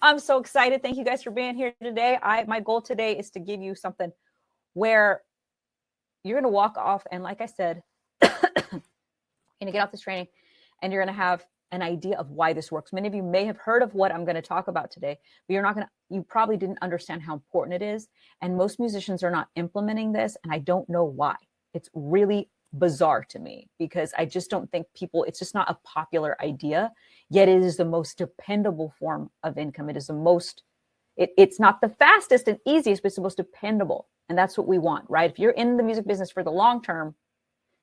I'm so excited. Thank you guys for being here today. My goal today is to give you something where you're going to walk off. And like I said, you're going to get off this training and you're going to have an idea of why this works. Many of you may have heard of what I'm going to talk about today, but you probably didn't understand how important it is. And most musicians are not implementing this. And I don't know why. It's really bizarre to me because I just don't think it's just not a popular idea, yet it is the most dependable form of income. It is the most, it's not the fastest and easiest, but it's the most dependable. And that's what we want, right? If you're in the music business for the long term,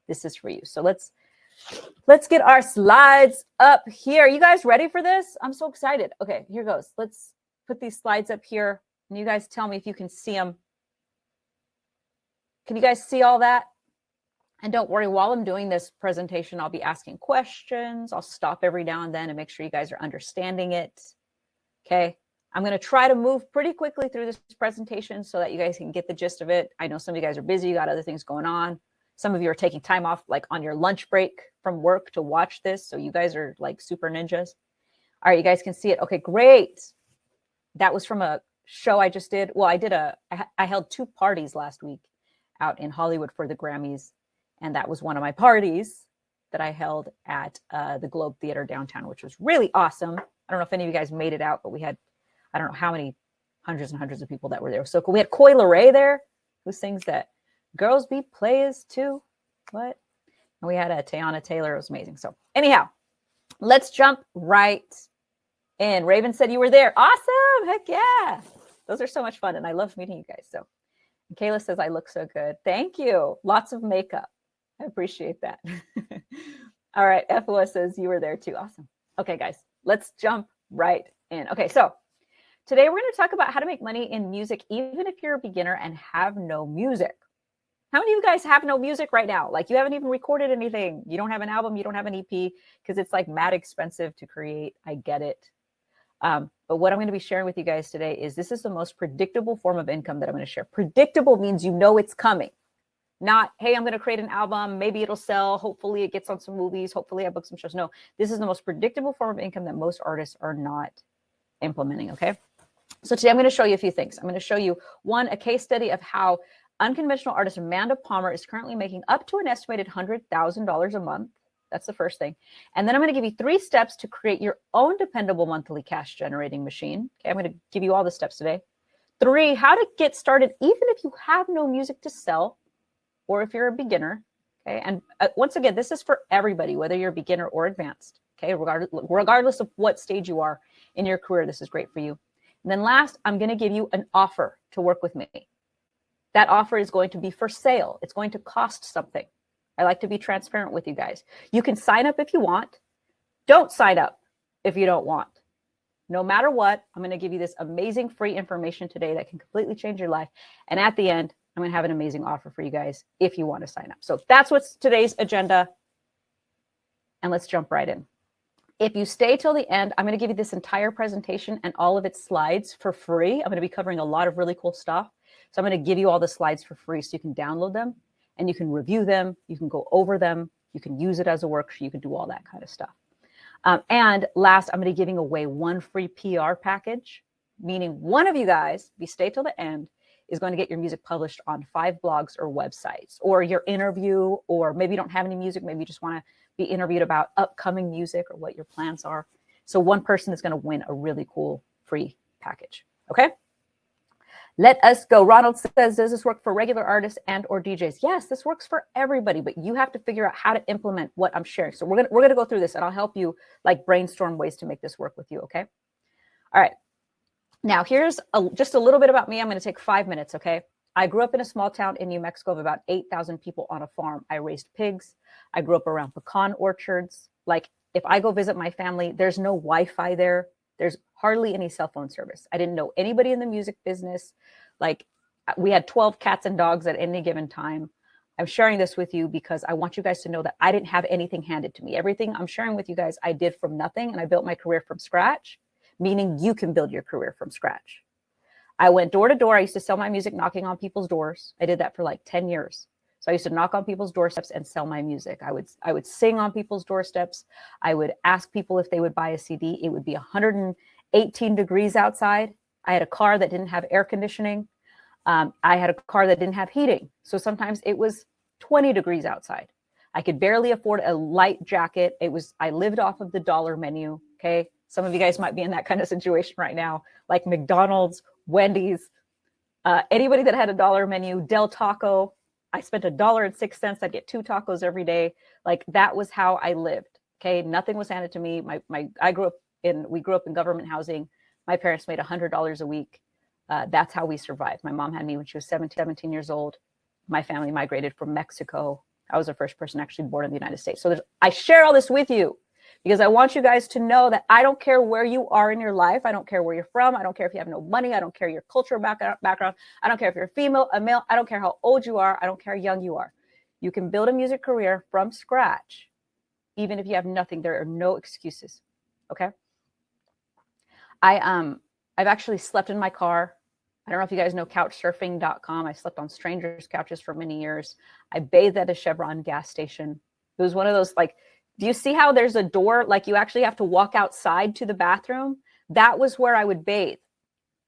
this is for you. So let's get our slides up here. You guys ready for this? I'm so excited. Okay, here goes. Let's put these slides up here and you guys tell me if you can see them. Can you guys see all that? And don't worry, while I'm doing this presentation, I'll be asking questions. I'll stop every now and then and make sure you guys are understanding it. Okay. I'm going to try to move pretty quickly through this presentation so that you guys can get the gist of it. I know some of you guys are busy. You got other things going on. Some of you are taking time off, like on your lunch break from work to watch this. So you guys are like super ninjas. All right. You guys can see it. Okay, great. That was from a show I just did. Well, I held 2 parties last week out in Hollywood for the Grammys. And that was one of my parties that I held at the Globe Theater downtown, which was really awesome. I don't know if any of you guys made it out, but we had, I don't know how many hundreds and hundreds of people that were there. So cool. We had Coi Leray there, who sings that girls be players too. What? And we had Teyana Taylor. It was amazing. So anyhow, let's jump right in. Raven said you were there. Awesome. Heck yeah. Those are so much fun. And I love meeting you guys. So and Kayla says, I look so good. Thank you. Lots of makeup. I appreciate that. All right. FOS says you were there too. Awesome. Okay, guys, let's jump right in. Okay, so today we're going to talk about how to make money in music, even if you're a beginner and have no music. How many of you guys have no music right now? Like you haven't even recorded anything. You don't have an album. You don't have an EP because it's like mad expensive to create. I get it. But what I'm going to be sharing with you guys today is this is the most predictable form of income that I'm going to share. Predictable means you know it's coming. Not, hey, I'm going to create an album. Maybe it'll sell. Hopefully it gets on some movies. Hopefully I book some shows. No, this is the most predictable form of income that most artists are not implementing. Okay. So today I'm going to show you a few things. I'm going to show you a case study of how unconventional artist Amanda Palmer is currently making up to an estimated $100,000 a month. That's the first thing. And then I'm going to give you 3 steps to create your own dependable monthly cash generating machine. Okay. I'm going to give you all the steps today. 3, how to get started even if you have no music to sell, or if you're a beginner, okay? And once again, this is for everybody, whether you're a beginner or advanced, okay? Regardless of what stage you are in your career, this is great for you. And then last, I'm gonna give you an offer to work with me. That offer is going to be for sale. It's going to cost something. I like to be transparent with you guys. You can sign up if you want. Don't sign up if you don't want. No matter what, I'm gonna give you this amazing free information today that can completely change your life. And at the end, I'm going to have an amazing offer for you guys if you want to sign up. So that's what's today's agenda. And let's jump right in. If you stay till the end, I'm going to give you this entire presentation and all of its slides for free. I'm going to be covering a lot of really cool stuff. So I'm going to give you all the slides for free so you can download them and you can review them. You can go over them. You can use it as a worksheet. You can do all that kind of stuff. And last, I'm going to be giving away 1 free PR package, meaning one of you guys, if you stay till the end, is going to get your music published on 5 blogs or websites, or your interview, or maybe you don't have any music. Maybe you just want to be interviewed about upcoming music or what your plans are. So one person is going to win a really cool free package. Okay. Let us go. Ronald says, does this work for regular artists and or DJs? Yes, this works for everybody, but you have to figure out how to implement what I'm sharing. So we're going to go through this and I'll help you like brainstorm ways to make this work with you. Okay. All right. Now, here's just a little bit about me. I'm going to take 5 minutes, okay? I grew up in a small town in New Mexico of about 8,000 people on a farm. I raised pigs. I grew up around pecan orchards. Like, if I go visit my family, there's no Wi-Fi there. There's hardly any cell phone service. I didn't know anybody in the music business. Like, we had 12 cats and dogs at any given time. I'm sharing this with you because I want you guys to know that I didn't have anything handed to me. Everything I'm sharing with you guys, I did from nothing, and I built my career from scratch. Meaning you can build your career from scratch. I went door to door. I used to sell my music knocking on people's doors. I did that for like 10 years. So I used to knock on people's doorsteps and sell my music. I would sing on people's doorsteps. I would ask people if they would buy a CD. It would be $180 18 degrees outside. I had a car that didn't have air conditioning. I had a car that didn't have heating. So sometimes it was 20 degrees outside. I could barely afford a light jacket. I lived off of the dollar menu. Okay. Some of you guys might be in that kind of situation right now, like McDonald's, Wendy's, anybody that had a dollar menu, Del Taco. I spent $1.06. I'd get 2 tacos every day. Like that was how I lived. Okay. Nothing was handed to me. We grew up in government housing. My parents made $100 a week. That's how we survived. My mom had me when she was 17 years old. My family migrated from Mexico. I was the first person actually born in the United States. So I share all this with you because I want you guys to know that I don't care where you are in your life. I don't care where you're from. I don't care if you have no money. I don't care your cultural background. I don't care if you're a female, a male. I don't care how old you are. I don't care how young you are. You can build a music career from scratch, even if you have nothing. There are no excuses. Okay. I've actually slept in my car. I don't know if you guys know couchsurfing.com. I slept on strangers' couches for many years. I bathed at a Chevron gas station. It was one of those, like, do you see how there's a door? Like you actually have to walk outside to the bathroom. That was where I would bathe.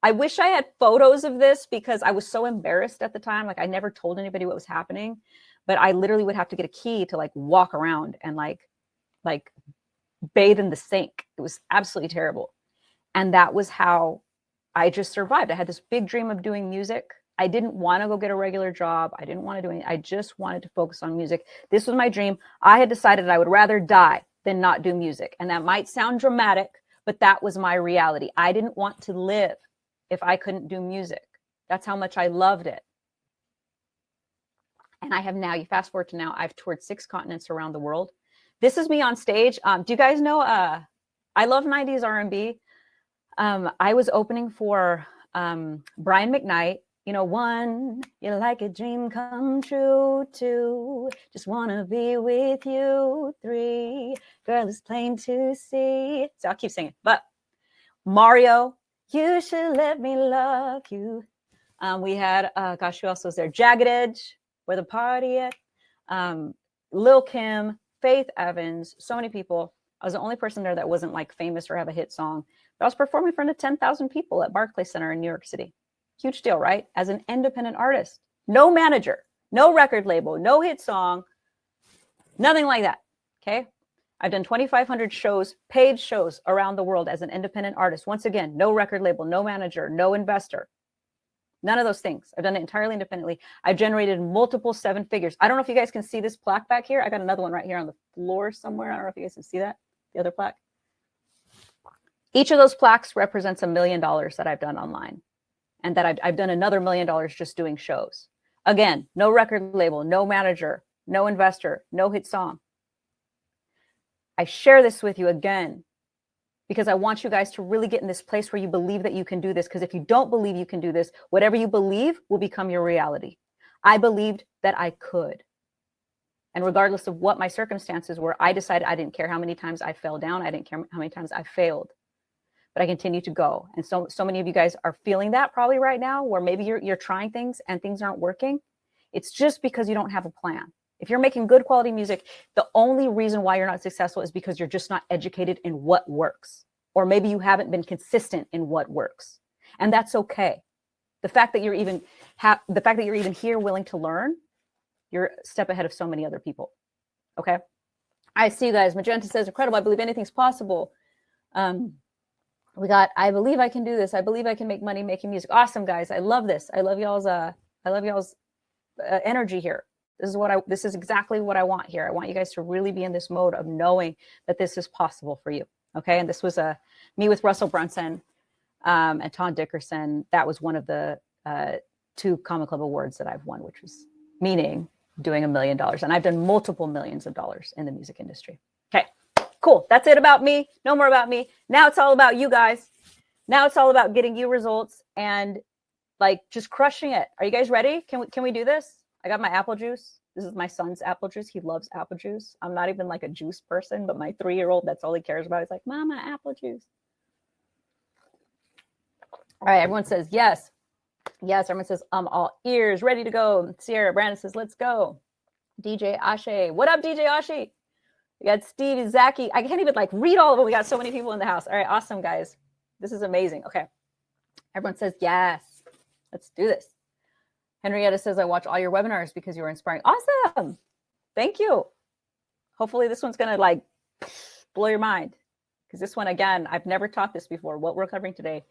I wish I had photos of this because I was so embarrassed at the time. Like I never told anybody what was happening, but I literally would have to get a key to like walk around and like bathe in the sink. It was absolutely terrible. And that was how I just survived. I had this big dream of doing music. I didn't want to go get a regular job. I didn't want to do anything. I just wanted to focus on music. This was my dream. I had decided I would rather die than not do music. And that might sound dramatic, but that was my reality. I didn't want to live if I couldn't do music. That's how much I loved it. And I have now, you fast forward to now, I've toured 6 continents around the world. This is me on stage. Do you guys know, I love 90s R&B. I was opening for Brian McKnight, you know, 1, you're like a dream come true, 2, just want to be with you, 3, girl, it's plain to see. So I'll keep singing. But Mario, you should let me love you. We had, gosh, who else was there? Jagged Edge, Where the Party At? Lil Kim, Faith Evans, so many people. I was the only person there that wasn't like famous or have a hit song. But I was performing in front of 10,000 people at Barclays Center in New York City. Huge deal, right? As an independent artist, no manager, no record label, no hit song, nothing like that. Okay. I've done 2,500 shows, paid shows around the world as an independent artist. Once again, no record label, no manager, no investor, none of those things. I've done it entirely independently. I've generated multiple 7 figures. I don't know if you guys can see this plaque back here. I got another one right here on the floor somewhere. I don't know if you guys can see that, the other plaque. Each of those plaques represents $1 million that I've done online, and that I've done another $1 million just doing shows. Again, no record label, no manager, no investor, no hit song. I share this with you again because I want you guys to really get in this place where you believe that you can do this. Because if you don't believe you can do this, whatever you believe will become your reality. I believed that I could. And regardless of what my circumstances were, I decided I didn't care how many times I fell down. I didn't care how many times I failed. But I continue to go. And so many of you guys are feeling that probably right now, where maybe you're trying things and things aren't working. It's just because you don't have a plan. If you're making good quality music, the only reason why you're not successful is because you're just not educated in what works. Or maybe you haven't been consistent in what works. And that's okay. The fact that you're even here willing to learn, you're a step ahead of so many other people. Okay. I see you guys. Magenta says, incredible. I believe anything's possible. We got, I believe I can do this. I believe I can make money making music. Awesome, guys. I love this. I love y'all's energy here. This is exactly what I want here. I want you guys to really be in this mode of knowing that this is possible for you. Okay. And this was me with Russell Brunson and Tom Dickerson. That was one of the 2 Comic Club awards that I've won, which was meaning doing $1 million. And I've done multiple millions of dollars in the music industry. Okay, cool. That's it about me. No more about me. Now it's all about you guys. Now it's all about getting you results and like just crushing it. Are you guys ready? Can we do this? I got my apple juice. This is my son's apple juice. He loves apple juice. I'm not even like a juice person, but my 3-year-old, that's all he cares about. He's like, Mama, apple juice. All right, everyone says yes. Yes, everyone says, I'm all ears, ready to go. Sierra Brandon says, let's go. DJ Ashe. What up, DJ Ashe? We got Steve Zaki. I can't even like read all of them. We got so many people in the house. All right, awesome, guys. This is amazing. Okay. Everyone says, yes, let's do this. Henrietta says, I watch all your webinars because you are inspiring. Awesome. Thank you. Hopefully this one's going to like blow your mind, because this one, again, I've never taught this before. What we're covering today,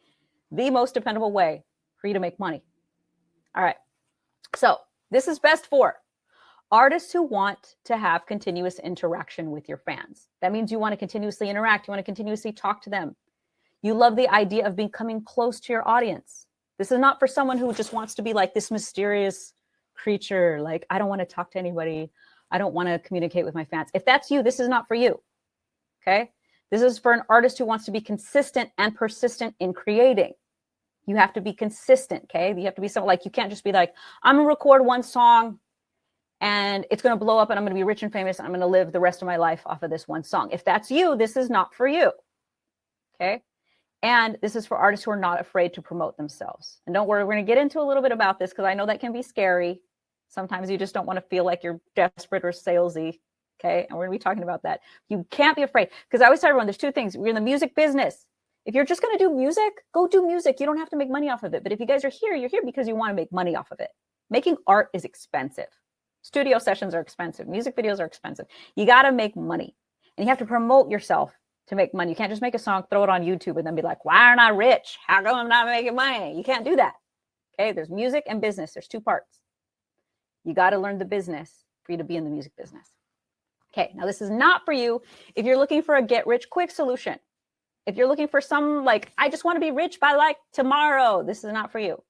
the most dependable way for you to make money. All right. So this is best for artists who want to have continuous interaction with your fans. That means you want to continuously interact. You want to continuously talk to them. You love the idea of becoming close to your audience. This is not for someone who just wants to be like this mysterious creature. Like, I don't want to talk to anybody. I don't want to communicate with my fans. If that's you, this is not for you. Okay. This is for an artist who wants to be consistent and persistent in creating. You have to be consistent. Okay. You have to be something like, you can't just be like, I'm going to record one song and it's going to blow up and I'm going to be rich and famous and I'm going to live the rest of my life off of this one song. If that's you, this is not for you. Okay. And this is for artists who are not afraid to promote themselves. And don't worry, we're going to get into a little bit about this because I know that can be scary. Sometimes you just don't want to feel like you're desperate or salesy. Okay. And we're going to be talking about that. You can't be afraid, because I always tell everyone there's two things. We're in the music business. If you're just going to do music, go do music. You don't have to make money off of it. But if you guys are here, you're here because you want to make money off of it. Making art is expensive. Studio sessions are expensive. Music videos are expensive. You got to make money, and you have to promote yourself to make money. You can't just make a song, throw it on YouTube, and then be like, why aren't I rich? How come I'm not making money? You can't do that. Okay. There's music and business. There's two parts. You got to learn the business for you to be in the music business. Okay. Now this is not for you if you're looking for a get rich quick solution. If you're looking for some, like, I just want to be rich by like tomorrow, this is not for you.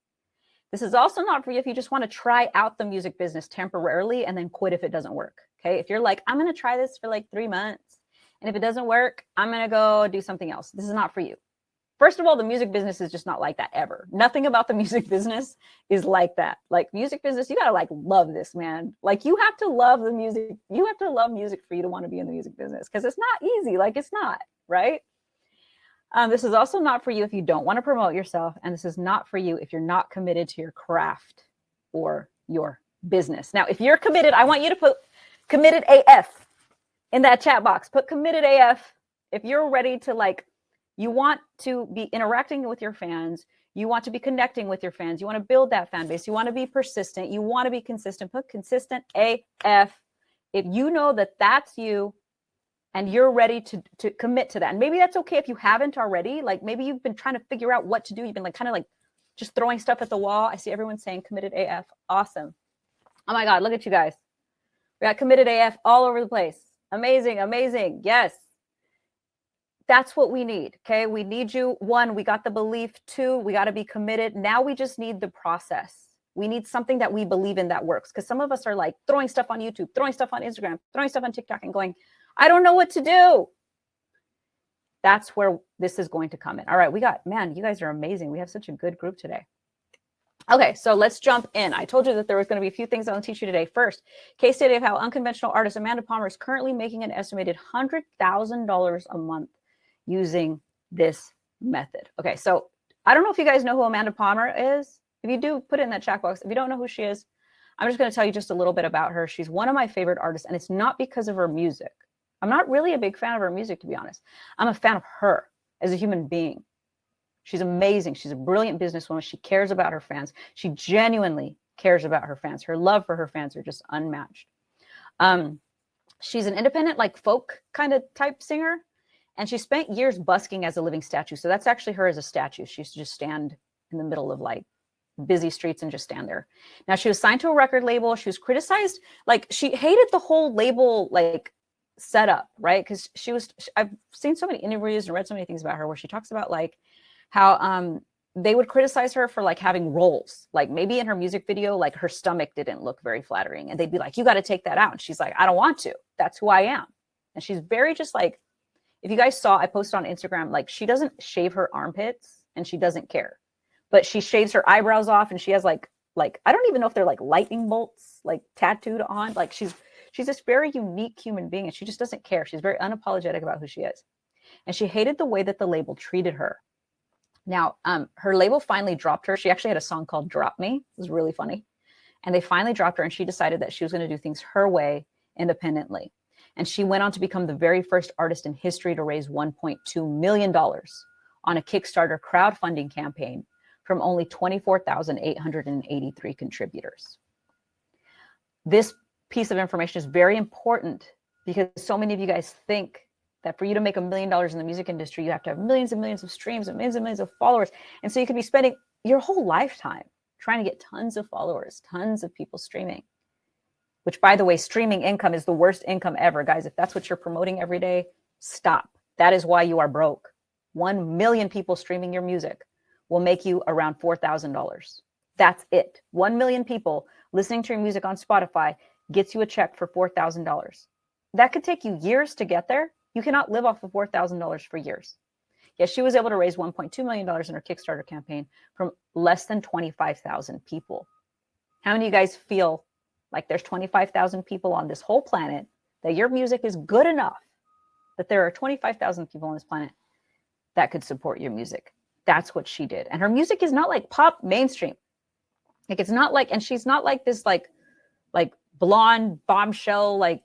This is also not for you if you just want to try out the music business temporarily and then quit if it doesn't work. Okay. If you're like, I'm going to try this for like 3 months, and if it doesn't work, I'm going to go do something else. This is not for you. First of all, the music business is just not like that ever. Nothing about the music business is like that. Like, music business, you got to like love this, man. Like, you have to love the music. You have to love music for you to want to be in the music business, because it's not easy. Like, it's not, right? This is also not for you if you don't want to promote yourself. And this is not for you if you're not committed to your craft or your business. Now, if you're committed, I want you to put committed AF in that chat box. Put committed AF. If you're ready to, like, you want to be interacting with your fans, you want to be connecting with your fans, you want to build that fan base, you want to be persistent, you want to be consistent, put consistent AF. If you know that that's you and you're ready to commit to that, and maybe that's okay if you haven't already, like maybe you've been trying to figure out what to do, you've been like kind of like just throwing stuff at the wall. I see everyone saying committed AF. Awesome. Oh my God, look at you guys. We got committed AF all over the place. Amazing, amazing. Yes. That's what we need. Okay. We need you. 1, we got the belief. 2, we got to be committed. Now we just need the process. We need something that we believe in that works. Because some of us are like throwing stuff on YouTube, throwing stuff on Instagram, throwing stuff on TikTok and going, I don't know what to do. That's where this is going to come in. All right. We got, man, you guys are amazing. We have such a good group today. Okay. So let's jump in. I told you that there was going to be a few things I want to teach you today. First, case study of how unconventional artist Amanda Palmer is currently making an estimated $100,000 a month using this method. Okay, so I don't know if you guys know who Amanda Palmer is. If you do, put it in that chat box. If you don't know who she is, I'm just going to tell you just a little bit about her. She's one of my favorite artists, and it's not because of her music. I'm not really a big fan of her music, to be honest. I'm a fan of her as a human being. She's amazing. She's a brilliant businesswoman. She cares about her fans. She genuinely cares about her fans. Her love for her fans are just unmatched. She's an independent, like folk kind of type singer. And she spent years busking as a living statue. So that's actually her as a statue. She used to just stand in the middle of like busy streets and just stand there. Now, she was signed to a record label. She was criticized. Like, she hated the whole label like setup, right? Because I've seen so many interviews and read so many things about her where she talks about like how they would criticize her for like having roles. Like maybe in her music video, like her stomach didn't look very flattering. And they'd be like, you got to take that out. And she's like, I don't want to. That's who I am. And she's very just like, if you guys saw, I posted on Instagram, like she doesn't shave her armpits and she doesn't care, but she shaves her eyebrows off and she has like, I don't even know if they're like lightning bolts, like tattooed on. Like she's this very unique human being and she just doesn't care. She's very unapologetic about who she is. And she hated the way that the label treated her. Now, her label finally dropped her. She actually had a song called Drop Me. It was really funny. And they finally dropped her and she decided that she was going to do things her way independently. And she went on to become the very first artist in history to raise $1.2 million on a Kickstarter crowdfunding campaign from only 24,883 contributors. This piece of information is very important because so many of you guys think that for you to make $1 million in the music industry, you have to have millions and millions of streams and millions of followers. And so you could be spending your whole lifetime trying to get tons of followers, tons of people streaming, which, by the way, streaming income is the worst income ever. Guys, if that's what you're promoting every day, stop. That is why you are broke. 1 million people streaming your music will make you around $4,000. That's it. 1 million people listening to your music on Spotify gets you a check for $4,000. That could take you years to get there. You cannot live off of $4,000 for years. Yes, she was able to raise $1.2 million in her Kickstarter campaign from less than 25,000 people. How many of you guys feel like there's 25,000 people on this whole planet, that your music is good enough, that there are 25,000 people on this planet that could support your music? That's what she did. And her music is not like pop mainstream. Like, it's not like, and she's not like this, like blonde bombshell, like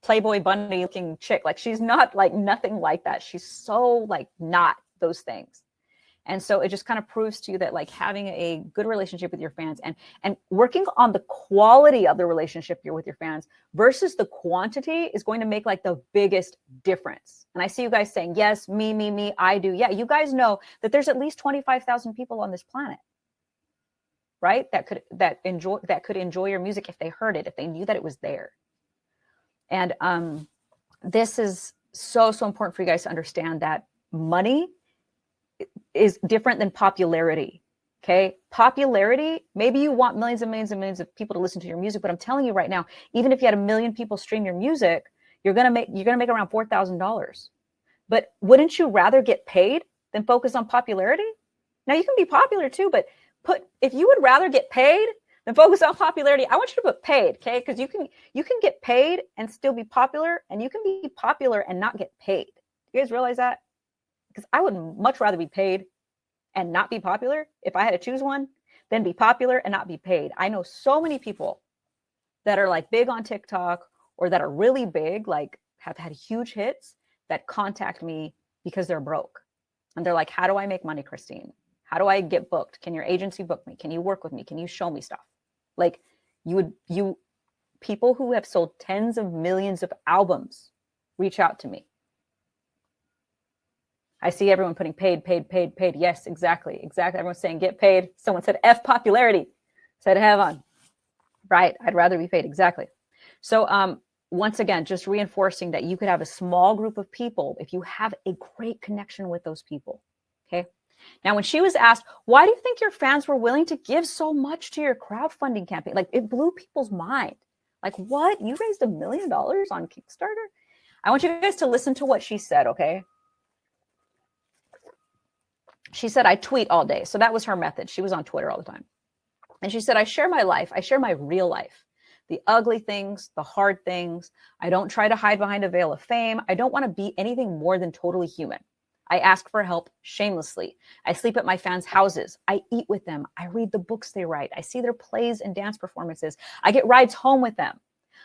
Playboy bunny looking chick. Like, she's not like nothing like that. She's so like not those things. And so it just kind of proves to you that like having a good relationship with your fans and working on the quality of the relationship you're with your fans versus the quantity is going to make like the biggest difference. And I see you guys saying, yes, me, I do. Yeah, you guys know that there's at least 25,000 people on this planet, right? That could enjoy your music if they heard it, if they knew that it was there. And this is so important for you guys to understand that money is different than popularity. Okay. Popularity, maybe you want millions and millions and millions of people to listen to your music, but I'm telling you right now, even if you had 1 million people stream your music, you're gonna make around $4,000. But wouldn't you rather get paid than focus on popularity? Now, you can be popular too, but if you would rather get paid than focus on popularity, I want you to put paid, okay? Because you can get paid and still be popular, and you can be popular and not get paid. You guys realize that? Because I would much rather be paid and not be popular if I had to choose one than be popular and not be paid. I know so many people that are like big on TikTok or that are really big, like have had huge hits, that contact me because they're broke. And they're like, how do I make money, Christine? How do I get booked? Can your agency book me? Can you work with me? Can you show me stuff? Like people who have sold tens of millions of albums reach out to me. I see everyone putting paid. Yes, exactly. Everyone's saying get paid. Someone said F popularity. Said have on. Right. I'd rather be paid. Exactly. So once again, just reinforcing that you could have a small group of people if you have a great connection with those people. Okay. Now, when she was asked, why do you think your fans were willing to give so much to your crowdfunding campaign? Like, it blew people's mind. Like, what? You raised $1 million on Kickstarter? I want you guys to listen to what she said, okay? She said, I tweet all day. So that was her method. She was on Twitter all the time. And she said, I share my life. I share my real life. The ugly things, the hard things. I don't try to hide behind a veil of fame. I don't want to be anything more than totally human. I ask for help shamelessly. I sleep at my fans' houses. I eat with them. I read the books they write. I see their plays and dance performances. I get rides home with them.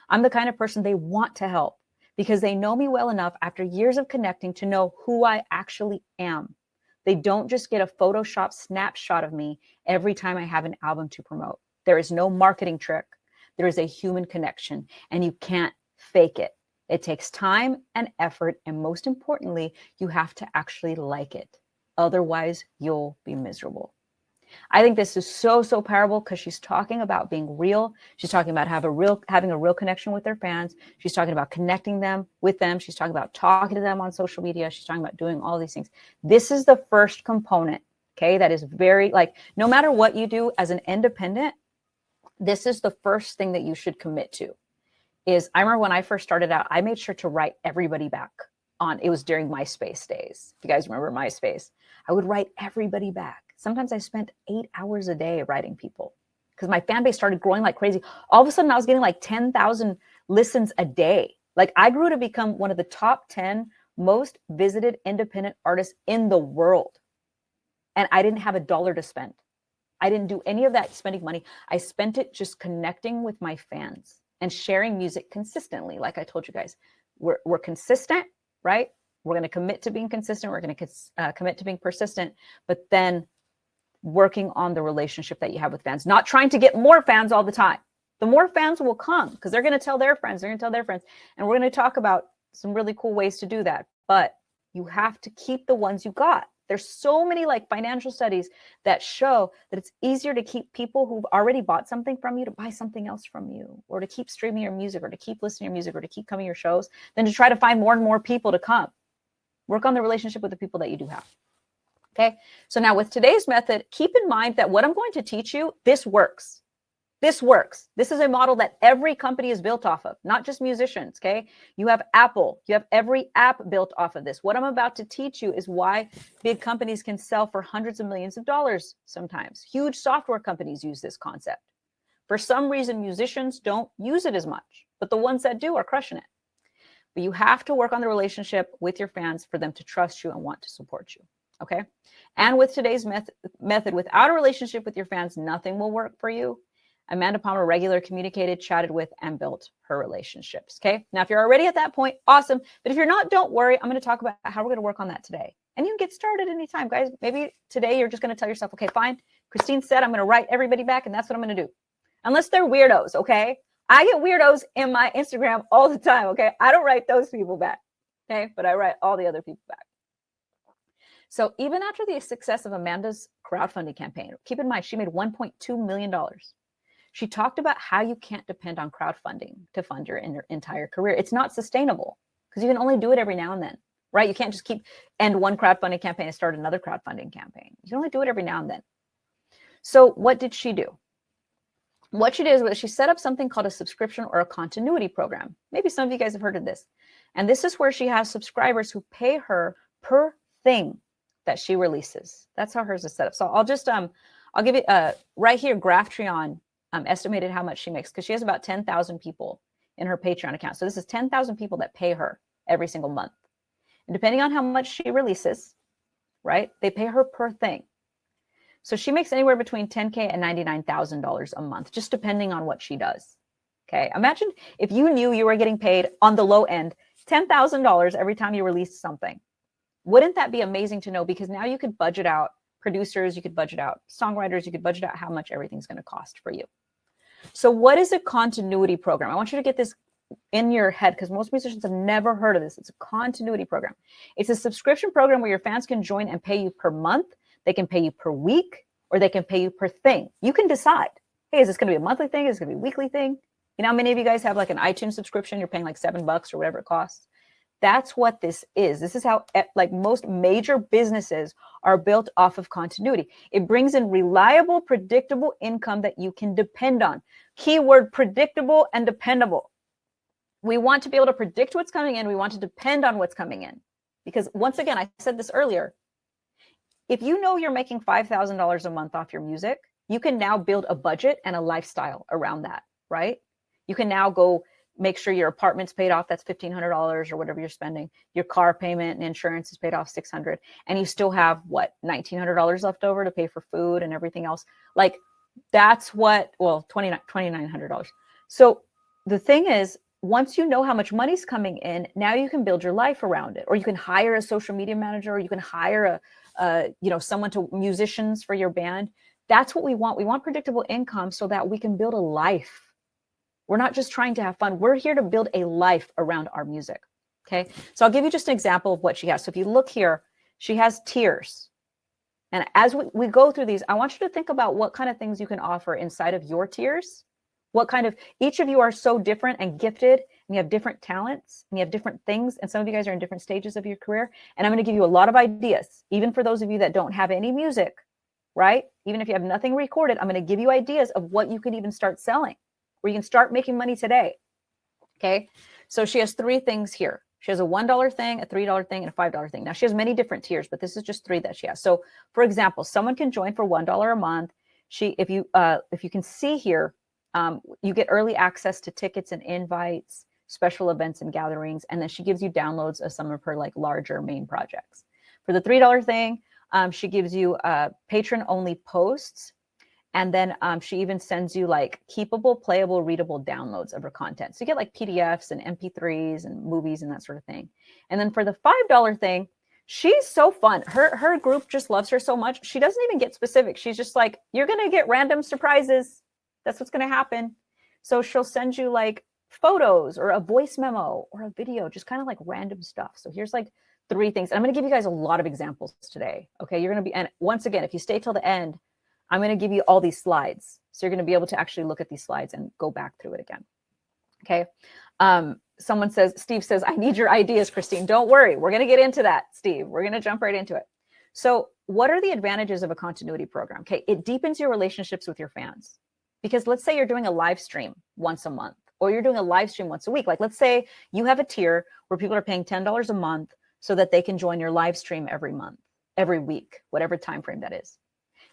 I'm the kind of person they want to help because they know me well enough after years of connecting to know who I actually am. They don't just get a Photoshop snapshot of me every time I have an album to promote. There is no marketing trick. There is a human connection, and you can't fake it. It takes time and effort, and most importantly, you have to actually like it. Otherwise, you'll be miserable. I think this is so powerful because she's talking about being real. She's talking about having a real connection with their fans. She's talking about connecting them with them. She's talking about talking to them on social media. She's talking about doing all these things. This is the first component, okay? That is very, like, no matter what you do as an independent, this is the first thing that you should commit to. I remember when I first started out, I made sure to write everybody back it was during MySpace days. If you guys remember MySpace, I would write everybody back. Sometimes I spent 8 hours a day writing people because my fan base started growing like crazy. All of a sudden I was getting like 10,000 listens a day. Like, I grew to become one of the top 10 most visited independent artists in the world. And I didn't have $1 to spend. I didn't do any of that spending money. I spent it just connecting with my fans and sharing music consistently. Like I told you guys, we're consistent, right? We're going to commit to being consistent. We're going to commit to being persistent, but then working on the relationship that you have with fans, not trying to get more fans all the time. The more fans will come because they're going to tell their friends, they're going to tell their friends. And we're going to talk about some really cool ways to do that. But you have to keep the ones you got. There's so many like financial studies that show that it's easier to keep people who've already bought something from you to buy something else from you, or to keep streaming your music, or to keep listening to your music, or to keep coming to your shows, than to try to find more and more people to come. Work on the relationship with the people that you do have. Okay, so now with today's method, keep in mind that what I'm going to teach you, this works. This works. This is a model that every company is built off of, not just musicians, okay? You have Apple, you have every app built off of this. What I'm about to teach you is why big companies can sell for hundreds of millions of dollars sometimes. Huge software companies use this concept. For some reason, musicians don't use it as much, but the ones that do are crushing it. But you have to work on the relationship with your fans for them to trust you and want to support you, okay? And with today's method, without a relationship with your fans, nothing will work for you. Amanda Palmer regularly communicated, chatted with, and built her relationships, okay? Now, if you're already at that point, awesome. But if you're not, don't worry. I'm going to talk about how we're going to work on that today. And you can get started anytime, guys. Maybe today you're just going to tell yourself, okay, fine. Christine said I'm going to write everybody back, and that's what I'm going to do. Unless they're weirdos, okay? I get weirdos in my Instagram all the time, okay? I don't write those people back, okay? But I write all the other people back. So even after the success of Amanda's crowdfunding campaign, keep in mind, she made $1.2 million. She talked about how you can't depend on crowdfunding to fund your entire career. It's not sustainable because you can only do it every now and then, right? You can't just end one crowdfunding campaign and start another crowdfunding campaign. You can only do it every now and then. So what did she do? What she did was she set up something called a subscription or a continuity program. Maybe some of you guys have heard of this. And this is where she has subscribers who pay her per thing that she releases. That's how hers is set up. So I'll just, I'll give you right here, Graphtreon estimated how much she makes because she has about 10,000 people in her Patreon account. So this is 10,000 people that pay her every single month. And depending on how much she releases, right, they pay her per thing. So she makes anywhere between $10K and $99,000 a month, just depending on what she does. Okay, imagine if you knew you were getting paid on the low end $10,000 every time you released something. Wouldn't that be amazing to know? Because now you could budget out producers, you could budget out songwriters, you could budget out how much everything's going to cost for you. So what is a continuity program? I want you to get this in your head because most musicians have never heard of this. It's a continuity program. It's a subscription program where your fans can join and pay you per month. They can pay you per week, or they can pay you per thing. You can decide, hey, is this going to be a monthly thing? Is it going to be a weekly thing? You know how many of you guys have like an iTunes subscription? You're paying like $7 or whatever it costs. That's what this is. This is how like most major businesses are built off of continuity. It brings in reliable, predictable income that you can depend on. Keyword predictable and dependable. We want to be able to predict what's coming in. We want to depend on what's coming in. Because once again, I said this earlier, if you know you're making $5,000 a month off your music, you can now build a budget and a lifestyle around that, right? You can now go make sure your apartment's paid off. That's $1,500 or whatever you're spending. Your car payment and insurance is paid off $600, and you still have what, $1,900 left over to pay for food and everything else. Like that's what, well, $2,900. So the thing is, once you know how much money's coming in, now you can build your life around it, or you can hire a social media manager, or you can hire someone to musicians for your band. That's what we want. We want predictable income so that we can build a life. We're not just trying to have fun. We're here to build a life around our music. Okay. So I'll give you just an example of what she has. So if you look here, she has tiers. And as we go through these, I want you to think about what kind of things you can offer inside of your tiers. What kind of, each of you are so different and gifted, and you have different talents, and you have different things. And some of you guys are in different stages of your career. And I'm going to give you a lot of ideas, even for those of you that don't have any music, right? Even if you have nothing recorded, I'm going to give you ideas of what you can even start selling, where you can start making money today. Okay. So she has three things here. She has a $1 thing, a $3 thing, and a $5 thing. Now she has many different tiers, but this is just three that she has. So for example, someone can join for $1 a month. If you can see here, you get early access to tickets and invites, special events and gatherings, and then she gives you downloads of some of her like larger main projects. For the $3 thing, she gives you patron only posts And then she even sends you like keepable, playable, readable downloads of her content. So you get like PDFs and MP3s and movies and that sort of thing. And then for the $5 thing, she's so fun. Her group just loves her so much. She doesn't even get specific. She's just like, you're going to get random surprises. That's what's going to happen. So she'll send you like photos or a voice memo or a video, just kind of like random stuff. So here's like 3 things. And I'm going to give you guys a lot of examples today. Okay. You're going to be, and once again, if you stay till the end, I'm going to give you all these slides. So you're going to be able to actually look at these slides and go back through it again. Okay. Someone says, Steve says, I need your ideas, Christine. Don't worry. We're going to get into that, Steve. We're going to jump right into it. So what are the advantages of a continuity program? Okay. It deepens your relationships with your fans, because let's say you're doing a live stream once a month, or you're doing a live stream once a week. Like let's say you have a tier where people are paying $10 a month so that they can join your live stream every month, every week, whatever time frame that is.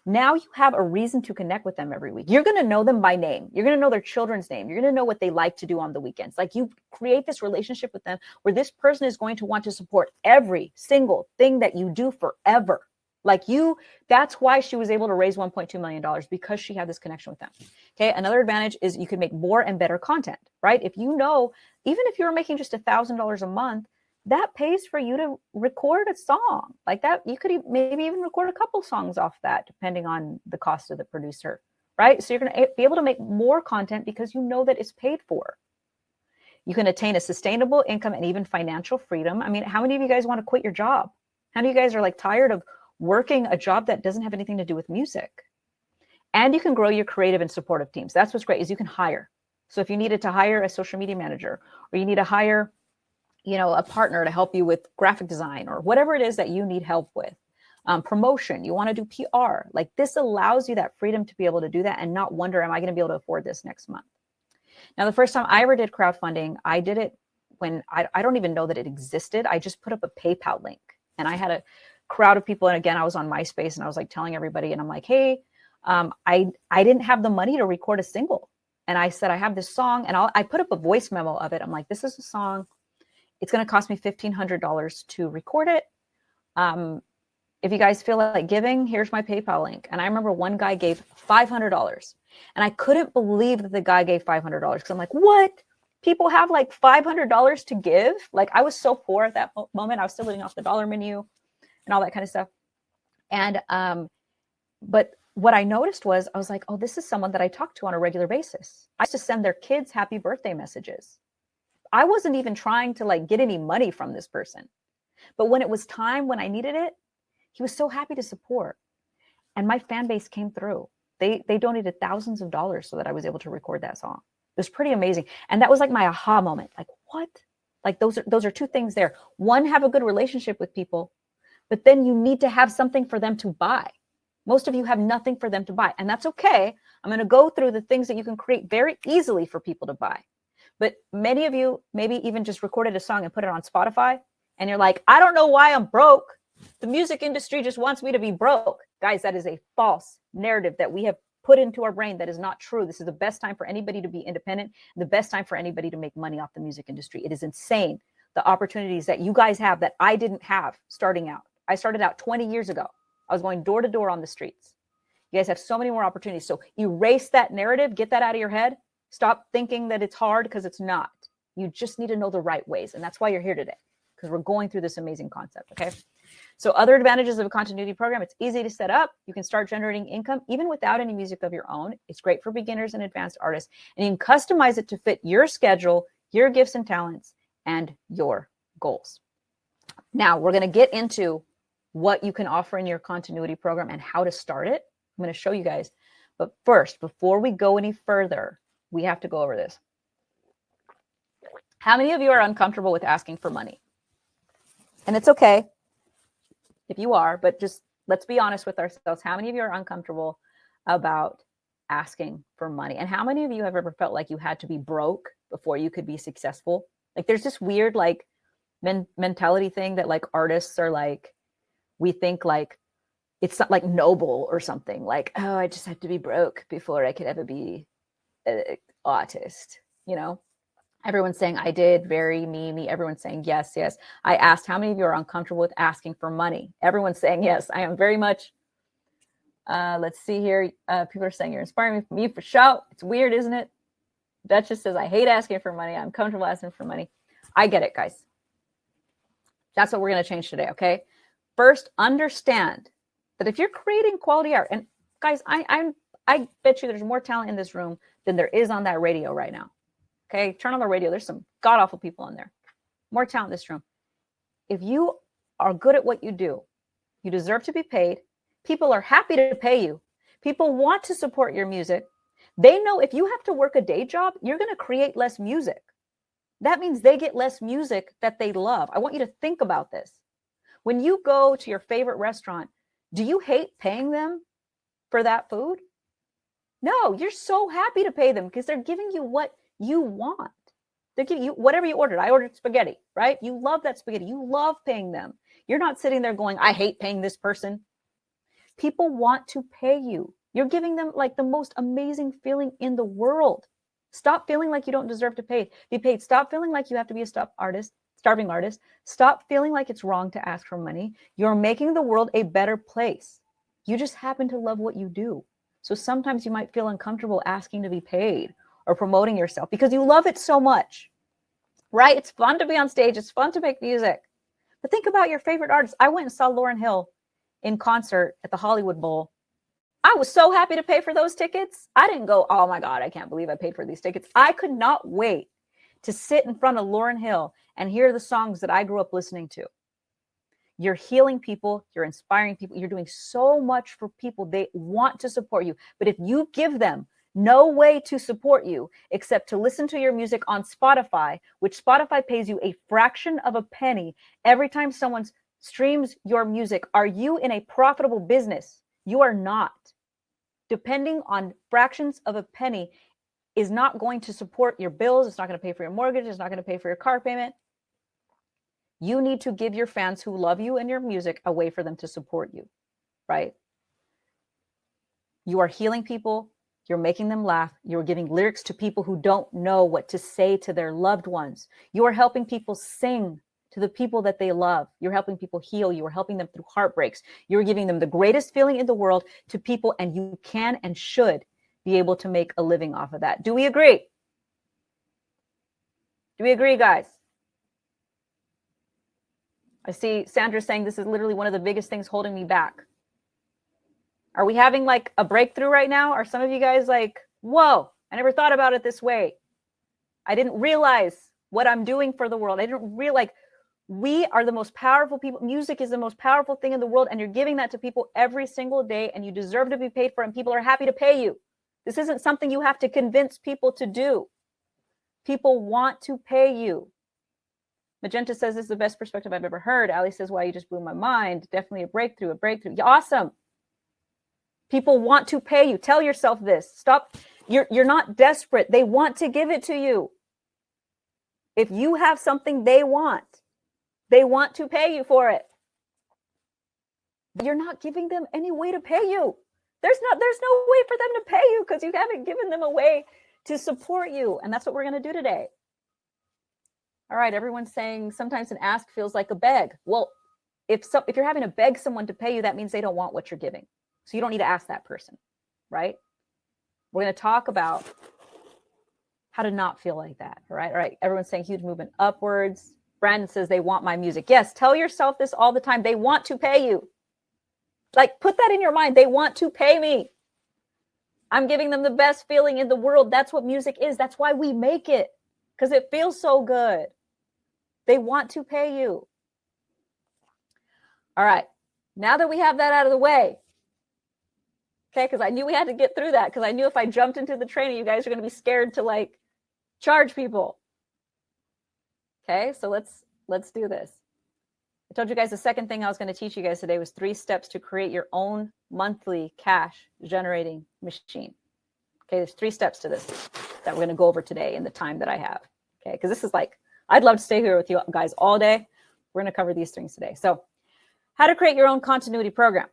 Now you have a reason to connect with them every week. You're going to know them by name. You're going to know their children's name. You're going to know what they like to do on the weekends. Like you create this relationship with them where this person is going to want to support every single thing that you do forever. Like you, that's why she was able to raise $1.2 million, because she had this connection with them. Okay. Another advantage is you can make more and better content, right? If you know, even if you're making just $1,000 a month, that pays for you to record a song like that. You could maybe even record a couple songs off that, depending on the cost of the producer, right? So you're going to be able to make more content because you know that it's paid for. You can attain a sustainable income and even financial freedom. I mean, how many of you guys want to quit your job? How many of you guys are like tired of working a job that doesn't have anything to do with music? And you can grow your creative and supportive teams. That's what's great, is you can hire. So if you needed to hire a social media manager, or you need to hire, you know, a partner to help you with graphic design, or whatever it is that you need help with, promotion, you want to do PR, like this allows you that freedom to be able to do that and not wonder, am I going to be able to afford this next month? Now, the first time I ever did crowdfunding, I did it when I don't even know that it existed. I just put up a PayPal link, and I had a crowd of people. And again, I was on MySpace, and I was like telling everybody, and I'm like, hey, I didn't have the money to record a single. And I said, I have this song, and I put up a voice memo of it. I'm like, this is a song. It's going to cost me $1,500 to record it. If you guys feel like giving, here's my PayPal link. And I remember one guy gave $500, and I couldn't believe that the guy gave $500, because I'm like, what? People have like $500 to give? Like I was so poor at that moment. I was still living off the dollar menu and all that kind of stuff. And, but what I noticed was, I was like, oh, this is someone that I talk to on a regular basis. I used to send their kids happy birthday messages. I wasn't even trying to like get any money from this person. But when it was time, when I needed it, he was so happy to support. And my fan base came through. They donated thousands of dollars so that I was able to record that song. It was pretty amazing. And that was like my aha moment. Like, what? Like those are 2 things there. One, have a good relationship with people, but then you need to have something for them to buy. Most of you have nothing for them to buy, and that's okay. I'm going to go through the things that you can create very easily for people to buy. But many of you maybe even just recorded a song and put it on Spotify, and you're like, I don't know why I'm broke. The music industry just wants me to be broke. Guys, that is a false narrative that we have put into our brain. That is not true. This is the best time for anybody to be independent, the best time for anybody to make money off the music industry. It is insane, the opportunities that you guys have that I didn't have starting out. I started out 20 years ago. I was going door to door on the streets. You guys have so many more opportunities. So erase that narrative, get that out of your head. Stop thinking that it's hard, because it's not. You just need to know the right ways. And that's why you're here today, because we're going through this amazing concept. Okay. So other advantages of a continuity program: it's easy to set up. You can start generating income even without any music of your own. It's great for beginners and advanced artists, and you can customize it to fit your schedule, your gifts and talents, and your goals. Now we're going to get into what you can offer in your continuity program and how to start it. I'm going to show you guys. But first, before we go any further, we have to go over this. How many of you are uncomfortable with asking for money? And it's okay if you are, but just let's be honest with ourselves. How many of you are uncomfortable about asking for money? And how many of you have ever felt like you had to be broke before you could be successful? Like there's this weird like mentality thing that like artists are like, we think like it's not like noble or something, like, oh, I just have to be broke before I could ever be an artist. You know, everyone's saying I did, very me. Everyone's saying yes. I asked how many of you are uncomfortable with asking for money. Everyone's saying yes. I am very much Let's see here. People are saying you're inspiring me for show. It's weird, isn't it? Duchess says, I hate asking for money. I'm comfortable asking for money. I get it, guys. That's what we're going to change today, okay? First, understand that if you're creating quality art, and guys, I bet you there's more talent in this room than there is on that radio right now. Okay, turn on the radio. There's some god-awful people in there. More talent in this room. If you are good at what you do, you deserve to be paid. People are happy to pay you. People want to support your music. They know if you have to work a day job, you're going to create less music. That means they get less music that they love. I want you to think about this. When you go to your favorite restaurant, do you hate paying them for that food? No, you're so happy to pay them because they're giving you what you want. They're giving you whatever you ordered. I ordered spaghetti, right? You love that spaghetti. You love paying them. You're not sitting there going, I hate paying this person. People want to pay you. You're giving them like the most amazing feeling in the world. Stop feeling like you don't deserve to be paid. Stop feeling like you have to be a starving artist. Stop feeling like it's wrong to ask for money. You're making the world a better place. You just happen to love what you do. So sometimes you might feel uncomfortable asking to be paid or promoting yourself because you love it so much, right? It's fun to be on stage. It's fun to make music. But think about your favorite artists. I went and saw Lauryn Hill in concert at the Hollywood Bowl. I was so happy to pay for those tickets. I didn't go, oh my God, I can't believe I paid for these tickets. I could not wait to sit in front of Lauryn Hill and hear the songs that I grew up listening to. You're healing people. You're inspiring people. You're doing so much for people. They want to support you. But if you give them no way to support you except to listen to your music on Spotify, which Spotify pays you a fraction of a penny every time someone streams your music, are you in a profitable business? You are not. Depending on fractions of a penny is not going to support your bills. It's not going to pay for your mortgage. It's not going to pay for your car payment. You need to give your fans who love you and your music a way for them to support you, right? You are healing people. You're making them laugh. You're giving lyrics to people who don't know what to say to their loved ones. You are helping people sing to the people that they love. You're helping people heal. You are helping them through heartbreaks. You're giving them the greatest feeling in the world to people, and you can and should be able to make a living off of that. Do we agree? Do we agree, guys? I see Sandra saying this is literally one of the biggest things holding me back. Are we having like a breakthrough right now? Are some of you guys like, whoa, I never thought about it this way. I didn't realize what I'm doing for the world. I didn't realize we are the most powerful people. Music is the most powerful thing in the world, and you're giving that to people every single day, and you deserve to be paid for it, and people are happy to pay you. This isn't something you have to convince people to do. People want to pay you. Magenta says this is the best perspective I've ever heard. Ali says, wow, you just blew my mind. Definitely a breakthrough. Awesome. People want to pay you. Tell yourself this. Stop. You're not desperate. They want to give it to you. If you have something they want to pay you for it. You're not giving them any way to pay you. There's no way for them to pay you because you haven't given them a way to support you. And that's what we're going to do today. All right, everyone's saying sometimes an ask feels like a beg. Well, if you're having to beg someone to pay you, that means they don't want what you're giving. So you don't need to ask that person, right? We're going to talk about how to not feel like that, all right? All right, everyone's saying huge movement upwards. Brandon says they want my music. Yes, tell yourself this all the time. They want to pay you. Like, put that in your mind. They want to pay me. I'm giving them the best feeling in the world. That's what music is. That's why we make it, because it feels so good. They want to pay you. All right, now that we have that out of the way, okay, because I knew we had to get through that, because I knew if I jumped into the training, you guys are going to be scared to like charge people. Okay, so let's do this. I told you guys the second thing I was going to teach you guys today was 3 steps to create your own monthly cash generating machine. Okay, there's 3 steps to this that we're going to go over today in the time that I have. Okay, because this is like, I'd love to stay here with you guys all day. We're going to cover these things today. So how to create your own continuity program.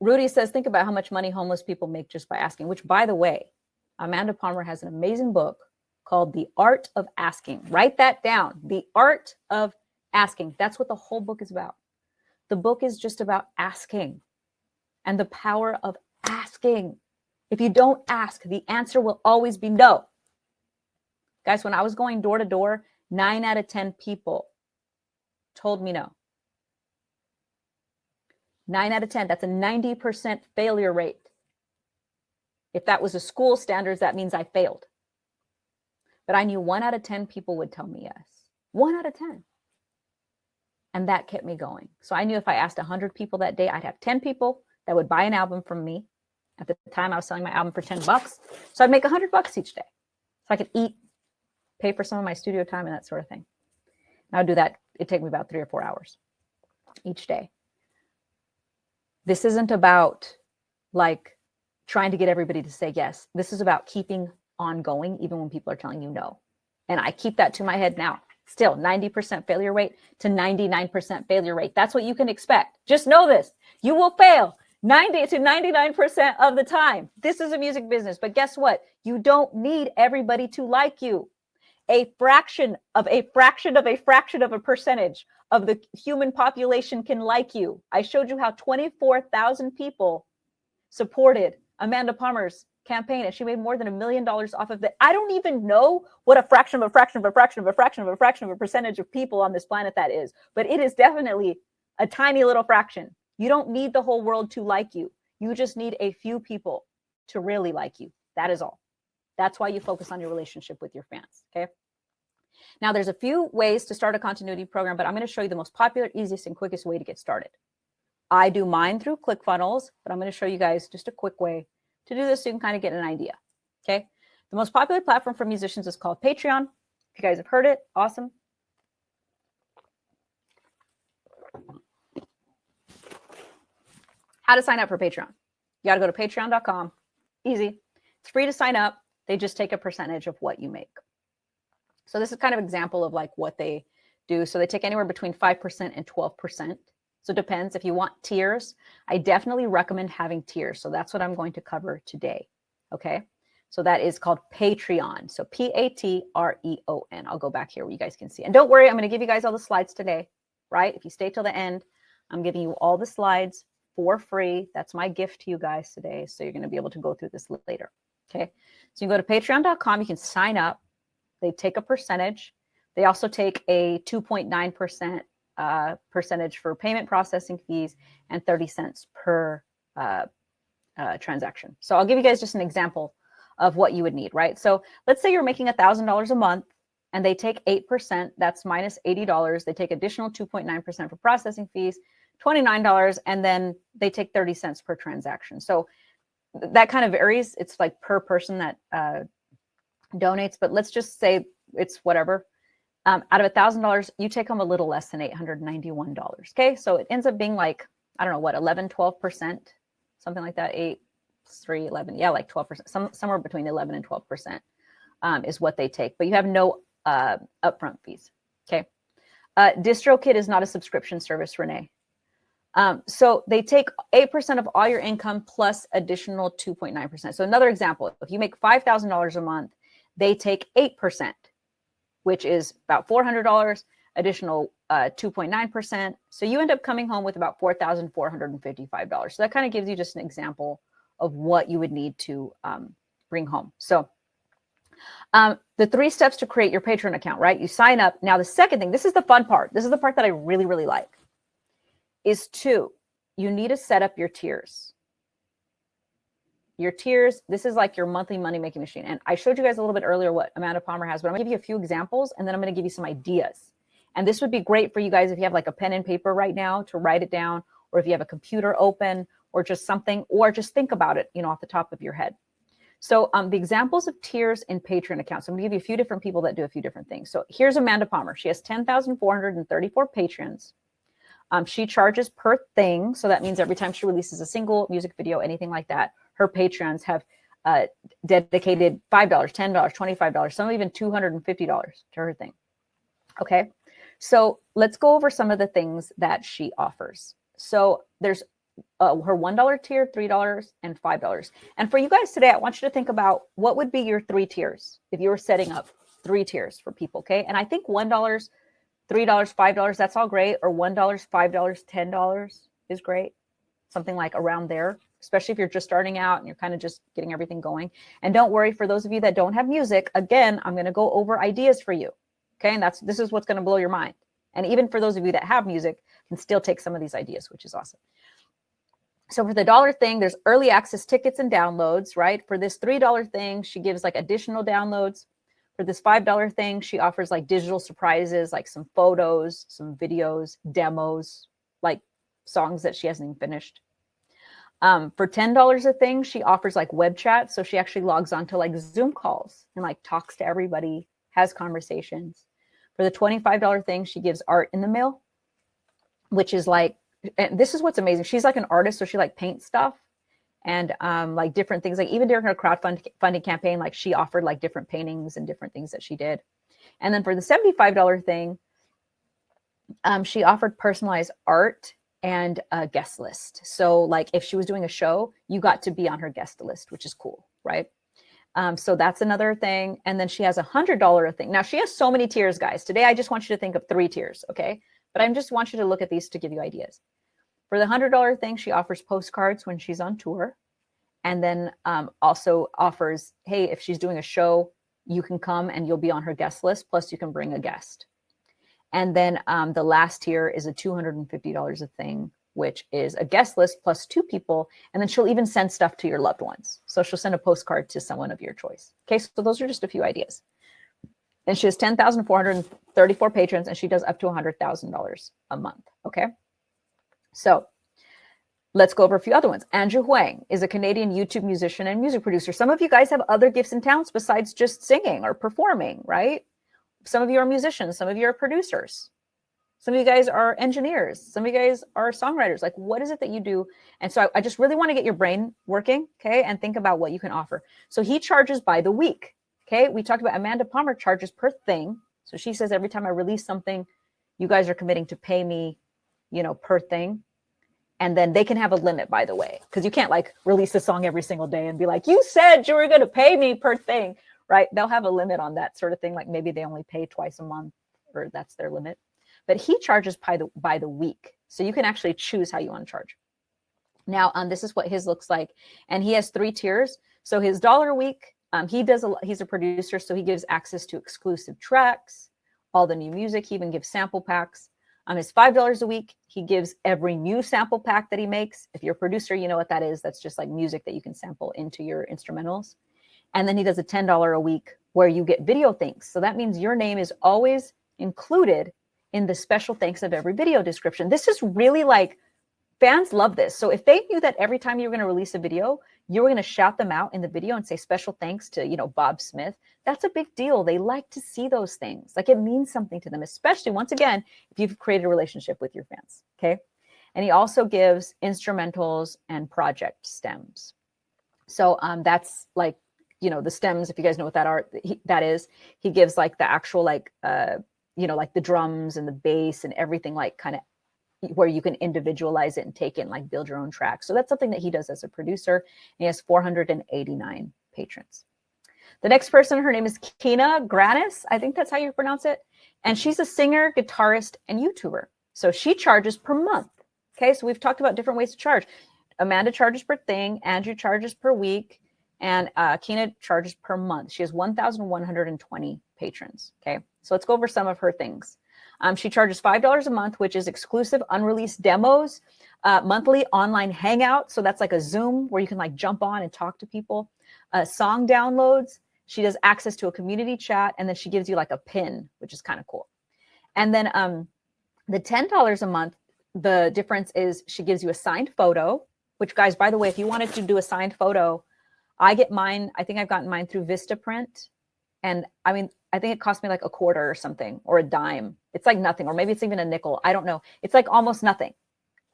Rudy says, think about how much money homeless people make just by asking, which, by the way, Amanda Palmer has an amazing book called The Art of Asking. Write that down. The Art of Asking. That's what the whole book is about. The book is just about asking. and the power of asking. If you don't ask, the answer will always be no. Guys, when I was going door to door, 9 out of 10 people told me no. 9 out of 10, that's a 90% failure rate. If that was a school standards, that means I failed. But I knew 1 out of 10 people would tell me yes. 1 out of 10. And that kept me going. So I knew if I asked 100 people that day, I'd have 10 people that would buy an album from me. At the time, I was selling my album for $10. So I'd make $100 each day. So I could eat, pay for some of my studio time and that sort of thing. And I would do that. It'd take me about 3 or 4 hours each day. This isn't about like trying to get everybody to say yes. This is about keeping on going, even when people are telling you no. And I keep that to my head now. Still 90% failure rate to 99% failure rate. That's what you can expect. Just know this. You will fail 90 to 99% of the time. This is a music business. But guess what? You don't need everybody to like you. A fraction of a percentage of the human population can like you. I showed you how 24,000 people supported Amanda Palmer's campaign, and she made more than $1 million off of it. I don't even know what a fraction of a percentage of people on this planet that is, but it is definitely a tiny little fraction. You don't need the whole world to like you. You just need a few people to really like you. That is all. That's why you focus on your relationship with your fans, okay? Now, there's a few ways to start a continuity program, but I'm going to show you the most popular, easiest, and quickest way to get started. I do mine through ClickFunnels, but I'm going to show you guys just a quick way to do this so you can kind of get an idea, okay? The most popular platform for musicians is called Patreon. If you guys have heard it, awesome. How to sign up for Patreon. You got to go to patreon.com. Easy. It's free to sign up. They just take a percentage of what you make. So this is kind of an example of like what they do. So they take anywhere between 5% and 12%. So it depends. If you want tiers, I definitely recommend having tiers. So that's what I'm going to cover today. Okay. So that is called Patreon. So Patreon. I'll go back here where you guys can see. And don't worry, I'm going to give you guys all the slides today, right? If you stay till the end, I'm giving you all the slides for free. That's my gift to you guys today. So you're going to be able to go through this later. Okay. So you can go to patreon.com. You can sign up. They take a percentage. They also take a 2.9% percentage for payment processing fees and 30 cents per transaction. So I'll give you guys just an example of what you would need, right? So let's say you're making $1,000 a month and they take 8%, that's minus $80. They take additional 2.9% for processing fees, $29, and then they take 30 cents per transaction. So that kind of varies. It's like per person that donates, but let's just say it's whatever. Out of $1,000, you take home a little less than $891. Okay, so it ends up being like, I don't know what, 11, 12%, something like that. 8, 3, 11, yeah, like 12%, somewhere between 11 and 12% is what they take. But you have no upfront fees. Okay, DistroKid is not a subscription service, Renee. So they take 8% of all your income plus additional 2.9%. So another example, if you make $5,000 a month, they take 8%. Which is about $400, additional 2.9%. So you end up coming home with about $4,455. So that kind of gives you just an example of what you would need to bring home. So the 3 steps to create your Patreon account, right? You sign up. Now, the second thing, this is the fun part. This is the part that I really, really like, is you need to set up your tiers. Your tiers, this is like your monthly money making machine. And I showed you guys a little bit earlier what Amanda Palmer has, but I'm gonna give you a few examples and then I'm gonna give you some ideas. And this would be great for you guys if you have like a pen and paper right now to write it down, or if you have a computer open or just something, or just think about it, off the top of your head. So the examples of tiers in Patreon accounts, I'm gonna give you a few different people that do a few different things. So here's Amanda Palmer. She has 10,434 patrons. She charges per thing. So that means every time she releases a single music video, anything like that, her patrons have dedicated $5, $10, $25, some even $250 to her thing. Okay, so let's go over some of the things that she offers. So there's her $1 tier, $3, and $5. And for you guys today, I want you to think about what would be your 3 tiers if you were setting up 3 tiers for people, okay? And I think $1, $3, $5, that's all great, or $1, $5, $10 is great. something like around there, especially if you're just starting out and you're kind of just getting everything going. And don't worry, for those of you that don't have music, again, I'm going to go over ideas for you. Okay. And this is what's going to blow your mind. And even for those of you that have music, can still take some of these ideas, which is awesome. So for the $1 thing, there's early access tickets and downloads, right? For this $3 thing, she gives like additional downloads. For this $5 thing, she offers like digital surprises, like some photos, some videos, demos, like songs that she hasn't even finished. For $10 a thing, she offers like web chat. So she actually logs on to like Zoom calls and like talks to everybody, has conversations. For the $25 thing, she gives art in the mail, which is like, and this is what's amazing. She's like an artist, so she like paints stuff and like different things. Like even during her crowdfunding campaign, like she offered like different paintings and different things that she did. And then for the $75 thing, she offered personalized art and a guest list. So like if she was doing a show, you got to be on her guest list, which is cool, right? So that's another thing. And then she has $100 thing. Now she has so many tiers, guys. Today, I just want you to think of 3 tiers, okay? But I just want you to look at these to give you ideas. For the $100 thing, she offers postcards when she's on tour. And then also offers, hey, if she's doing a show, you can come and you'll be on her guest list. Plus you can bring a guest. And then the last tier is a $250 a thing, which is a guest list plus 2 people. And then she'll even send stuff to your loved ones. So she'll send a postcard to someone of your choice. Okay, so those are just a few ideas. And she has 10,434 patrons, and she does up to $100,000 a month. Okay. So let's go over a few other ones. Andrew Huang is a Canadian YouTube musician and music producer. Some of you guys have other gifts and talents besides just singing or performing, right? Some of you are musicians. Some of you are producers. Some of you guys are engineers. Some of you guys are songwriters. Like, what is it that you do? And so I just really want to get your brain working, okay? And think about what you can offer. So he charges by the week. Okay, we talked about Amanda Palmer charges per thing. So she says every time I release something, you guys are committing to pay me, you know, per thing. And then they can have a limit, by the way, because you can't like release a song every single day and be like, you said you were going to pay me per thing, right? They'll have a limit on that sort of thing. Like maybe they only pay twice a month or that's their limit. But he charges by the week. So you can actually choose how you want to charge. Now, this is what his looks like. And he has 3 tiers. So his $1 a week, he's a producer, so he gives access to exclusive tracks, all the new music. He even gives sample packs. His $5 a week, he gives every new sample pack that he makes. If you're a producer, you know what that is. That's just like music that you can sample into your instrumentals. And then he does a $10 a week where you get video thanks. So that means your name is always included in the special thanks of every video description. This is really like, fans love this. So if they knew that every time you were going to release a video, you were going to shout them out in the video and say special thanks to, you know, Bob Smith, that's a big deal. They like to see those things. Like it means something to them, especially once again, if you've created a relationship with your fans. Okay. And he also gives instrumentals and project stems. So that's like, you know, the stems, if you guys know what that is, he gives like the actual, like, you know, like the drums and the bass and everything, like kind of where you can individualize it and take it and like build your own track. So that's something that he does as a producer. He has 489 patrons. The next person, her name is Kina Granis. I think that's how you pronounce it. And she's a singer, guitarist, and YouTuber. So she charges per month. Okay, so we've talked about different ways to charge. Amanda charges per thing, Andrew charges per week, and Kina charges per month. She has 1,120 patrons. Okay, so let's go over some of her things. She charges $5 a month, which is exclusive unreleased demos, monthly online hangout. So that's like a Zoom where you can like jump on and talk to people, song downloads. She does access to a community chat, and then she gives you like a pin, which is kind of cool. And then the $10 a month, the difference is she gives you a signed photo, which guys, by the way, if you wanted to do a signed photo, I get mine. I think I've gotten mine through Vistaprint. And I mean, I think it cost me like a quarter or something, or a dime. It's like nothing, or maybe it's even a nickel. I don't know. It's like almost nothing.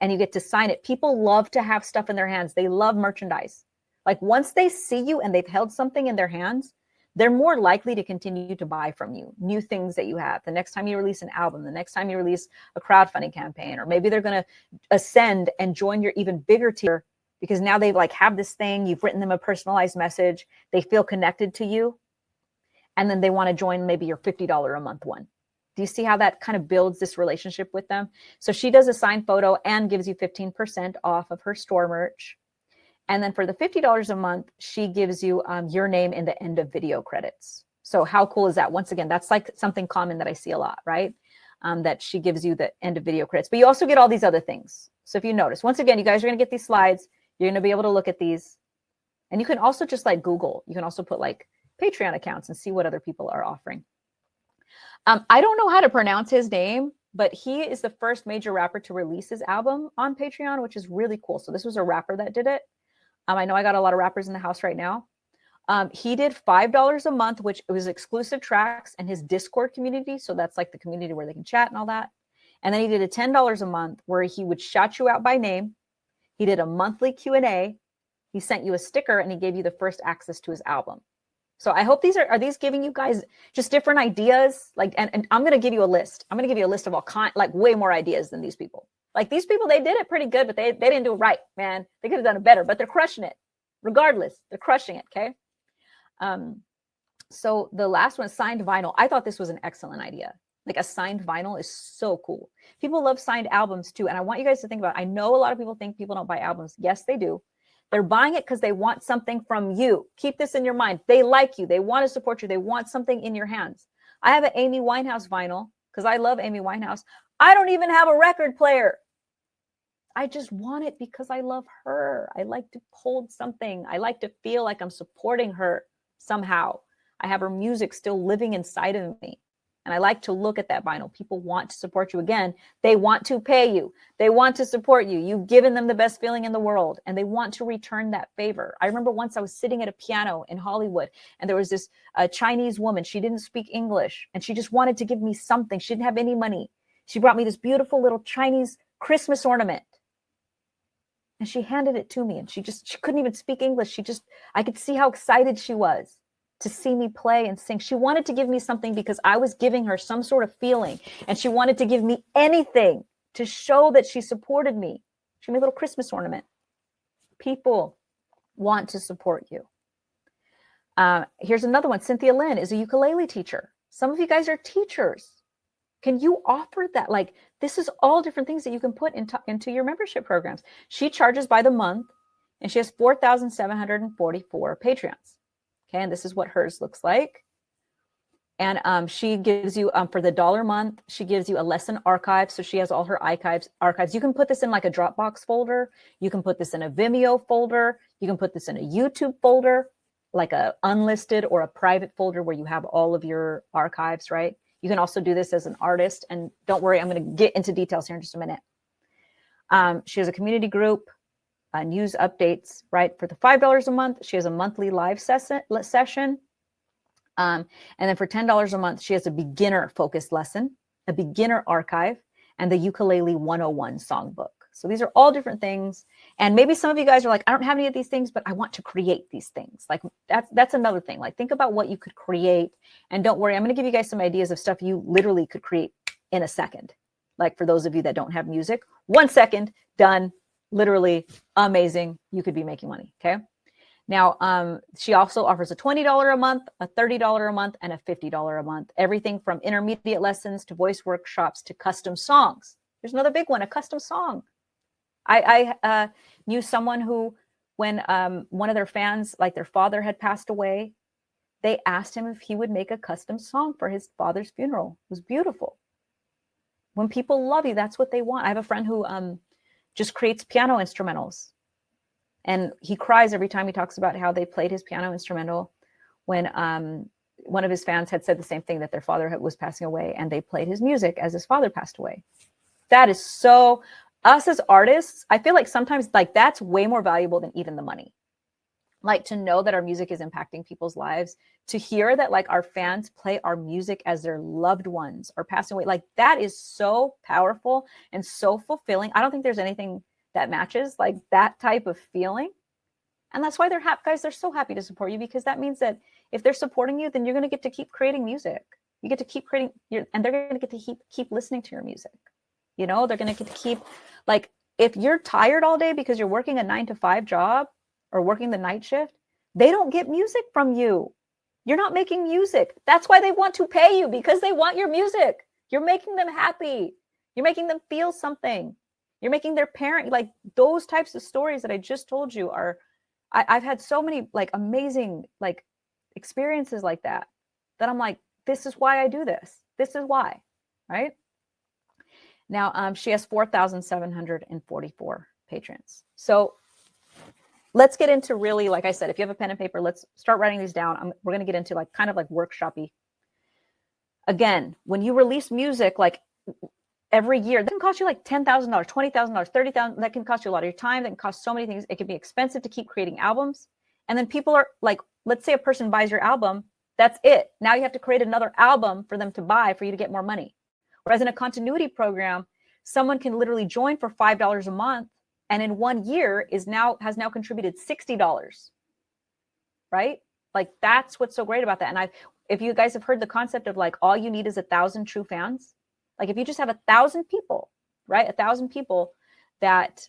And you get to sign it. People love to have stuff in their hands. They love merchandise. Like once they see you and they've held something in their hands, they're more likely to continue to buy from you new things that you have. The next time you release an album, the next time you release a crowdfunding campaign, or maybe they're going to ascend and join your even bigger tier because now they like have this thing. You've written them a personalized message. They feel connected to you. And then they want to join maybe your $50 a month one. Do you see how that kind of builds this relationship with them? So she does a signed photo and gives you 15% off of her store merch. And then for the $50 a month, she gives you your name in the end of video credits. So how cool is that? Once again, that's like something common that I see a lot, right? That she gives you the end of video credits. But you also get all these other things. So if you notice, once again, you guys are going to get these slides. You're going to be able to look at these. And you can also just like Google. You can also put like Patreon accounts and see what other people are offering. I don't know how to pronounce his name, but he is the first major rapper to release his album on Patreon, which is really cool. So this was a rapper that did it. I know I got a lot of rappers in the house right now. He did $5 a month, which it was exclusive tracks and his Discord community. So that's like the community where they can chat and all that. And then he did a $10 a month where he would shout you out by name. He did a monthly Q&A. He sent you a sticker and he gave you the first access to his album. So I hope these are these giving you guys just different ideas? Like, and I'm going to give you a list. I'm going to give you a list of all like way more ideas than these people. Like these people, they did it pretty good, but they didn't do it right, man. They could have done it better, but they're crushing it. Regardless, they're crushing it, okay? So the last one, signed vinyl. I thought this was an excellent idea. Like a signed vinyl is so cool. People love signed albums too. And I want you guys to think about it. I know a lot of people think people don't buy albums. Yes, they do. They're buying it because they want something from you. Keep this in your mind. They like you. They want to support you. They want something in your hands. I have an Amy Winehouse vinyl because I love Amy Winehouse. I don't even have a record player. I just want it because I love her. I like to hold something. I like to feel like I'm supporting her somehow. I have her music still living inside of me. And I like to look at that vinyl. People want to support you. Again, they want to pay you. They want to support you. You've given them the best feeling in the world, and they want to return that favor. I remember once I was sitting at a piano in Hollywood, and there was this Chinese woman. She didn't speak English, and she just wanted to give me something. She didn't have any money. She brought me this beautiful little Chinese Christmas ornament. And she handed it to me, and she couldn't even speak English. I could see how excited she was to see me play and sing. She wanted to give me something because I was giving her some sort of feeling, and she wanted to give me anything to show that she supported me. She made a little Christmas ornament. People want to support you. Here's another one. Cynthia Lynn is a ukulele teacher. Some of you guys are teachers. Can you offer that? Like, this is all different things that you can put into your membership programs. She charges by the month, and she has 4,744 Patreons. Okay, and this is what hers looks like. And she gives you, for the $1 a month, she gives you a lesson archive. So she has all her archives. You can put this in like a Dropbox folder. You can put this in a Vimeo folder. You can put this in a YouTube folder, like a unlisted or a private folder where you have all of your archives, right? You can also do this as an artist. And don't worry, I'm going to get into details here in just a minute. She has a community group. News updates, right? For the $5 a month, she has a monthly live session. And then for $10 a month, she has a beginner focused lesson, a beginner archive, and the Ukulele 101 songbook. So these are all different things. And maybe some of you guys are like, I don't have any of these things, but I want to create these things. Like that's another thing. Like think about what you could create. And don't worry, I'm going to give you guys some ideas of stuff you literally could create in a second. Like for those of you that don't have music, 1 second, done. Literally amazing. You could be making money. Okay. Now, she also offers a $20 a month, a $30 a month, and a $50 a month. Everything from intermediate lessons to voice workshops to custom songs. There's another big one, a custom song. I knew someone who, when one of their fans, like their father had passed away, they asked him if he would make a custom song for his father's funeral. It was beautiful. When people love you, that's what they want. I have a friend who just creates piano instrumentals. And he cries every time he talks about how they played his piano instrumental when one of his fans had said the same thing, that their father was passing away, and they played his music as his father passed away. That is so, us as artists, I feel like sometimes like that's way more valuable than even the money. Like to know that our music is impacting people's lives, to hear that like our fans play our music as their loved ones are passing away. Like that is so powerful and so fulfilling. I don't think there's anything that matches like that type of feeling. And that's why they're happy, guys. They're so happy to support you, because that means that if they're supporting you, then you're going to get to keep creating music. You get to keep creating and they're going to get to keep listening to your music. You know, they're going to get to keep, like, if you're tired all day because you're working a 9-to-5 job or working the night shift, they don't get music from you. You're not making music. That's why they want to pay you, because they want your music. You're making them happy. You're making them feel something. You're making their parent, like those types of stories that I just told you are, I've had so many like amazing like experiences like that I'm like, this is why I do this. This is why, right? Now, she has 4,744 patrons. So let's get into really, like I said, if you have a pen and paper, let's start writing these down. We're going to get into like kind of like workshop-y. Again, when you release music, like every year, that can cost you like $10,000, $20,000, $30,000. That can cost you a lot of your time. That can cost so many things. It can be expensive to keep creating albums. And then people are like, let's say a person buys your album. That's it. Now you have to create another album for them to buy for you to get more money. Whereas in a continuity program, someone can literally join for $5 a month, and in 1 year has now contributed $60, right? Like that's what's so great about that. And if you guys have heard the concept of like all you need is 1,000 true fans, like if you just have 1,000 people, right? 1,000 people that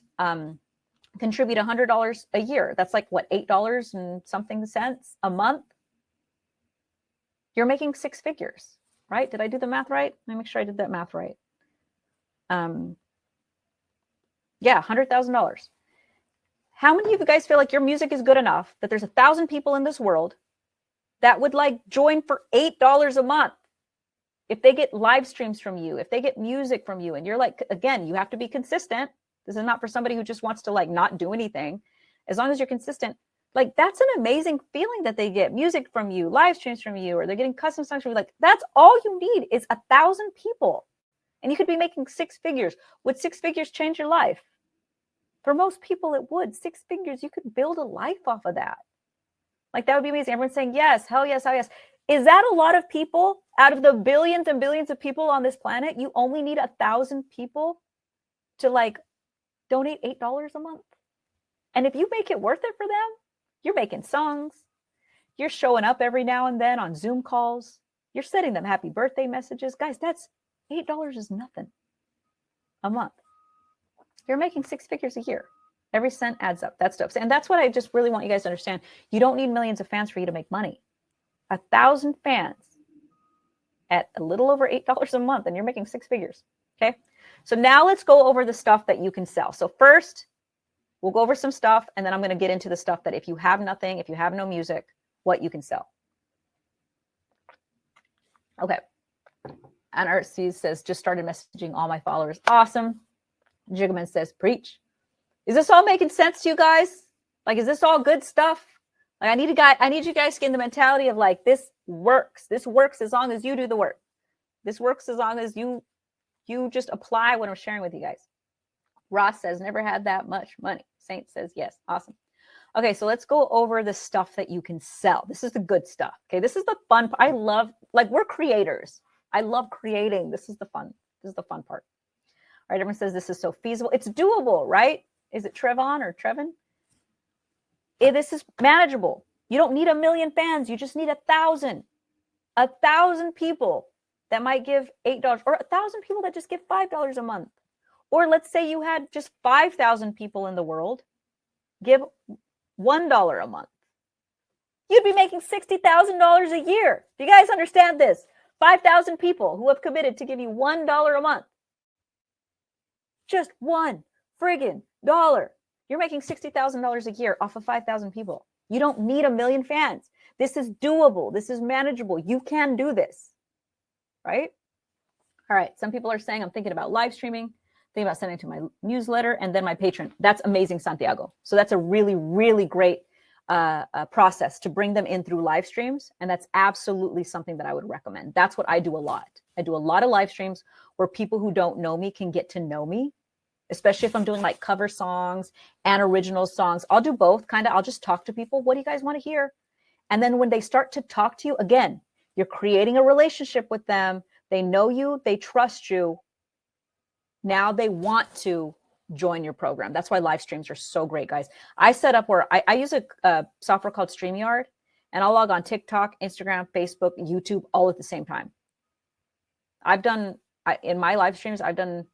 contribute $100 a year, that's like what, $8 and something cents a month. You're making 6 figures, right? Did I do the math right? Let me make sure I did that math right. Yeah, $100,000. How many of you guys feel like your music is good enough that there's 1,000 people in this world that would like join for $8 a month? If they get live streams from you, if they get music from you, and you're like, again, you have to be consistent. This is not for somebody who just wants to like not do anything. As long as you're consistent, like that's an amazing feeling that they get music from you, live streams from you, or they're getting custom songs from you. Like that's all you need is 1,000 people. And you could be making 6 figures. Would 6 figures change your life? For most people, it would. 6 figures, you could build a life off of that. Like that would be amazing. Everyone's saying, yes, hell yes, hell yes. Is that a lot of people? Out of the billions and billions of people on this planet, you only need 1,000 people to like donate $8 a month. And if you make it worth it for them, you're making songs. You're showing up every now and then on Zoom calls. You're sending them happy birthday messages. Guys, that's $8 is nothing a month. You're making 6 figures a year. Every cent adds up. That's dope. And that's what I just really want you guys to understand. You don't need millions of fans for you to make money. 1,000 fans at a little over $8 a month, and you're making 6 figures. Okay. So now let's go over the stuff that you can sell. So first, we'll go over some stuff, and then I'm going to get into the stuff that if you have nothing, if you have no music, what you can sell. Okay. And Artsy says, just started messaging all my followers. Awesome. Jiggaman says, preach. Is this all making sense to you guys? Like, is this all good stuff? Like, I need you guys to get in the mentality of like, this works. This works as long as you do the work. This works as long as you just apply what I'm sharing with you guys. Ross says, never had that much money. Saint says, yes. Awesome. Okay, so let's go over the stuff that you can sell. This is the good stuff. Okay, this is the fun. I love, like, we're creators. I love creating. This is the fun. This is the fun part. All right, everyone says this is so feasible. It's doable, right? Is it Trevon or Trevin? This is manageable. You don't need 1 million fans. You just need 1,000. 1,000 people that might give $8, or 1,000 people that just give $5 a month. Or let's say you had just 5,000 people in the world give $1 a month. You'd be making $60,000 a year. Do you guys understand this? 5,000 people who have committed to give you $1 a month. Just $1 friggin' dollar. You're making $60,000 a year off of 5,000 people. You don't need 1 million fans. This is doable. This is manageable. You can do this, right? All right. Some people are saying, I'm thinking about live streaming, thinking about sending to my newsletter and then my Patreon. That's amazing, Santiago. So that's a really, really great process to bring them in through live streams. And that's absolutely something that I would recommend. That's what I do a lot. I do a lot of live streams where people who don't know me can get to know me, especially if I'm doing like cover songs and original songs. I'll do both, kind of. I'll just talk to people. What do you guys want to hear? And then when they start to talk to you, again, you're creating a relationship with them. They know you. They trust you. Now they want to join your program. That's why live streams are so great, guys. I set up where I use a software called StreamYard, and I'll log on TikTok, Instagram, Facebook, YouTube, all at the same time. In my live streams, I've done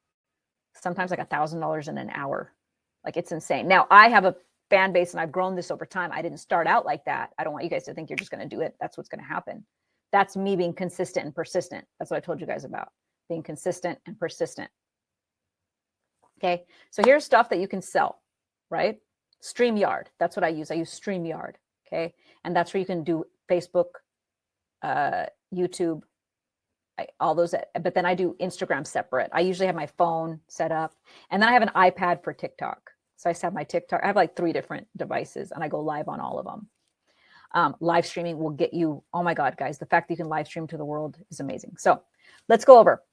sometimes like $1,000 in an hour. Like, it's insane. Now I have a fan base and I've grown this over time. I didn't start out like that. I don't want you guys to think you're just going to do it. That's what's going to happen. That's me being consistent and persistent. That's what I told you guys about. being consistent and persistent. Okay, so here's stuff that you can sell, right? StreamYard, that's what I use. I use StreamYard, okay? And that's where you can do Facebook, YouTube, all those, but then I do Instagram separate. I usually have my phone set up, and then I have an iPad for TikTok. So I have my TikTok, I have like 3 different devices, and I go live on all of them. Live streaming will get you, oh my God, guys, the fact that you can live stream to the world is amazing. So let's go over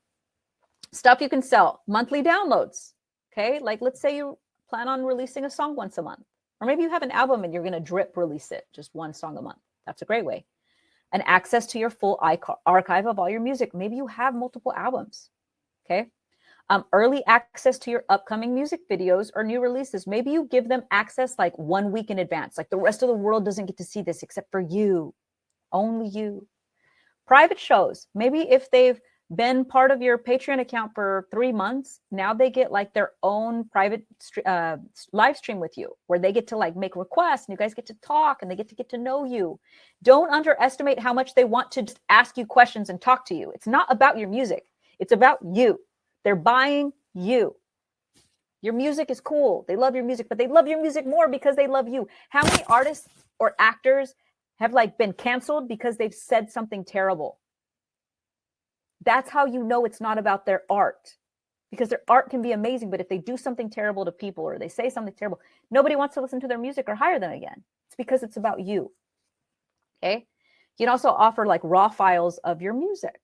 stuff you can sell. Monthly downloads, okay? Like let's say you plan on releasing a song once a month, or maybe you have an album and you're going to drip release it, just 1 song a month. That's a great way. And access to your full archive of all your music. Maybe you have multiple albums, okay? Early access to your upcoming music videos or new releases. Maybe you give them access like 1 week in advance. Like the rest of the world doesn't get to see this except for you, only you. Private shows. Maybe if they've been part of your Patreon account for 3 months, now they get like their own private live stream with you, where they get to like make requests and you guys get to talk and they get to know you. Don't underestimate how much they want to just ask you questions and talk to you. It's not about your music. It's about you. They're buying you. Your music is cool. They love your music, but they love your music more because they love you. How many artists or actors have like been canceled because they've said something terrible? That's how you know it's not about their art, because their art can be amazing, but if they do something terrible to people or they say something terrible, nobody wants to listen to their music or hire them again. It's because it's about you. Okay. You can also offer like raw files of your music,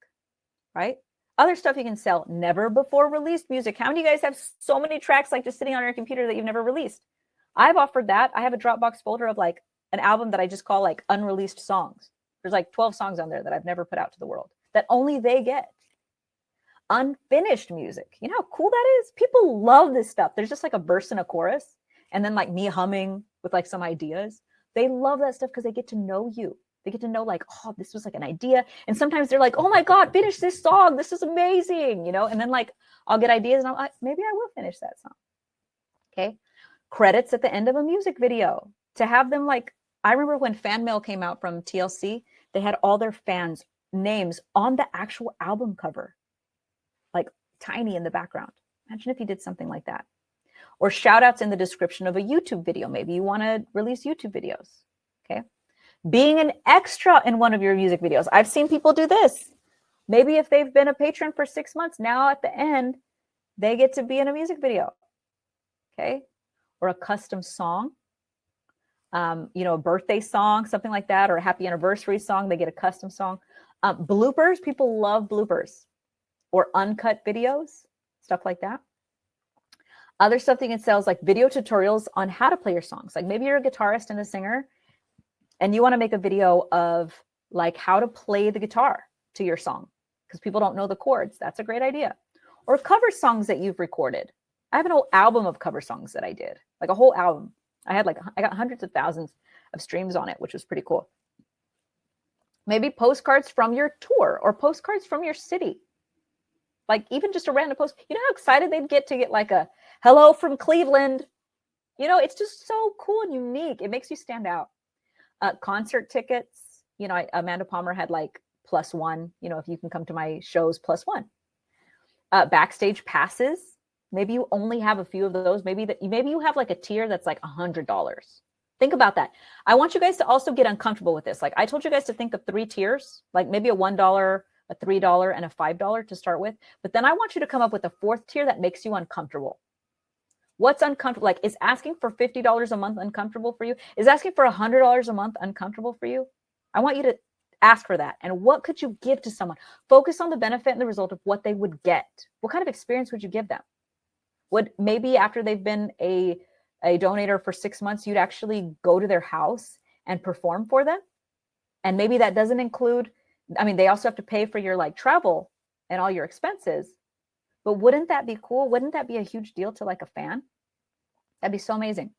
right? Other stuff you can sell, never before released music. How many of you guys have so many tracks like just sitting on your computer that you've never released? I've offered that. I have a Dropbox folder of like an album that I just call like unreleased songs. There's like 12 songs on there that I've never put out to the world that only they get. Unfinished music. You know how cool that is? People love this stuff. There's just like a verse and a chorus, and then like me humming with like some ideas. They love that stuff because they get to know you. They get to know like, oh, this was like an idea. And sometimes they're like, oh my God, finish this song. This is amazing, you know? And then like, I'll get ideas and I'm like, maybe I will finish that song. Okay. Credits at the end of a music video. To have them like, I remember when Fan Mail came out from TLC, they had all their fans' names on the actual album cover, like tiny in the background. Imagine if you did something like that. Or shout outs in the description of a YouTube video. Maybe you want to release YouTube videos. Okay. Being an extra in one of your music videos. I've seen people do this. Maybe if they've been a patron for 6 months, now at the end, they get to be in a music video. Okay. Or a custom song. You know, a birthday song, something like that, or a happy anniversary song. They get a custom song. Bloopers. People love bloopers. Or uncut videos, stuff like that. Other stuff that you can sell is like video tutorials on how to play your songs. Like maybe you're a guitarist and a singer and you want to make a video of like how to play the guitar to your song because people don't know the chords. That's a great idea. Or cover songs that you've recorded. I have an whole album of cover songs that I did, like a whole album. I got hundreds of thousands of streams on it, which was pretty cool. Maybe postcards from your tour or postcards from your city. Like even just a random post. You know how excited they'd get to get like a hello from Cleveland. You know, it's just so cool and unique. It makes you stand out. Concert tickets. You know, Amanda Palmer had like +1. You know, if you can come to my shows, +1. Backstage passes. Maybe you only have a few of those. Maybe you have like a tier that's like $100. Think about that. I want you guys to also get uncomfortable with this. Like I told you guys to think of 3 tiers, like maybe a $1, a $3, and a $5 to start with. But then I want you to come up with a 4th tier that makes you uncomfortable. What's uncomfortable? Like, is asking for $50 a month uncomfortable for you? Is asking for $100 a month uncomfortable for you? I want you to ask for that. And what could you give to someone? Focus on the benefit and the result of what they would get. What kind of experience would you give them? Would maybe after they've been a donator for 6 months, you'd actually go to their house and perform for them? And maybe that doesn't include, I mean, they also have to pay for your like travel and all your expenses. But wouldn't that be cool? Wouldn't that be a huge deal to like a fan? That'd be so amazing.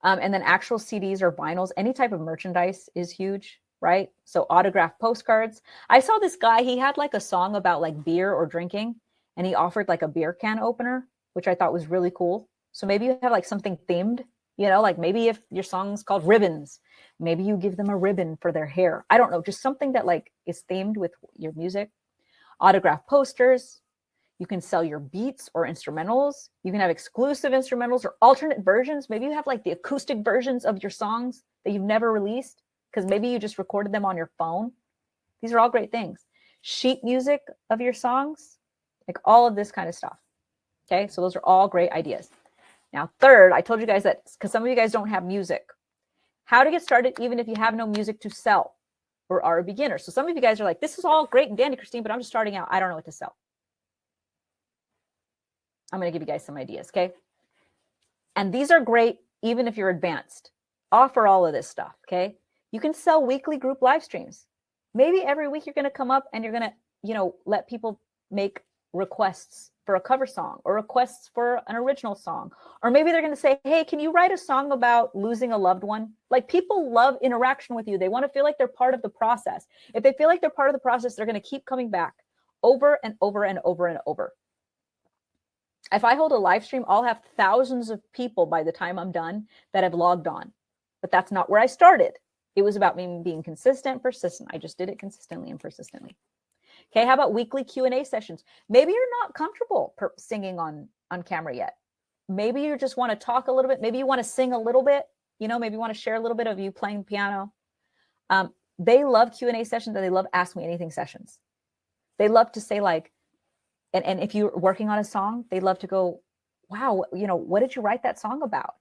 And then actual CDs or vinyls, any type of merchandise is huge, right? So autographed postcards. I saw this guy, he had like a song about like beer or drinking, and he offered like a beer can opener, which I thought was really cool. So maybe you have like something themed, you know, like maybe if your song's called Ribbons, maybe you give them a ribbon for their hair. I don't know, just something that like is themed with your music. Autographed posters. You can sell your beats or instrumentals. You can have exclusive instrumentals or alternate versions. Maybe you have like the acoustic versions of your songs that you've never released because maybe you just recorded them on your phone. These are all great things. Sheet music of your songs, like all of this kind of stuff. Okay, so those are all great ideas. Now, third, I told you guys that because some of you guys don't have music. How to get started even if you have no music to sell or are a beginner. So some of you guys are like, this is all great and dandy, Christine, but I'm just starting out. I don't know what to sell. I'm going to give you guys some ideas, okay? And these are great even if you're advanced. Offer all of this stuff, okay? You can sell weekly group live streams. Maybe every week you're going to come up and you're going to, let people make requests for a cover song or requests for an original song. Or maybe they're going to say, hey, can you write a song about losing a loved one? Like, people love interaction with you. They want to feel like they're part of the process. If they feel like they're part of the process, they're going to keep coming back over and over and over and over. If I hold a live stream, I'll have thousands of people by the time I'm done that have logged on. But that's not where I started. It was about me being consistent, persistent. I just did it consistently and persistently. Okay, how about weekly Q&A sessions? Maybe you're not comfortable singing on camera yet. Maybe you just want to talk a little bit. Maybe you want to sing a little bit. Maybe you want to share a little bit of you playing piano. They love Q&A sessions and they love Ask Me Anything sessions. They love to say like, and if you're working on a song, they love to go, wow, what did you write that song about?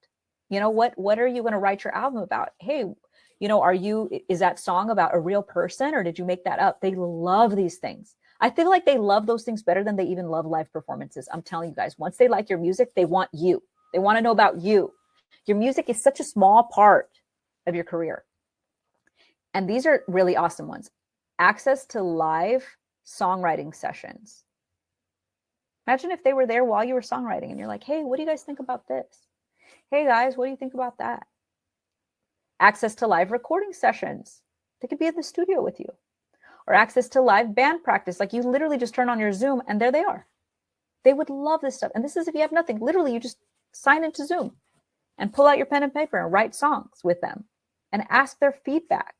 What are you going to write your album about? Hey, is that song about a real person or did you make that up? They love these things. I feel like they love those things better than they even love live performances. I'm telling you guys, once they like your music, they want you. They want to know about you. Your music is such a small part of your career. And these are really awesome ones. Access to live songwriting sessions. Imagine if they were there while you were songwriting and you're like, hey, what do you guys think about this? Hey guys, what do you think about that? Access to live recording sessions. They could be in the studio with you. Or access to live band practice. Like, you literally just turn on your Zoom and there they are. They would love this stuff. And this is if you have nothing. Literally, you just sign into Zoom and pull out your pen and paper and write songs with them and ask their feedback.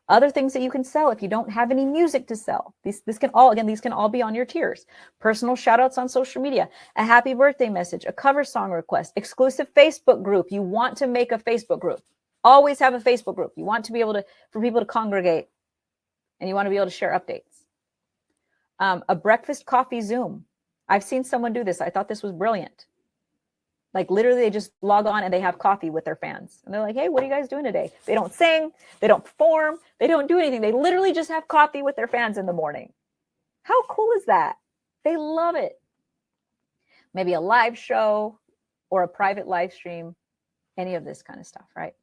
Other things that you can sell if you don't have any music to sell. These can all be on your tiers. Personal shout outs on social media, a happy birthday message, a cover song request, exclusive Facebook group. You want to make a Facebook group. Always have a Facebook group. You want to be able for people to congregate and you want to be able to share updates. A breakfast coffee Zoom. I've seen someone do this. I thought this was brilliant. Like, literally, they just log on and they have coffee with their fans. And they're like, hey, what are you guys doing today? They don't sing. They don't perform. They don't do anything. They literally just have coffee with their fans in the morning. How cool is that? They love it. Maybe a live show or a private live stream, any of this kind of stuff, right?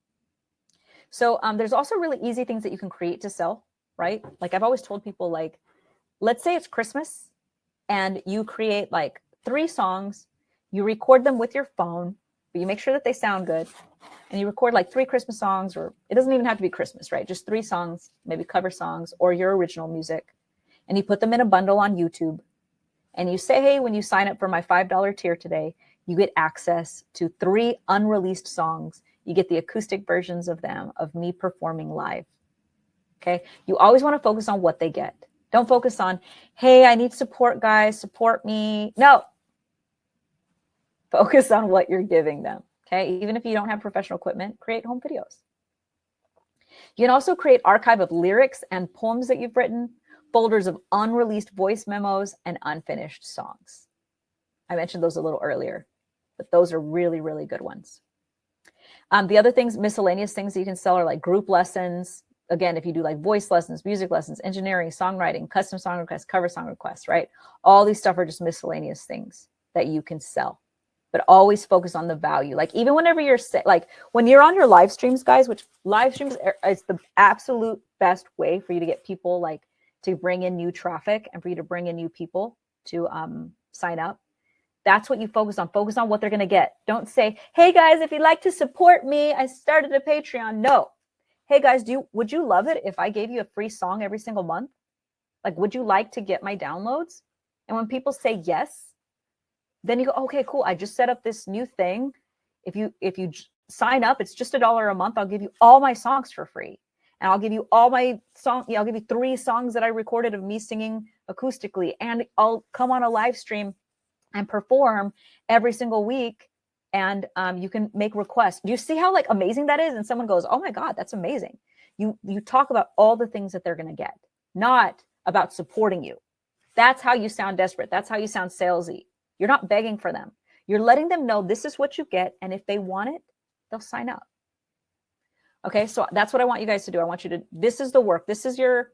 So there's also really easy things that you can create to sell, right? Like, I've always told people, like, let's say it's Christmas and you create like 3 songs. You record them with your phone, but you make sure that they sound good. And you record like 3 Christmas songs, or it doesn't even have to be Christmas, right? Just 3 songs, maybe cover songs or your original music. And you put them in a bundle on YouTube. And you say, hey, when you sign up for my $5 tier today, you get access to 3 unreleased songs. You get the acoustic versions of them, of me performing live. Okay. You always want to focus on what they get. Don't focus on, hey, I need support, guys, support me. No. Focus on what you're giving them, okay? Even if you don't have professional equipment, create home videos. You can also create archive of lyrics and poems that you've written, folders of unreleased voice memos, and unfinished songs. I mentioned those a little earlier, but those are really, really good ones. The other things, miscellaneous things that you can sell are like group lessons. Again, if you do like voice lessons, music lessons, engineering, songwriting, custom song requests, cover song requests, right? All these stuff are just miscellaneous things that you can sell. But always focus on the value. Like, even whenever you're like, when you're on your live streams, guys, which live streams is the absolute best way for you to get people, like, to bring in new traffic and for you to bring in new people to sign up. That's what you focus on. Focus on what they're going to get. Don't say, hey guys, if you'd like to support me, I started a Patreon. No. Hey guys, would you love it if I gave you a free song every single month? Like, would you like to get my downloads? And when people say yes, then you go, okay, cool. I just set up this new thing. If you sign up, it's just $1 a month. I'll give you all my songs for free. and I'll give you all my song. I'll give you 3 songs that I recorded of me singing acoustically, and I'll come on a live stream and perform every single week. And you can make requests. Do you see how like amazing that is? And someone goes, "Oh my God, that's amazing." You talk about all the things that they're going to get, not about supporting you. That's how you sound desperate. That's how you sound salesy. You're not begging for them. You're letting them know this is what you get. And if they want it, they'll sign up. Okay. So that's what I want you guys to do. I want you to, this is the work. This is your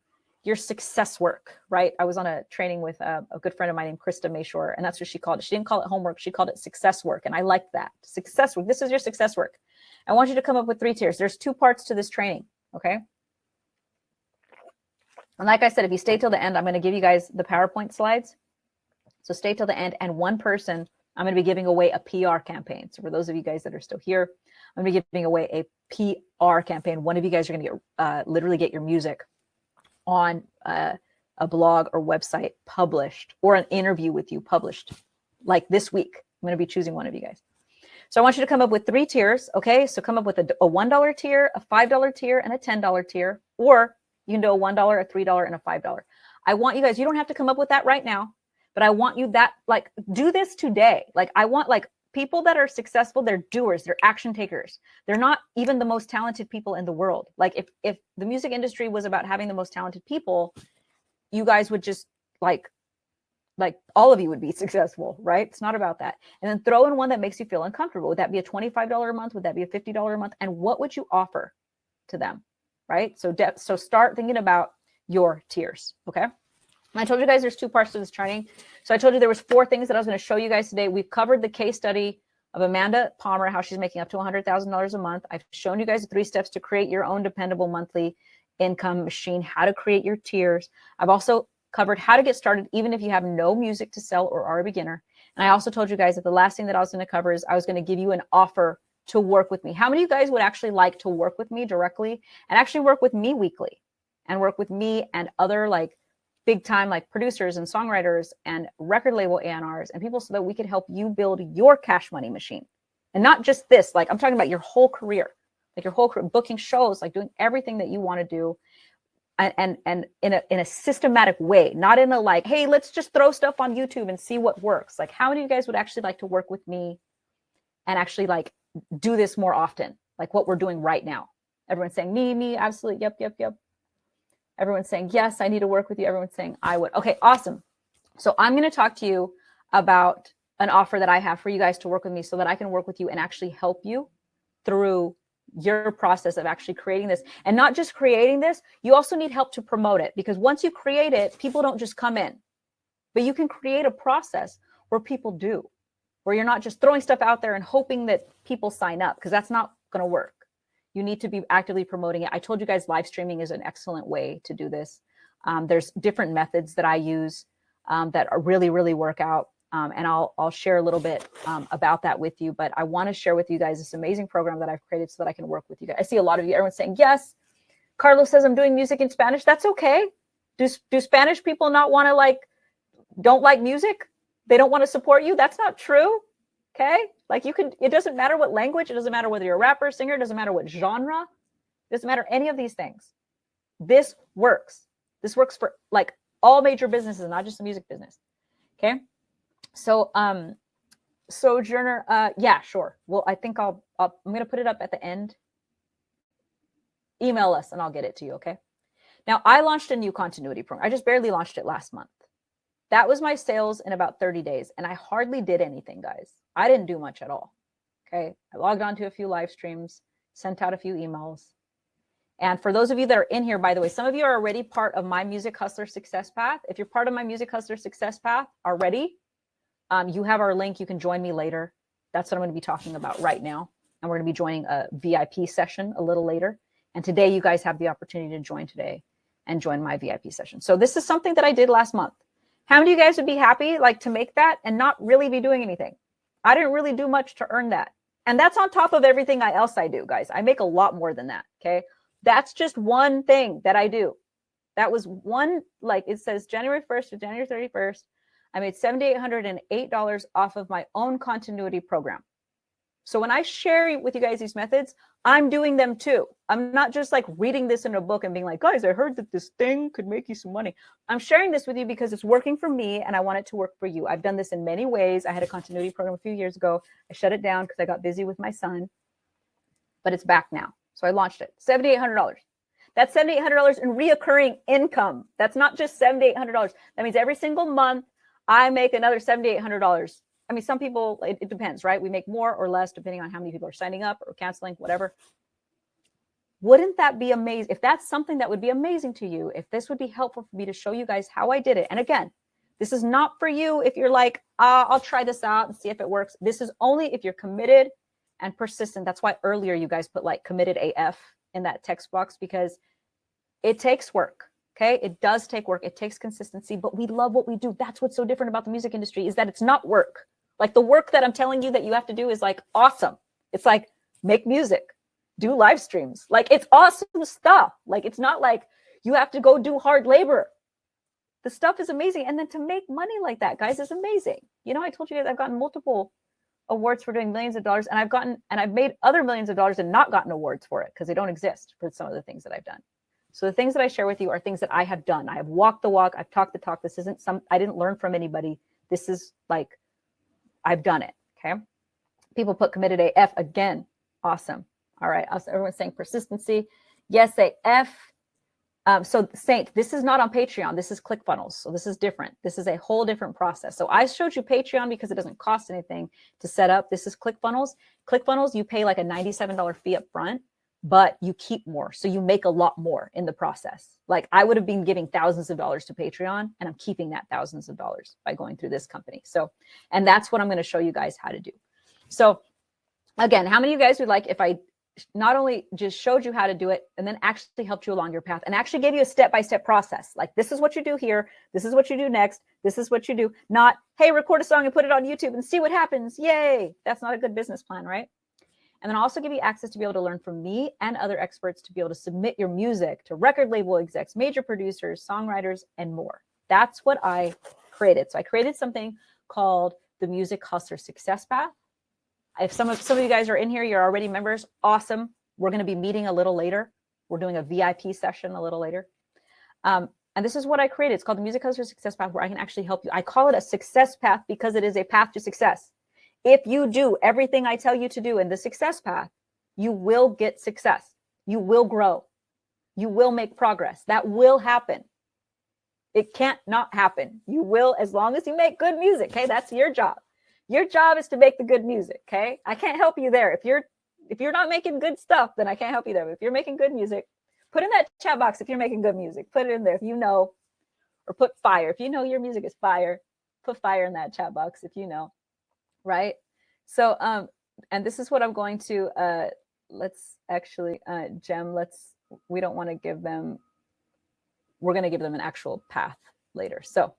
success work, right? I was on a training with a good friend of mine named Krista Mayshore, and that's what she called it. She didn't call it homework. She called it success work. And I liked that. Success work. This is your success work. I want you to come up with 3 tiers. There's 2 parts to this training. Okay. And like I said, if you stay till the end, I'm going to give you guys the PowerPoint slides. So stay till the end. And one person, I'm going to be giving away a PR campaign. So for those of you guys that are still here, I'm going to be giving away a PR campaign. One of you guys are going to get literally get your music on a blog or website published, or an interview with you published like this week. I'm going to be choosing one of you guys. So I want you to come up with 3 tiers. Okay. So come up with a $1 tier, a $5 tier, and a $10 tier, or you can do a $1, a $3, and a $5. I want you guys, you don't have to come up with that right now, but I want you that, like, do this today. Like, I want like people that are successful, they're doers, they're action takers. They're not even the most talented people in the world. Like if the music industry was about having the most talented people, you guys would just like all of you would be successful, right? It's not about that. And then throw in one that makes you feel uncomfortable. Would that be a $25 a month? Would that be a $50 a month? And what would you offer to them? Right? So start thinking about your tiers. Okay. And I told you guys there's 2 parts to this training. So I told you there was 4 things that I was going to show you guys today. We've covered the case study of Amanda Palmer, how she's making up to $100,000 a month. I've shown you guys the 3 steps to create your own dependable monthly income machine, how to create your tiers. I've also covered how to get started, even if you have no music to sell or are a beginner. And I also told you guys that the last thing that I was going to cover is I was going to give you an offer to work with me. How many of you guys would actually like to work with me directly and actually work with me weekly and work with me and other like big time like producers and songwriters and record label A&Rs and people, so that we could help you build your cash money machine? And not just this, like I'm talking about your whole career, like your whole career, booking shows, like doing everything that you want to do, and in a systematic way, not in a like, hey, let's just throw stuff on YouTube and see what works. Like, how many of you guys would actually like to work with me and actually like do this more often, like what we're doing right now? Everyone's saying me, absolutely, yep. Everyone's saying yes, I need to work with you. Everyone's saying I would. Okay, awesome. So I'm going to talk to you about an offer that I have for you guys to work with me, so that I can work with you and actually help you through your process of actually creating this. And not just creating this, you also need help to promote it, because once you create it, people don't just come in, but you can create a process where people do, where you're not just throwing stuff out there and hoping that people sign up, because that's not going to work. You need to be actively promoting it. I told you guys live streaming is an excellent way to do this. There's different methods that I use that are really work out. And I'll share a little bit about that with you. But I want to share with you guys this amazing program that I've created so that I can work with you guys. I see a lot of you, everyone's saying, yes. Carlos says I'm doing music in Spanish. That's okay. Do Spanish people not want to don't like music? They don't want to support you? That's not true. Okay. Like it doesn't matter what language, it doesn't matter whether you're a rapper, singer, it doesn't matter what genre, it doesn't matter any of these things. This works. This works for like all major businesses, not just the music business. Okay. So, Sojourner, yeah, sure. Well, I think I'm going to put it up at the end. Email us and I'll get it to you. Okay. Now I launched a new continuity program. I just barely launched it last month. That was my sales in about 30 days. And I hardly did anything, guys. I didn't do much at all. Okay. I logged on to a few live streams, sent out a few emails. And for those of you that are in here, by the way, some of you are already part of my Music Hustler Success Path. If you're part of my Music Hustler Success Path already, you have our link. You can join me later. That's what I'm going to be talking about right now. And we're going to be joining a VIP session a little later. And today you guys have the opportunity to join today and join my VIP session. So this is something that I did last month. How many of you guys would be happy to make that and not really be doing anything? I didn't really do much to earn that. And that's on top of everything else I do, guys. I make a lot more than that. Okay. That's just one thing that I do. That was one, it says January 1st to January 31st. I made $7,808 off of my own continuity program. So when I share with you guys these methods, I'm doing them too. I'm not just like reading this in a book and being like, guys, I heard that this thing could make you some money. I'm sharing this with you because it's working for me and I want it to work for you. I've done this in many ways. I had a continuity program a few years ago. I shut it down because I got busy with my son, but it's back now. So I launched it, $7,800. That's $7,800 in reoccurring income. That's not just $7,800. That means every single month I make another $7,800. I mean, some people, it depends, right? We make more or less depending on how many people are signing up or canceling, whatever. Wouldn't that be amazing? If that's something that would be amazing to you, if this would be helpful for me to show you guys how I did it. And again, this is not for you if you're like, I'll try this out and see if it works. This is only if you're committed and persistent. That's why earlier you guys put like committed AF in that text box, because it takes work. Okay. It does take work. It takes consistency, but we love what we do. That's what's so different about the music industry, is that it's not work. Like the work that I'm telling you that you have to do is like awesome. It's like make music, do live streams. Like it's awesome stuff. Like it's not like you have to go do hard labor. The stuff is amazing. And then to make money like that, guys, is amazing. You know, I told you guys I've gotten multiple awards for doing millions of dollars, and I've made other millions of dollars and not gotten awards for it because they don't exist for some of the things that I've done. So the things that I share with you are things that I have done. I have walked the walk. I've talked the talk. This isn't I didn't learn from anybody. This is like, I've done it. Okay. People put committed AF again. Awesome. All right. Everyone's saying persistency. Yes, AF. So Saint, this is not on Patreon. This is ClickFunnels. So this is different. This is a whole different process. So I showed you Patreon because it doesn't cost anything to set up. This is ClickFunnels. ClickFunnels, you pay like a $97 fee up front, but you keep more. So you make a lot more in the process. Like I would have been giving thousands of dollars to Patreon, and I'm keeping that thousands of dollars by going through this company. So, and that's what I'm going to show you guys how to do. So again, how many of you guys would like if I not only just showed you how to do it and then actually helped you along your path and actually gave you a step-by-step process? Like this is what you do here. This is what you do next. This is what you do. Not, hey, record a song and put it on YouTube and see what happens. Yay. That's not a good business plan, right? And then also give you access to be able to learn from me and other experts to be able to submit your music to record label execs, major producers, songwriters, and more. That's what I created. So I created something called the Music Hustler Success Path. If some of you guys are in here, you're already members, awesome. We're going to be meeting a little later. We're doing a VIP session a little later. And this is what I created. It's called the Music Hustler Success Path, where I can actually help you. I call it a success path because it is a path to success. If you do everything I tell you to do in the success path, you will get success. You will grow. You will make progress. That will happen. It can't not happen. You will, as long as you make good music. Okay, that's your job. Your job is to make the good music. Okay, I can't help you there. If you're not making good stuff, then I can't help you there. But if you're making good music, put in that chat box if you're making good music. Put it in there if you know, or put fire. If you know your music is fire, put fire in that chat box if you know. Right. So, and this is what I'm going to, let's actually, Gem, we don't want to give them, we're going to give them an actual path later. So,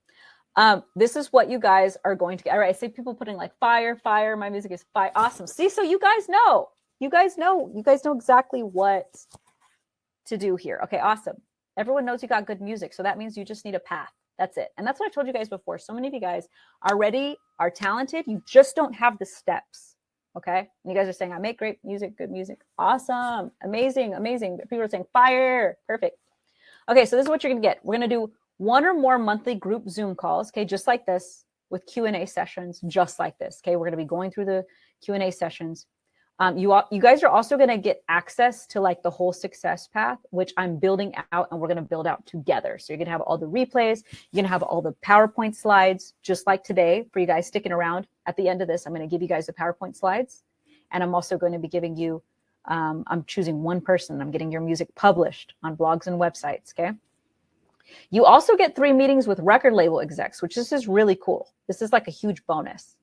this is what you guys are going to get. All right. I see people putting like fire, my music is fire. Awesome. See, so you guys know exactly what to do here. Okay. Awesome. Everyone knows you got good music. So that means you just need a path. That's it. And that's what I told you guys before. So many of you guys are talented. You just don't have the steps. Okay. And you guys are saying, I make great music, good music. Awesome. Amazing. Amazing. People are saying fire. Perfect. Okay. So this is what you're going to get. We're going to do one or more monthly group Zoom calls. Okay. Just like this, with Q&A sessions, just like this. Okay. We're going to be going through the Q&A sessions. You guys are also going to get access to like the whole success path, which I'm building out, and we're going to build out together. So you're going to have all the replays. You're going to have all the PowerPoint slides, just like today. For you guys sticking around at the end of this, I'm going to give you guys the PowerPoint slides. And I'm also going to be giving you, I'm choosing one person. I'm getting your music published on blogs and websites. Okay. You also get 3 meetings with record label execs, which this is really cool. This is like a huge bonus.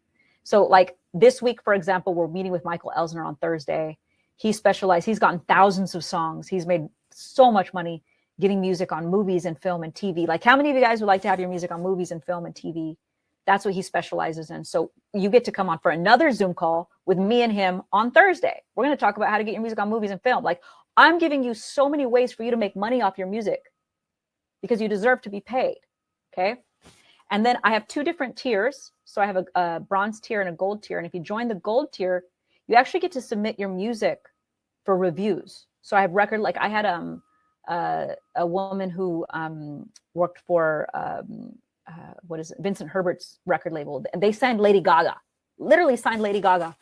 So like this week, for example, we're meeting with Michael Elsner on Thursday. He's gotten thousands of songs. He's made so much money getting music on movies and film and TV. Like how many of you guys would like to have your music on movies and film and TV? That's what he specializes in. So you get to come on for another Zoom call with me and him on Thursday. We're going to talk about how to get your music on movies and film. Like I'm giving you so many ways for you to make money off your music because you deserve to be paid. Okay. And then I have 2 different tiers. So I have a bronze tier and a gold tier. And if you join the gold tier, you actually get to submit your music for reviews. So I have record, like I had a woman who worked for what is it, Vincent Herbert's record label. They signed Lady Gaga, literally signed Lady Gaga.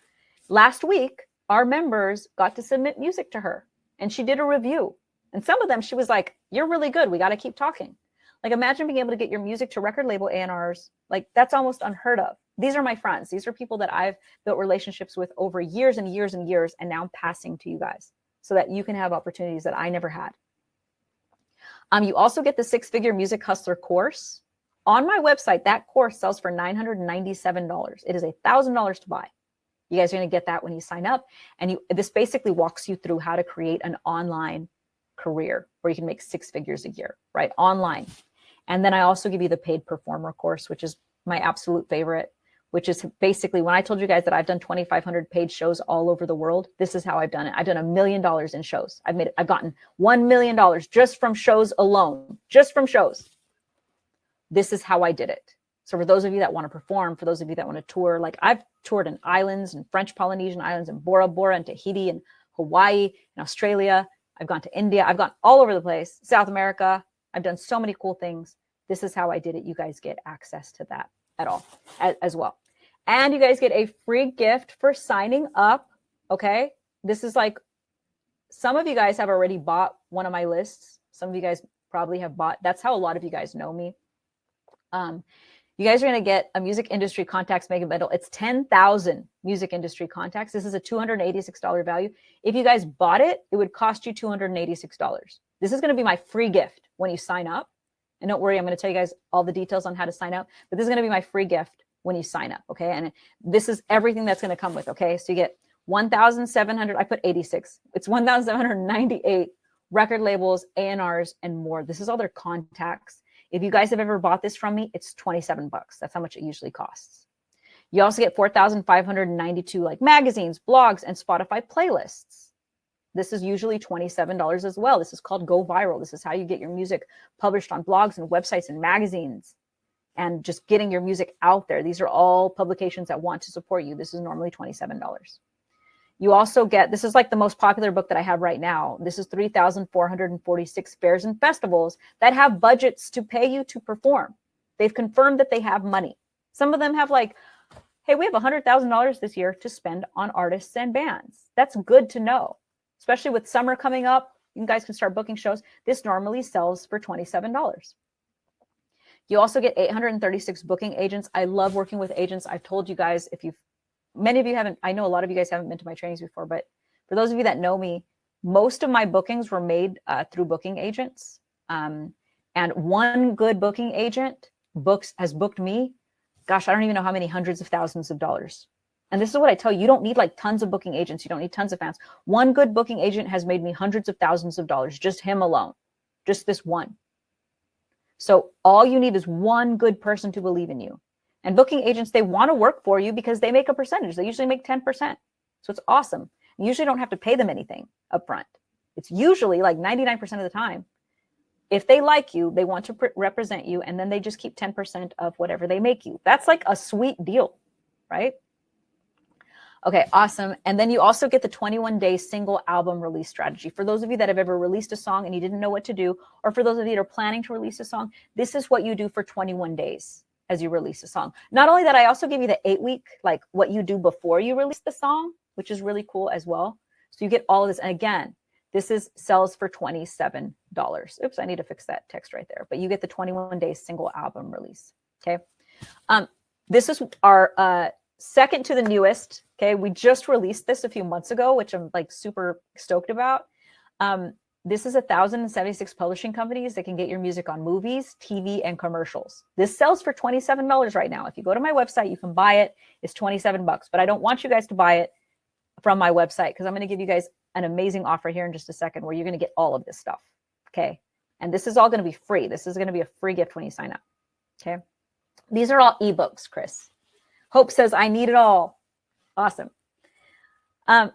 Last week, our members got to submit music to her, and she did a review. And some of them, she was like, "You're really good. We got to keep talking." Like, imagine being able to get your music to record label A&Rs. Like, that's almost unheard of. These are my friends. These are people that I've built relationships with over years and years and years, and now I'm passing to you guys so that you can have opportunities that I never had. You also get the 6-Figure Music Hustler course. On my website, that course sells for $997. It is $1,000 to buy. You guys are going to get that when you sign up. And this basically walks you through how to create an online career where you can make 6 figures a year, right? Online. And then I also give you the paid performer course, which is my absolute favorite, which is basically when I told you guys that I've done 2,500 paid shows all over the world, this is how I've done it. I've done $1 million in shows. I've gotten $1 million just from shows alone, just from shows. This is how I did it. So for those of you that want to perform, for those of you that want to tour, like I've toured in islands and French Polynesian islands and Bora Bora and Tahiti and Hawaii and Australia. I've gone to India. I've gone all over the place, South America. I've done so many cool things. This is how I did it. You guys get access to that as well. And you guys get a free gift for signing up. Okay. This is like, some of you guys have already bought one of my lists. Some of you guys probably have bought. That's how a lot of you guys know me. You guys are going to get a music industry contacts mega bundle. It's 10,000 music industry contacts. This is a $286 value. If you guys bought it, it would cost you $286. This is going to be my free gift when you sign up. And don't worry, I'm going to tell you guys all the details on how to sign up, but this is going to be my free gift when you sign up. Okay. And this is everything that's going to come with. Okay. So you get 1,700, I put 86. It's 1,798 record labels, A&Rs, and more. This is all their contacts. If you guys have ever bought this from me, it's $27. That's how much it usually costs. You also get 4,592 like magazines, blogs, and Spotify playlists. This is usually $27 as well. This is called Go Viral. This is how you get your music published on blogs and websites and magazines and just getting your music out there. These are all publications that want to support you. This is normally $27. You also get, this is like the most popular book that I have right now. This is 3,446 fairs and festivals that have budgets to pay you to perform. They've confirmed that they have money. Some of them have like, hey, we have $100,000 this year to spend on artists and bands. That's good to know, especially with summer coming up. You guys can start booking shows. This normally sells for $27. You also get 836 booking agents. I love working with agents. I've told you guys, many of you haven't, I know a lot of you guys haven't been to my trainings before, but for those of you that know me, most of my bookings were made through booking agents. And one good booking agent has booked me. Gosh, I don't even know how many hundreds of thousands of dollars. And this is what I tell you, you don't need like tons of booking agents. You don't need tons of fans. One good booking agent has made me hundreds of thousands of dollars, just him alone, just this one. So all you need is one good person to believe in you. And booking agents, they want to work for you because they make a percentage. They usually make 10%. So it's awesome. You usually don't have to pay them anything up front. It's usually like 99% of the time. If they like you, they want to represent you, and then they just keep 10% of whatever they make you. That's like a sweet deal, right? Okay, awesome. And then you also get the 21-day single album release strategy. For those of you that have ever released a song and you didn't know what to do, or for those of you that are planning to release a song, this is what you do for 21 days. As you release a song. Not only that, I also give you the 8-week, like what you do before you release the song, which is really cool as well. So you get all of this. And again, this sells for $27. Oops, I need to fix that text right there. But you get the 21-day single album release. Okay. This is our second to the newest. Okay. We just released this a few months ago, which I'm like super stoked about. This is 1,076 publishing companies that can get your music on movies, TV, and commercials. This sells for $27 right now. If you go to my website, you can buy it. It's $27, but I don't want you guys to buy it from my website because I'm going to give you guys an amazing offer here in just a second where you're going to get all of this stuff. Okay. And this is all going to be free. This is going to be a free gift when you sign up. Okay. These are all eBooks, Chris. Hope says, I need it all. Awesome.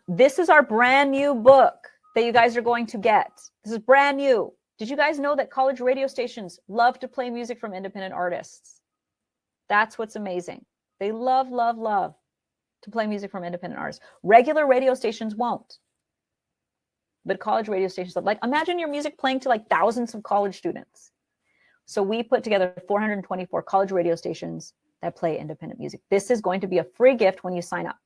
This is our brand new book that you guys are going to get. This is brand new. Did you guys know that college radio stations love to play music from independent artists? That's what's amazing. They love, love, love. to play music from independent artists. Regular radio stations won't. But college radio stations, like imagine your music playing to like thousands of college students. So we put together 424 college radio stations that play independent music. This is going to be a free gift when you sign up.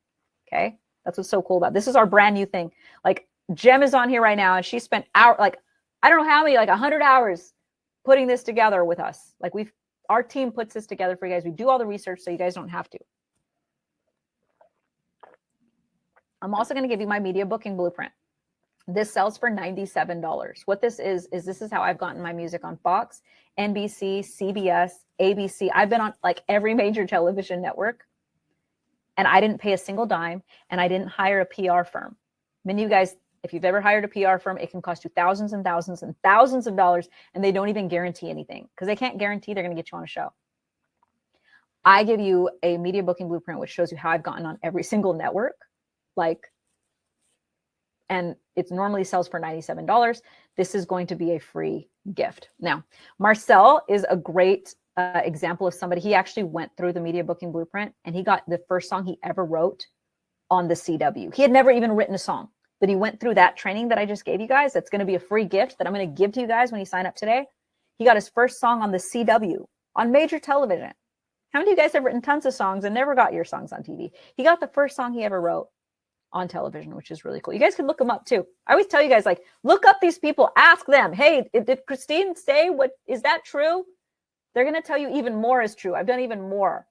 Okay. That's what's so cool about it. This is our brand new thing. Like Jem is on here right now and she spent like, I don't know how many, like 100 hours putting this together with us. Like our team puts this together for you guys. We do all the research so you guys don't have to. I'm also going to give you my media booking blueprint. This sells for $97. What this is this is how I've gotten my music on Fox, NBC, CBS, ABC. I've been on like every major television network and I didn't pay a single dime and I didn't hire a PR firm. Many of you guys, if you've ever hired a PR firm, it can cost you thousands and thousands and thousands of dollars and they don't even guarantee anything because they can't guarantee they're going to get you on a show. I give you a media booking blueprint, which shows you how I've gotten on every single network. And it normally sells for $97. This is going to be a free gift. Now, Marcel is a great example of somebody. He actually went through the media booking blueprint and he got the first song he ever wrote on the CW. He had never even written a song, but he went through that training that I just gave you guys. That's going to be a free gift that I'm going to give to you guys when you sign up today. He got his first song on the CW on major television. How many of you guys have written tons of songs and never got your songs on TV? He got the first song he ever wrote on television, which is really cool. You guys can look them up too. I always tell you guys, like, look up these people, ask them, hey, did Christine say what, is that true? They're going to tell you even more is true. I've done even more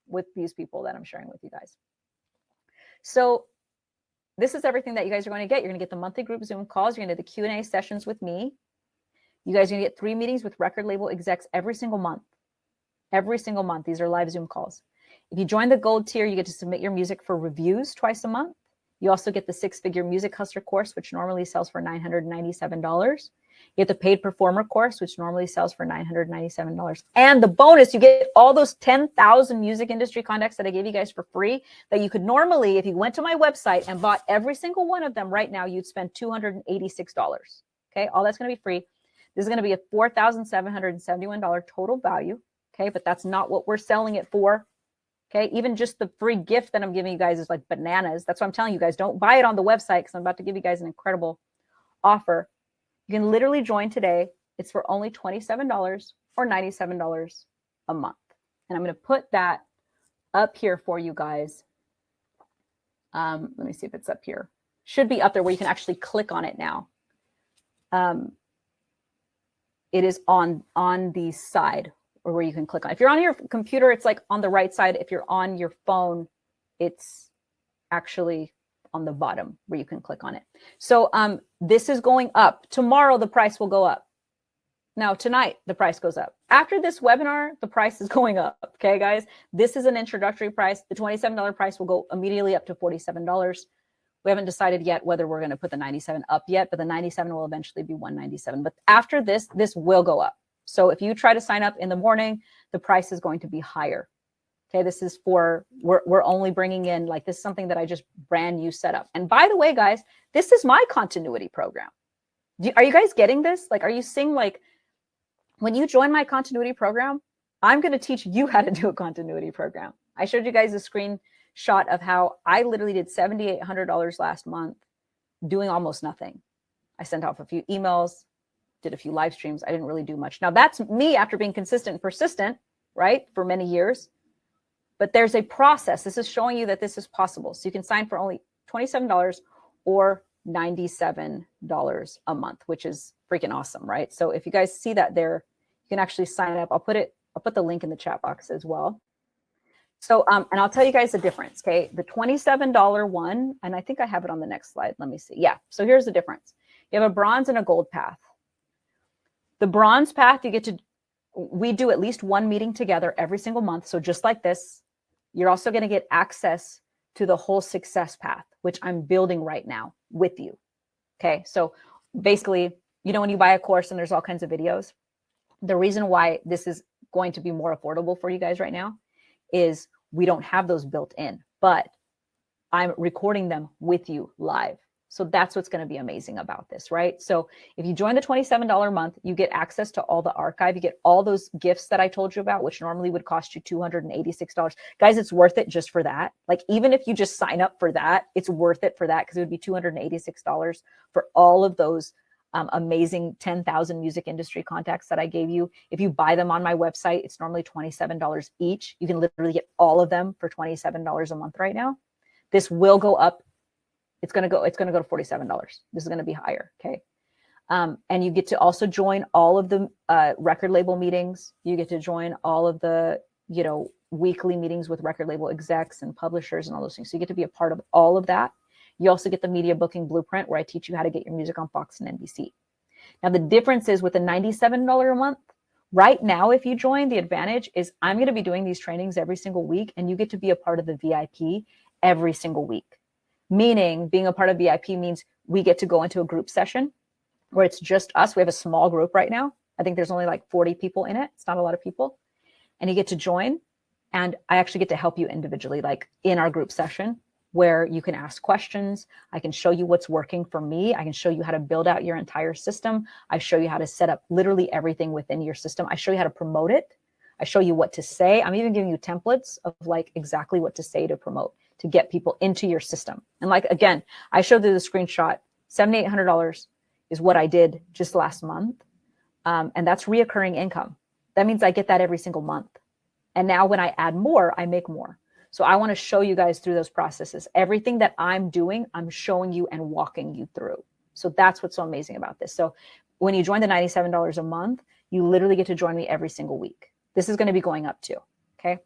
with these people that I'm sharing with you guys. So this is everything that you guys are going to get. You're going to get the monthly group Zoom calls. You're going to get the Q&A sessions with me. You guys are going to get 3 meetings with record label execs every single month. Every single month. These are live Zoom calls. If you join the gold tier, you get to submit your music for reviews twice a month. You also get the 6-figure music hustler course, which normally sells for $997. You get the paid performer course, which normally sells for $997. And the bonus, you get all those 10,000 music industry contacts that I gave you guys for free that you could normally, if you went to my website and bought every single one of them right now, you'd spend $286. Okay, all that's going to be free. This is going to be a $4,771 total value. Okay, but that's not what we're selling it for. Okay, even just the free gift that I'm giving you guys is like bananas. That's why I'm telling you guys, don't buy it on the website because I'm about to give you guys an incredible offer. You can literally join today. It's for only $27 or $97 a month. And I'm going to put that up here for you guys. Let me see if it's up here. Should be up there where you can actually click on it now. It is on the side, or where you can click on. If you're on your computer, it's like on the right side. If you're on your phone, it's actually on the bottom where you can click on it. So this is going up. Tomorrow, the price will go up. Now, tonight, the price goes up. After this webinar, the price is going up. Okay, guys? This is an introductory price. The $27 price will go immediately up to $47. We haven't decided yet whether we're going to put the 97 up yet, but the 97 will eventually be 197. But after this, this will go up. So if you try to sign up in the morning, the price is going to be higher. Okay, this is for, we're only bringing in, like, this is something that I just brand new set up. And by the way, guys, this is my continuity program. Are you guys getting this? Like, are you seeing, like, when you join my continuity program, I'm going to teach you how to do a continuity program. I showed you guys a screenshot of how I literally did $7,800 last month doing almost nothing. I sent off a few emails, did a few live streams. I didn't really do much. Now that's me after being consistent and persistent, right, for many years. But there's a process. This is showing you that this is possible. So you can sign for only $27 or $97 a month, which is freaking awesome, right? So if you guys see that there, you can actually sign up. I'll put the link in the chat box as well. So, and I'll tell you guys the difference, okay? The $27 one, and I think I have it on the next slide. Let me see. Yeah, so here's the difference. You have a bronze and a gold path. The bronze path, we do at least one meeting together every single month. So just like this, you're also going to get access to the whole success path, which I'm building right now with you. Okay. So basically, you know, when you buy a course and there's all kinds of videos, the reason why this is going to be more affordable for you guys right now is we don't have those built in, but I'm recording them with you live. So that's what's going to be amazing about this, right? So if you join the $27 a month, you get access to all the archive. You get all those gifts that I told you about, which normally would cost you $286. Guys, it's worth it just for that. Like, even if you just sign up for that, it's worth it for that, because it would be $286 for all of those amazing 10,000 music industry contacts that I gave you. If you buy them on my website, it's normally $27 each. You can literally get all of them for $27 a month right now. This will go up. It's going to go to $47. This is going to be higher. Okay. And you get to also join all of the record label meetings. You get to join all of the, weekly meetings with record label execs and publishers and all those things. So you get to be a part of all of that. You also get the media booking blueprint, where I teach you how to get your music on Fox and NBC. Now, the difference is with the $97 a month, right now, if you join, the advantage is I'm going to be doing these trainings every single week, and you get to be a part of the VIP every single week. Meaning, being a part of VIP means we get to go into a group session where it's just us. We have a small group right now. I think there's only like 40 people in it. It's not a lot of people. And you get to join, and I actually get to help you individually, like in our group session, where you can ask questions. I can show you what's working for me. I can show you how to build out your entire system. I show you how to set up literally everything within your system. I show you how to promote it. I show you what to say. I'm even giving you templates of like exactly what to say to promote, to get people into your system. And like, again, I showed you the screenshot. $7,800 is what I did just last month. And that's reoccurring income. That means I get that every single month. And now when I add more, I make more. So I want to show you guys through those processes. Everything that I'm doing, I'm showing you and walking you through. So that's what's so amazing about this. So when you join the $97 a month, you literally get to join me every single week. This is going to be going up too. Okay.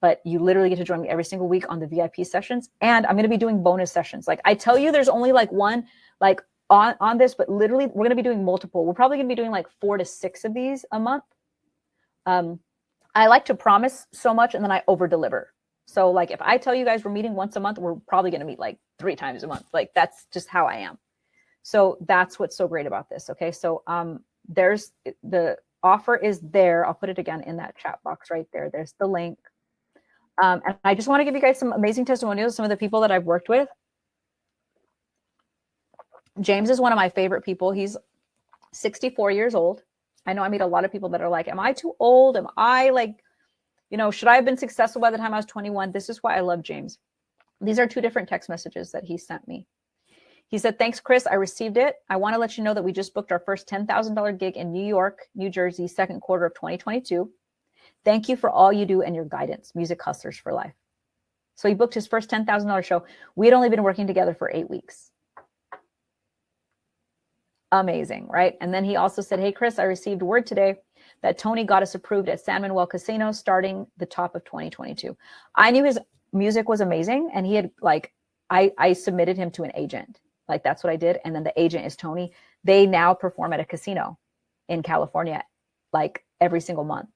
But you literally get to join me every single week on the VIP sessions. And I'm going to be doing bonus sessions. Like I tell you, there's only like one, like on this, but literally we're going to be doing multiple. We're probably going to be doing like 4 to 6 of these a month. I like to promise so much and then I over deliver. So like if I tell you guys we're meeting once a month, we're probably going to meet like 3 times a month. Like that's just how I am. So that's what's so great about this. Okay. So there's the offer is there. I'll put it again in that chat box right there. There's the link. And I just want to give you guys some amazing testimonials. Some of the people that I've worked with. James is one of my favorite people. He's 64 years old. I know I meet a lot of people that are like, am I too old? Am I like, should I have been successful by the time I was 21? This is why I love James. These are 2 different text messages that he sent me. He said, thanks, Chris. I received it. I want to let you know that we just booked our first $10,000 gig in New York, New Jersey, second quarter of 2022. Thank you for all you do and your guidance. Music Hustlers for Life. So he booked his first $10,000 show. We had only been working together for 8 weeks. Amazing, right? And then he also said, hey, Chris, I received word today that Tony got us approved at San Manuel Casino starting the top of 2022. I knew his music was amazing. And he had like, I submitted him to an agent. Like that's what I did. And then the agent is Tony. They now perform at a casino in California, like every single month.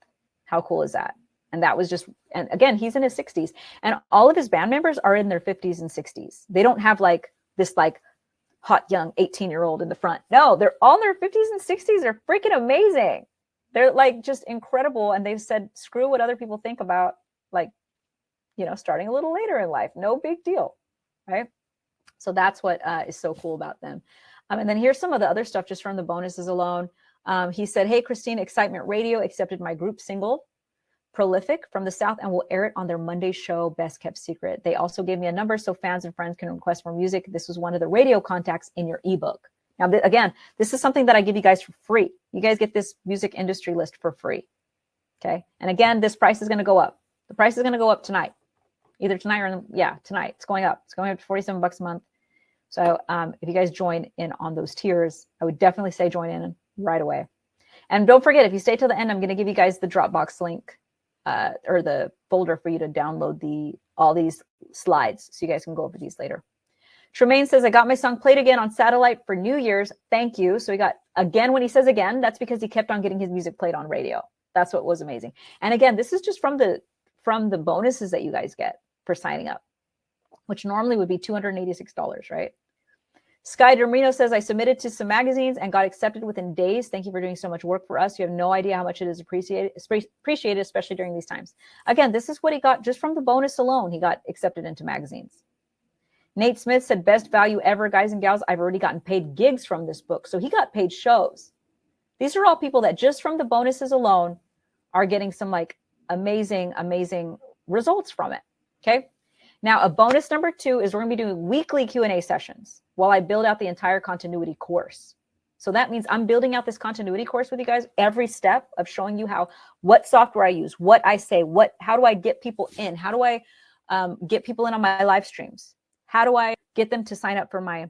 How cool is that? And that was just, and again, he's in his 60s and all of his band members are in their 50s and 60s. They don't have like this like hot young 18-year-old in the front. No, they're all in their 50s and 60s. They're freaking amazing. They're like just incredible. And they've said, screw what other people think about like, starting a little later in life. No big deal. Right. So that's what is so cool about them. And then here's some of the other stuff just from the bonuses alone. He said, hey, Christine, Excitement Radio accepted my group single, Prolific, from the South, and will air it on their Monday show, Best Kept Secret. They also gave me a number so fans and friends can request more music. This was one of the radio contacts in your ebook. Now, again, this is something that I give you guys for free. You guys get this music industry list for free. Okay. And again, this price is going to go up. The price is going to go up tonight. Either tonight or, tonight. It's going up. It's going up to $47 a month. So if you guys join in on those tiers, I would definitely say join in right away. And don't forget, if you stay till the end, I'm going to give you guys the Dropbox link or the folder for you to download all these slides so you guys can go over these later. Tremaine says, I got my song played again on satellite for New Year's. Thank you. So he got, again, when he says again, that's because he kept on getting his music played on radio. That's what was amazing. And again, this is just from the bonuses that you guys get for signing up, which normally would be $286, right? Sky Dormino says, I submitted to some magazines and got accepted within days. Thank you for doing so much work for us. You have no idea how much it is appreciated, especially during these times. Again, this is what he got just from the bonus alone. He got accepted into magazines. Nate Smith said, best value ever, guys and gals. I've already gotten paid gigs from this book. So he got paid shows. These are all people that just from the bonuses alone are getting some like amazing, amazing results from it. Okay. Now, a bonus number 2 is we're going to be doing weekly Q&A sessions while I build out the entire continuity course. So that means I'm building out this continuity course with you guys, every step of showing you what software I use, what I say, how do I get people in? How do I get people in on my live streams? How do I get them to sign up for my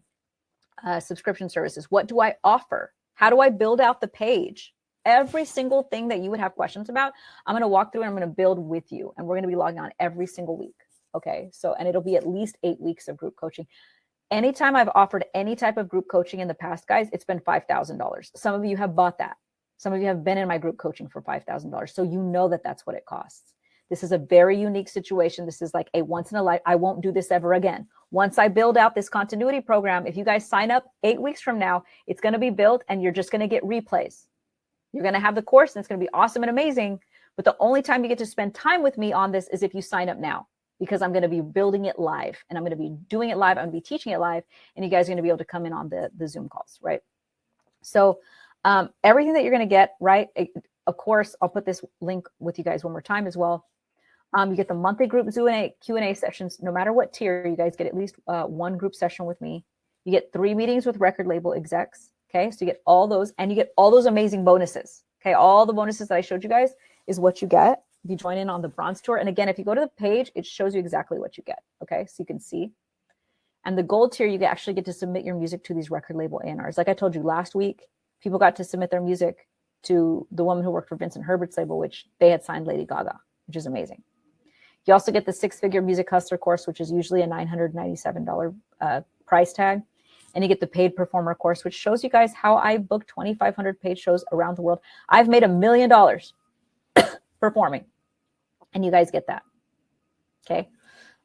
subscription services? What do I offer? How do I build out the page? Every single thing that you would have questions about, I'm going to walk through and I'm going to build with you. And we're going to be logging on every single week. Okay. So, and it'll be at least 8 weeks of group coaching. Anytime I've offered any type of group coaching in the past, guys, it's been $5,000. Some of you have bought that. Some of you have been in my group coaching for $5,000. So you know that that's what it costs. This is a very unique situation. This is like a once in a life. I won't do this ever again. Once I build out this continuity program, if you guys sign up 8 weeks from now, it's going to be built and you're just going to get replays. You're going to have the course and it's going to be awesome and amazing. But the only time you get to spend time with me on this is if you sign up now, because I'm going to be building it live and I'm going to be doing it live. I'm going to be teaching it live and you guys are going to be able to come in on the Zoom calls, right? So everything that you're going to get, right? Of course, I'll put this link with you guys one more time as well. You get the monthly group Q&A sessions. No matter what tier, you guys get at least one group session with me. You get 3 meetings with record label execs. Okay, so you get all those and you get all those amazing bonuses. Okay, all the bonuses that I showed you guys is what you get if you join in on the bronze tour. And again, if you go to the page, it shows you exactly what you get. Okay, so you can see. And the gold tier, you actually get to submit your music to these record label A&Rs. Like I told you last week, people got to submit their music to the woman who worked for Vincent Herbert's label, which they had signed Lady Gaga, which is amazing. You also get the 6-figure music hustler course, which is usually a $997 price tag. And you get the paid performer course, which shows you guys how I book 2,500 paid shows around the world. I've made $1 million performing, and you guys get that. Okay.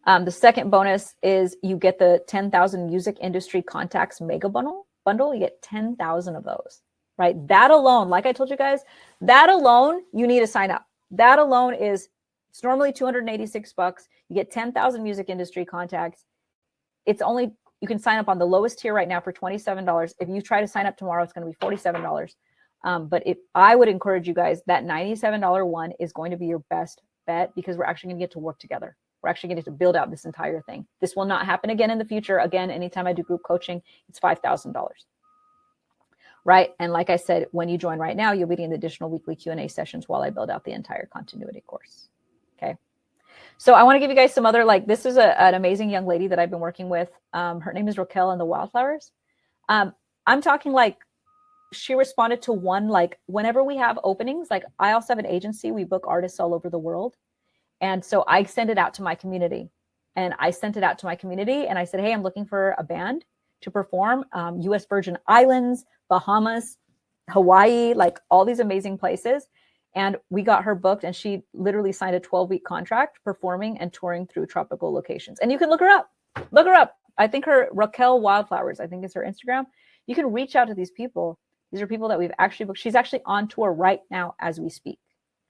The second bonus is you get the 10,000 music industry contacts mega bundle. You get 10,000 of those, right? That alone, like I told you guys, that alone, you need to sign up. That alone it's normally $286. You get 10,000 music industry contacts. It's only, you can sign up on the lowest tier right now for $27. If you try to sign up tomorrow, it's going to be $47. But I would encourage you guys, that $97 one is going to be your best bet because we're actually going to get to work together. We're actually going to build out this entire thing. This will not happen again in the future. Again, anytime I do group coaching, it's $5,000. Right. And like I said, when you join right now, you'll be getting additional weekly Q&A sessions while I build out the entire continuity course. Okay. So I want to give you guys some other, like, this is an amazing young lady that I've been working with. Her name is Raquel and the Wildflowers. I'm talking like she responded to one, like whenever we have openings, like I also have an agency. We book artists all over the world. And so I send it out to my community and I sent it out to my community and I said, hey, I'm looking for a band to perform US Virgin Islands, Bahamas, Hawaii, like all these amazing places. And we got her booked and she literally signed a 12-week contract performing and touring through tropical locations. And you can look her up. Look her up. I think her Raquel Wildflowers, I think is her Instagram. You can reach out to these people. These are people that we've actually booked. She's actually on tour right now as we speak.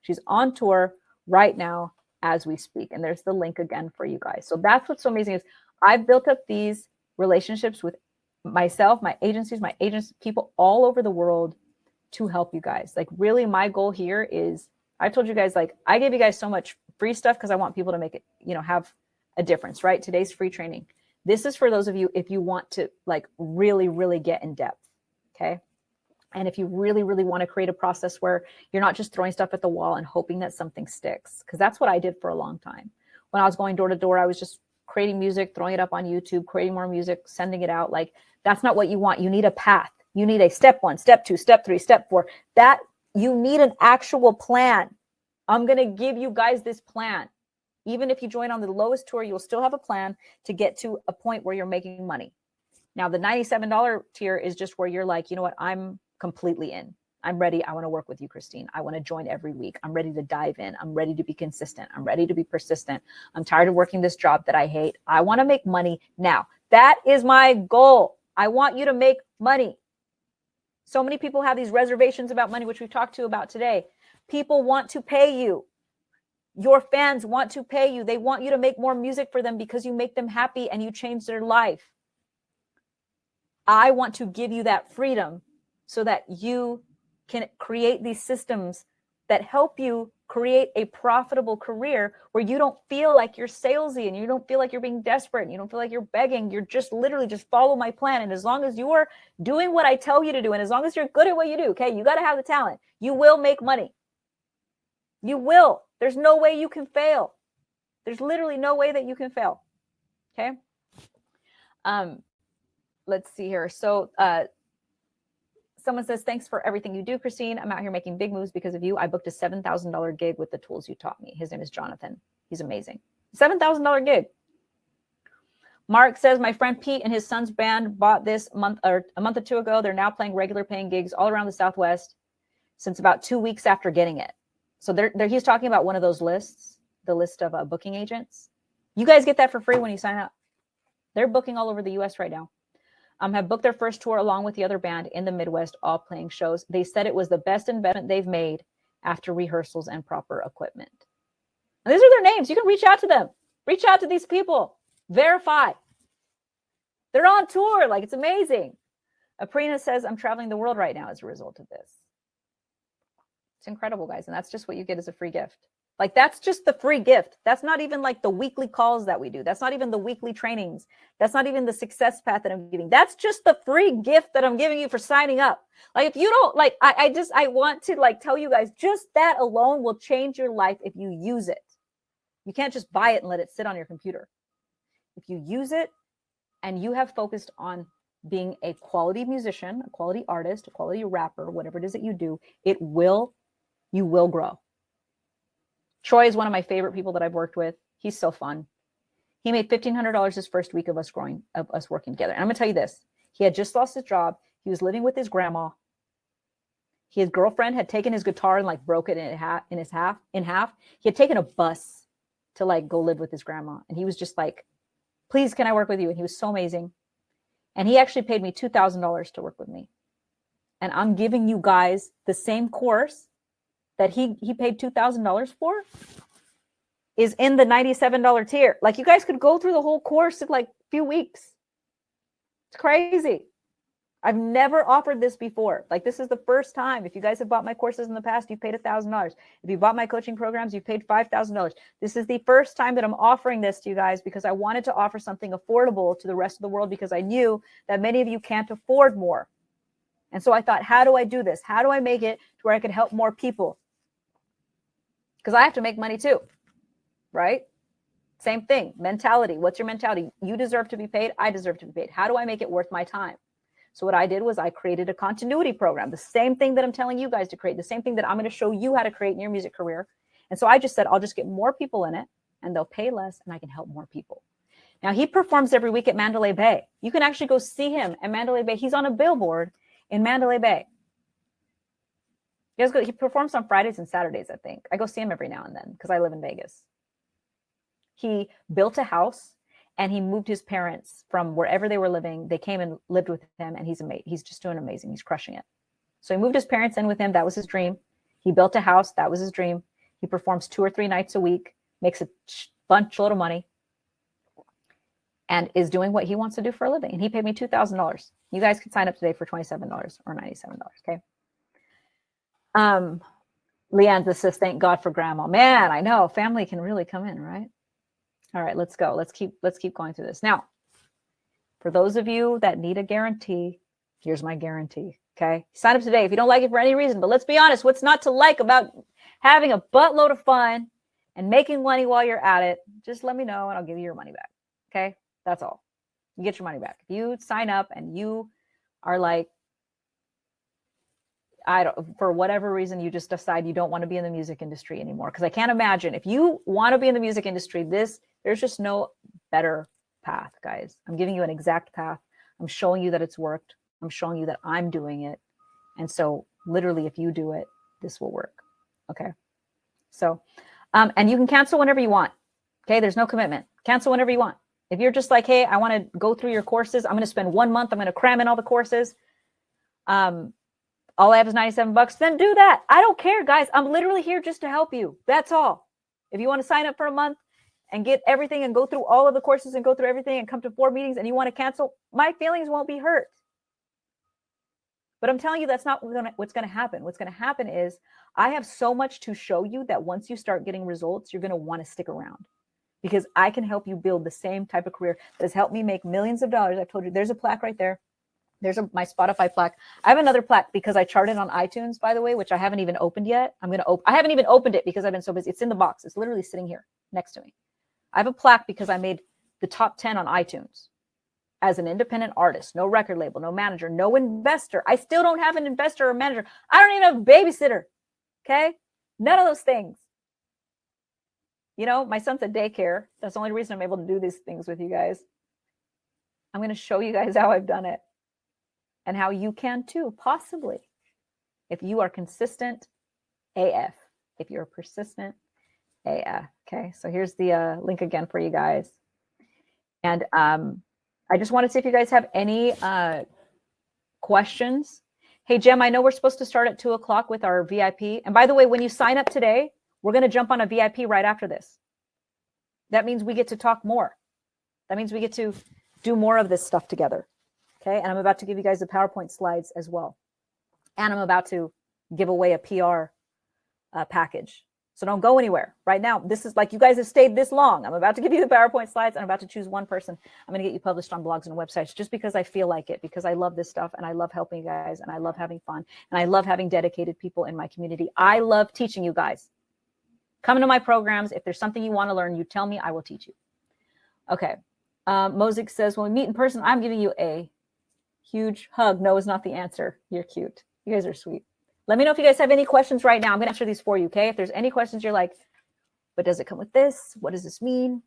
She's on tour right now as we speak. And there's the link again for you guys. So that's what's so amazing is I've built up these relationships with myself, my agencies, people all over the world to help you guys. Like really my goal here is, I told you guys, like I gave you guys so much free stuff because I want people to make it, have a difference, right? Today's free training. This is for those of you, if you want to like really, really get in depth. Okay. And if you really, really want to create a process where you're not just throwing stuff at the wall and hoping that something sticks, because that's what I did for a long time. When I was going door to door, I was just creating music, throwing it up on YouTube, creating more music, sending it out. Like that's not what you want. You need a path. You need a step 1, step 2, step 3, step 4. That you need an actual plan. I'm going to give you guys this plan. Even if you join on the lowest tour, you'll still have a plan to get to a point where you're making money. Now, the $97 tier is just where you're like, you know what? I'm completely in. I'm ready. I want to work with you, Christine. I want to join every week. I'm ready to dive in. I'm ready to be consistent. I'm ready to be persistent. I'm tired of working this job that I hate. I want to make money now. That is my goal. I want you to make money. So many people have these reservations about money, which we've talked to about today. People want to pay you. Your fans want to pay you. They want you to make more music for them because you make them happy and you change their life. I want to give you that freedom so that you can create these systems that help you create a profitable career where you don't feel like you're salesy and you don't feel like you're being desperate and you don't feel like you're begging. You're just literally just follow my plan. And as long as you are doing what I tell you to do, and as long as you're good at what you do, okay, you got to have the talent. You will make money. You will. There's no way you can fail. There's literally no way that you can fail. Okay. Let's see here. So, someone says, thanks for everything you do, Christine. I'm out here making big moves because of you. I booked a $7,000 gig with the tools you taught me. His name is Jonathan. He's amazing. $7,000 gig. Mark says, my friend Pete and his son's band bought this a month or two ago. They're now playing regular paying gigs all around the Southwest since about 2 weeks after getting it. So he's talking about one of those lists, the list of booking agents. You guys get that for free when you sign up. They're booking all over the U.S. right now. Have booked their first tour along with the other band in the Midwest, all playing shows. They said it was the best investment they've made after rehearsals and proper equipment. And these are their names. You can reach out to them. Reach out to these people. Verify. They're on tour. Like, it's amazing. Aprina says, I'm traveling the world right now as a result of this. It's incredible, guys. And that's just what you get as a free gift. Like, that's just the free gift. That's not even like the weekly calls that we do. That's not even the weekly trainings. That's not even the success path that I'm giving. That's just the free gift that I'm giving you for signing up. Like, if you don't, like, I want to like tell you guys, just that alone will change your life if you use it. You can't just buy it and let it sit on your computer. If you use it and you have focused on being a quality musician, a quality artist, a quality rapper, whatever it is that you do, you will grow. Troy is one of my favorite people that I've worked with. He's so fun. He made $1,500 his first week of us working together. And I'm gonna tell you this: he had just lost his job. He was living with his grandma. His girlfriend had taken his guitar and like broke it in half. He had taken a bus to like go live with his grandma, and he was just like, "Please, can I work with you?" And he was so amazing. And he actually paid me $2,000 to work with me. And I'm giving you guys the same course that he paid $2,000 for is in the $97 tier. Like, you guys could go through the whole course in like a few weeks. It's crazy. I've never offered this before. Like, this is the first time. If you guys have bought my courses in the past, you've paid $1,000. If you bought my coaching programs, you've paid $5,000. This is the first time that I'm offering this to you guys because I wanted to offer something affordable to the rest of the world because I knew that many of you can't afford more. And so I thought, how do I do this? How do I make it to where I could help more people? Because I have to make money too, right? Same thing, mentality. What's your mentality? You deserve to be paid. I deserve to be paid. How do I make it worth my time? So what I did was I created a continuity program, the same thing that I'm telling you guys to create, the same thing that I'm going to show you how to create in your music career. And so I just said, I'll just get more people in it and they'll pay less and I can help more people. Now, he performs every week at Mandalay Bay. You can actually go see him at Mandalay Bay. He's on a billboard in Mandalay Bay. He performs on Fridays and Saturdays, I think. I go see him every now and then because I live in Vegas. He built a house and he moved his parents from wherever they were living. They came and lived with him, and he's amazing. He's just doing amazing. He's crushing it. So he moved his parents in with him. That was his dream. He built a house. That was his dream. He performs 2 or 3 nights a week, makes a bunch of money, and is doing what he wants to do for a living. And he paid me $2,000. You guys can sign up today for $27 or $97. Okay. Leanne says, thank God for grandma. Man, I know family can really come in, right? All right, let's go. Let's keep going through this. Now, for those of you that need a guarantee, here's my guarantee. Okay. Sign up today if you don't like it for any reason, but let's be honest, what's not to like about having a buttload of fun and making money while you're at it? Just let me know and I'll give you your money back. Okay. That's all. You get your money back. If you sign up and you are like, for whatever reason, you just decide you don't want to be in the music industry anymore. Because I can't imagine if you want to be in the music industry, there's just no better path, guys. I'm giving you an exact path. I'm showing you that it's worked. I'm showing you that I'm doing it. And so literally, if you do it, this will work. Okay. So, and you can cancel whenever you want. Okay. There's no commitment. Cancel whenever you want. If you're just like, hey, I want to go through your courses. I'm going to spend 1 month. I'm going to cram in all the courses. All I have is $97. Then do that. I don't care, guys. I'm literally here just to help you. That's all. If you want to sign up for a month and get everything and go through all of the courses and go through everything and come to 4 meetings and you want to cancel, my feelings won't be hurt. But I'm telling you, that's not what's going to happen. What's going to happen is I have so much to show you that once you start getting results, you're going to want to stick around, because I can help you build the same type of career that has helped me make millions of dollars. I've told you, there's a plaque right there. There's my Spotify plaque. I have another plaque because I charted on iTunes, by the way, which I haven't even opened yet. I haven't even opened it because I've been so busy. It's in the box. It's literally sitting here next to me. I have a plaque because I made the top 10 on iTunes as an independent artist, no record label, no manager, no investor. I still don't have an investor or manager. I don't even have a babysitter. Okay. None of those things. You know, my son's at daycare. That's the only reason I'm able to do these things with you guys. I'm going to show you guys how I've done it and how you can too, possibly, if you are consistent AF, if you're persistent AF. Okay, so here's the link again for you guys. And I just want to see if you guys have any questions. Hey, Jem, I know we're supposed to start at 2:00 with our VIP. And by the way, when you sign up today, we're going to jump on a VIP right after this. That means we get to talk more. That means we get to do more of this stuff together. Okay, and I'm about to give you guys the PowerPoint slides as well. And I'm about to give away a PR package. So don't go anywhere right now. This is like, you guys have stayed this long. I'm about to give you the PowerPoint slides, and I'm about to choose one person. I'm going to get you published on blogs and websites just because I feel like it, because I love this stuff and I love helping you guys and I love having fun and I love having dedicated people in my community. I love teaching you guys. Come to my programs. If there's something you want to learn, you tell me, I will teach you. Okay. Mosik says, when we meet in person, I'm giving you a huge hug. No is not the answer. You're cute. You guys are sweet. Let me know if you guys have any questions right now. I'm going to answer these for you, okay? If there's any questions you're like, but does it come with this? What does this mean?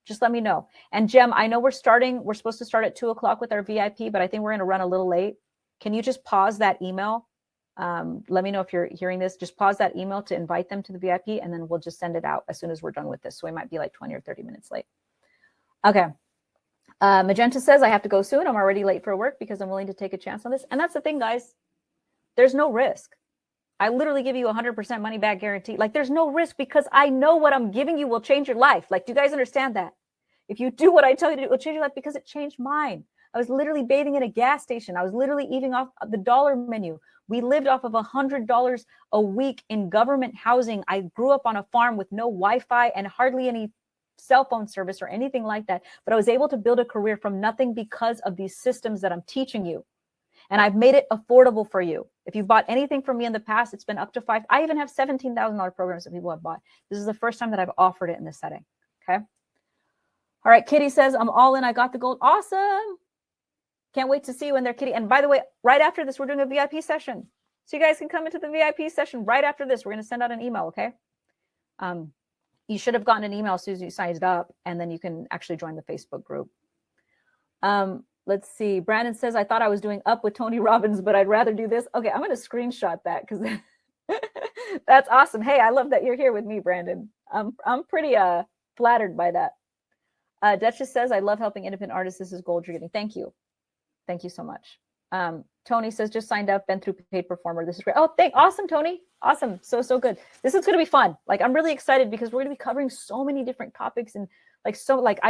Just let me know. And Jem, I know we're supposed to start at 2:00 with our VIP, but I think we're going to run a little late. Can you just pause that email? Let me know if you're hearing this. Just pause that email to invite them to the VIP, and then we'll just send it out as soon as we're done with this. So we might be like 20 or 30 minutes late. Okay. Magenta says, I have to go soon. I'm already late for work because I'm willing to take a chance on this. And that's the thing, guys. There's no risk. I literally give you 100% money back guarantee. Like, there's no risk because I know what I'm giving you will change your life. Like, do you guys understand that? If you do what I tell you to do, it will change your life, because it changed mine. I was literally bathing in a gas station. I was literally eating off the dollar menu. We lived off of $100 a week in government housing. I grew up on a farm with no Wi-Fi and hardly any cell phone service or anything like that. But I was able to build a career from nothing because of these systems that I'm teaching you. And I've made it affordable for you. If you've bought anything from me in the past, it's been up to $5,000. I even have $17,000 programs that people have bought. This is the first time that I've offered it in this setting. Okay. All right. Kitty says, I'm all in. I got the gold. Awesome. Can't wait to see you in there, Kitty. And by the way, right after this, we're doing a VIP session. So you guys can come into the VIP session right after this. We're going to send out an email. Okay. You should have gotten an email as soon as you signed up, and then you can actually join the Facebook group. Let's see. Brandon says, I thought I was doing Up with Tony Robbins, but I'd rather do this. Okay, I'm going to screenshot that because that's awesome. Hey, I love that you're here with me, Brandon. I'm pretty flattered by that. Duchess says, I love helping independent artists. This is gold you're getting. Thank you. Thank you so much. Tony says, just signed up, been through Paid Performer. This is great. Oh, awesome, Tony. Awesome. So good. This is going to be fun. Like, I'm really excited because we're going to be covering so many different topics. And I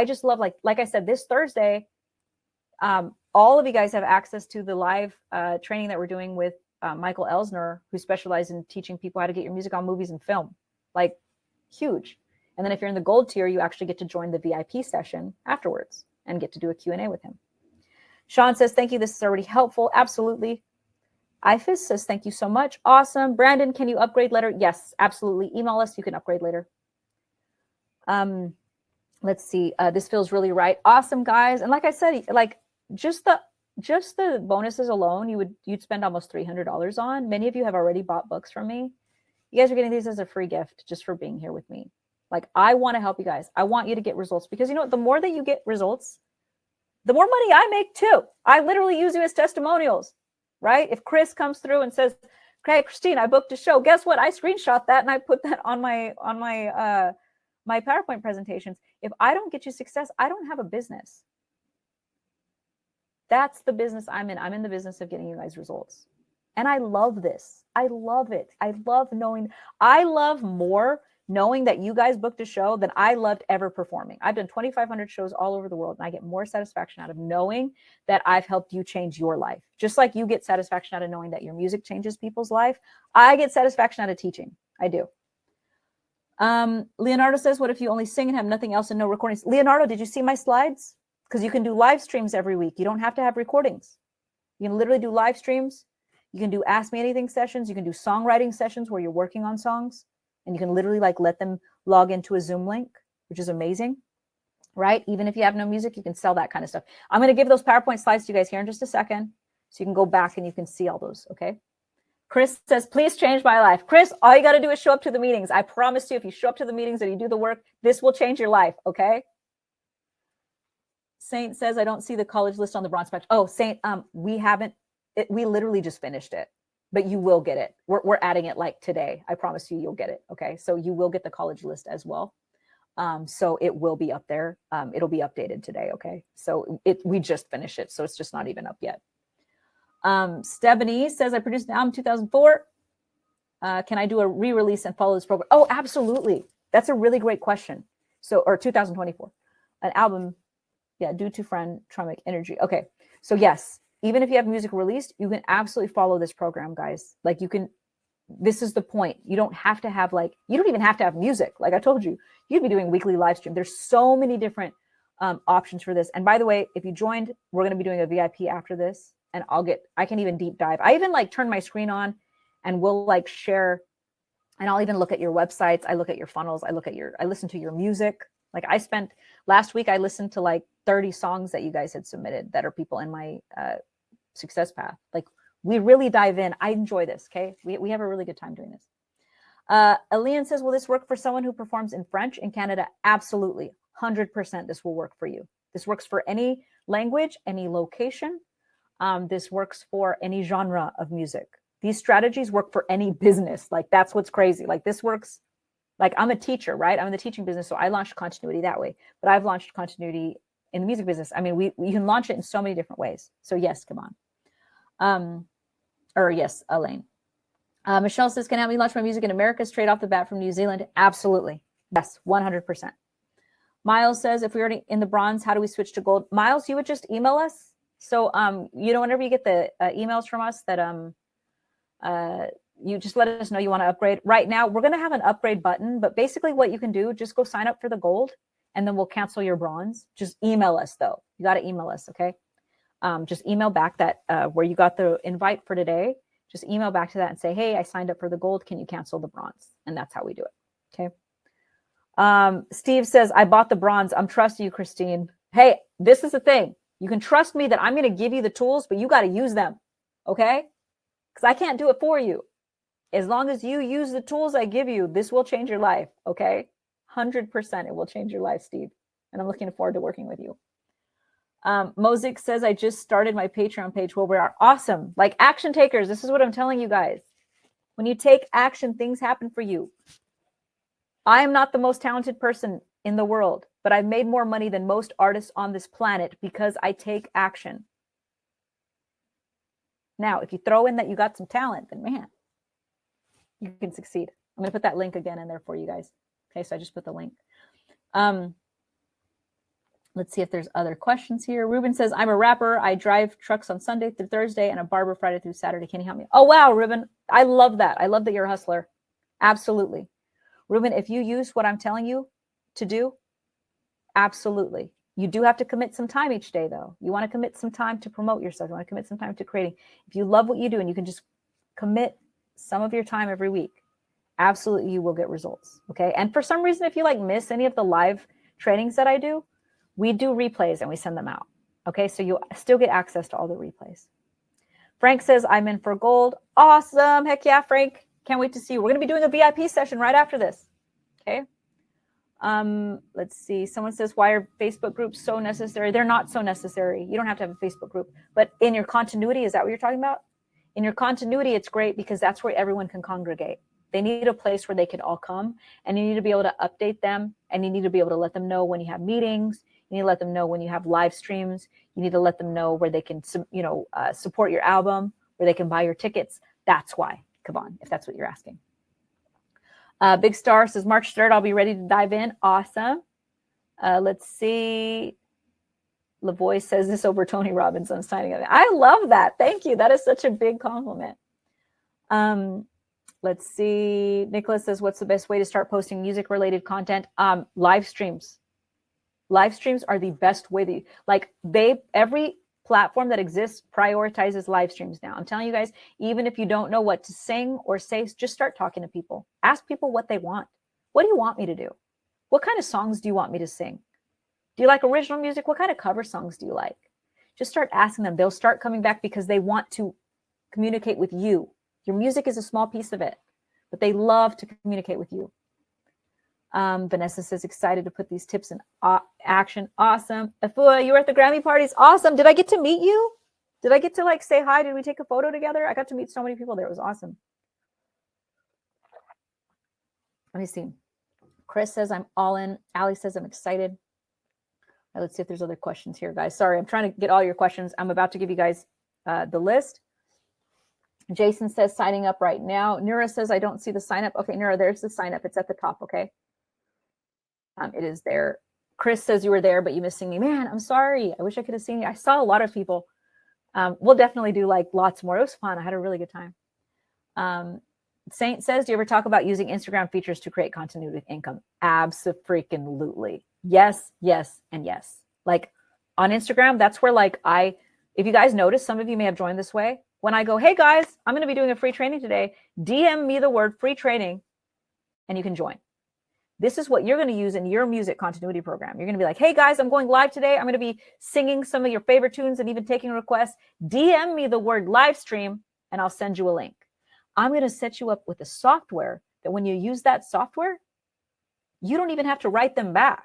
just love, like I said, this Thursday, all of you guys have access to the live training that we're doing with Michael Elsner, who specializes in teaching people how to get your music on movies and film. Like, huge. And then if you're in the gold tier, you actually get to join the VIP session afterwards and get to do a Q&A with him. Sean says, thank you. This is already helpful. Absolutely. Ifis says, thank you so much. Awesome. Brandon, can you upgrade later? Yes, absolutely. Email us. You can upgrade later. Let's see. This feels really right. Awesome, guys. And like I said, like, just the bonuses alone, you'd spend almost $300 on. Many of you have already bought books from me. You guys are getting these as a free gift just for being here with me. Like, I want to help you guys. I want you to get results, because you know what? The more that you get results, the more money I make too. I literally use you as testimonials, right? If Chris comes through and says, "Okay, Christine, I booked a show," guess what? I screenshot that and I put that on my my PowerPoint presentations. If I don't get you success, I don't have a business. That's the business I'm in. I'm in the business of getting you guys results. And I love this. I love it. I love knowing, I love more knowing that you guys booked a show than I loved ever performing. I've done 2,500 shows all over the world, and I get more satisfaction out of knowing that I've helped you change your life. Just like you get satisfaction out of knowing that your music changes people's life, I get satisfaction out of teaching. I do. Leonardo says, what if you only sing and have nothing else and no recordings? Leonardo, did you see my slides? Because you can do live streams every week. You don't have to have recordings. You can literally do live streams. You can do Ask Me Anything sessions. You can do songwriting sessions where you're working on songs, and you can literally like let them log into a Zoom link, which is amazing, right? Even if you have no music, you can sell that kind of stuff. I'm going to give those PowerPoint slides to you guys here in just a second, so you can go back and you can see all those, okay? Chris says, please change my life. Chris, all you got to do is show up to the meetings. I promise you, if you show up to the meetings and you do the work, this will change your life, okay? Saint says, I don't see the college list on the Bronze Patch. Oh, Saint, we literally just finished it, but you will get it. We're adding it like today. I promise you, you'll get it, okay? So you will get the college list as well. So it will be up there. It'll be updated today, okay? So we just finished it, so it's just not even up yet. Stephanie says, I produced an album in 2004. Can I do a re-release and follow this program? Oh, absolutely. That's a really great question. So, or 2024, an album, yeah, due to friend Traumatic Energy. Okay, so yes, even if you have music released, you can absolutely follow this program, guys. Like you can, this is the point. You don't have to have you don't even have to have music. Like I told you, you'd be doing weekly live stream. There's so many different options for this. And by the way, if you joined, we're going to be doing a VIP after this. And I can even deep dive. I even turn my screen on and we'll share, and I'll even look at your websites. I look at your funnels. I listen to your music. Last week, I listened to 30 songs that you guys had submitted that are people in my success path. We really dive in. I enjoy this. Okay. We have a really good time doing this. Elian says, will this work for someone who performs in French in Canada? Absolutely. 100% this will work for you. This works for any language, any location. This works for any genre of music. These strategies work for any business. That's what's crazy. This works. I'm a teacher, right? I'm in the teaching business. So I launched Continuity that way, but I've launched Continuity in the music business. I mean, you can launch it in so many different ways. So yes, come on. Yes, Elaine. Michelle says, can I help me launch my music in America straight off the bat from New Zealand? Absolutely. Yes, 100%. Miles says, if we're already in the bronze, how do we switch to gold? Miles, you would just email us. So, whenever you get the emails from us that you just let us know you want to upgrade. Right now, we're going to have an upgrade button, but basically what you can do, just go sign up for the gold and then we'll cancel your bronze. Just email us though. You got to email us, okay? Just email back that where you got the invite for today. Just email back to that and say, hey, I signed up for the gold. Can you cancel the bronze? And that's how we do it, okay? Steve says, I bought the bronze. I'm trusting you, Christine. Hey, this is the thing. You can trust me that I'm going to give you the tools, but you got to use them, okay? Because I can't do it for you. As long as you use the tools I give you, this will change your life, okay? 100% it will change your life, Steve. And I'm looking forward to working with you. Mosick says, I just started my Patreon page. Well, we are awesome. Action takers, this is what I'm telling you guys. When you take action, things happen for you. I am not the most talented person in the world, but I've made more money than most artists on this planet because I take action. Now, if you throw in that you got some talent, then man, you can succeed. I'm going to put that link again in there for you guys. Okay, so I just put the link. Let's see if there's other questions here. Ruben says, I'm a rapper. I drive trucks on Sunday through Thursday and a barber Friday through Saturday. Can you help me? Oh, wow, Ruben. I love that. I love that you're a hustler. Absolutely. Ruben, if you use what I'm telling you to do, absolutely. You do have to commit some time each day, though. You want to commit some time to promote yourself. You want to commit some time to creating. If you love what you do and you can just commit some of your time every week, absolutely, you will get results. Okay. And for some reason, if you miss any of the live trainings that I do, we do replays and we send them out. Okay. So you'll still get access to all the replays. Frank says, I'm in for gold. Awesome. Heck yeah, Frank. Can't wait to see you. We're going to be doing a VIP session right after this. Okay. Let's see. Someone says, why are Facebook groups so necessary? They're not so necessary. You don't have to have a Facebook group, but in your continuity, is that what you're talking about? In your continuity, it's great because that's where everyone can congregate. They need a place where they can all come, and you need to be able to update them, and you need to be able to let them know when you have meetings. You need to let them know when you have live streams. You need to let them know where they can, support your album, where they can buy your tickets. That's why. Come on, if that's what you're asking. Big Star says March 3rd, I'll be ready to dive in. Awesome. Let's see. LaVoy says this over Tony Robbins. I'm signing up. I love that. Thank you. That is such a big compliment. Let's see. Nicholas says, what's the best way to start posting music-related content? Live streams. Live streams are the best way every platform that exists prioritizes live streams now. I'm telling you guys, even if you don't know what to sing or say, just start talking to people. Ask people what they want. What do you want me to do? What kind of songs do you want me to sing? Do you like original music? What kind of cover songs do you like? Just start asking them. They'll start coming back because they want to communicate with you. Your music is a small piece of it, but they love to communicate with you. Vanessa says, excited to put these tips in action. Awesome. Afua, you were at the Grammy parties. Awesome. Did I get to meet you? Did I get to say hi? Did we take a photo together? I got to meet so many people there. It was awesome. Let me see. Chris says, I'm all in. Ali says, I'm excited. Right, let's see if there's other questions here, guys. Sorry, I'm trying to get all your questions. I'm about to give you guys the list. Jason says, signing up right now. Nura says, I don't see the sign up. Okay, Nura, there's the sign up. It's at the top, okay? It is there. Chris says you were there, but you missed seeing me. Man, I'm sorry. I wish I could have seen you. I saw a lot of people. We'll definitely do lots more. It was fun. I had a really good time. Saint says, do you ever talk about using Instagram features to create continuity with income? Abso-freaking-lutely. Yes, yes, and yes. Like on Instagram, that's where if you guys notice, some of you may have joined this way. When I go, hey guys, I'm going to be doing a free training today, DM me the word free training and you can join. This is what you're going to use in your music continuity program. You're going to be like, hey guys, I'm going live today. I'm going to be singing some of your favorite tunes and even taking requests. DM me the word live stream and I'll send you a link. I'm going to set you up with a software that when you use that software, you don't even have to write them back.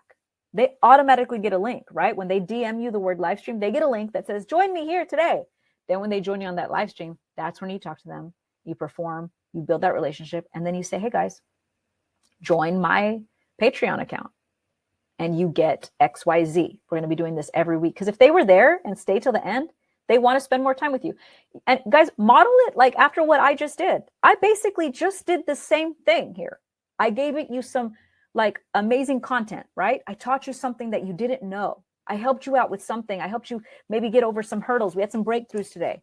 They automatically get a link, right? When they DM you the word live stream, they get a link that says, join me here today. Then when they join you on that live stream, that's when you talk to them, you perform, you build that relationship, and then you say, hey guys, join my Patreon account and you get XYZ. We're going to be doing this every week. Because if they were there and stay till the end, they want to spend more time with you. And guys, model it like after what I just did. I basically just did the same thing here. I gave you some amazing content, right? I taught you something that you didn't know. I helped you out with something. I helped you maybe get over some hurdles. We had some breakthroughs today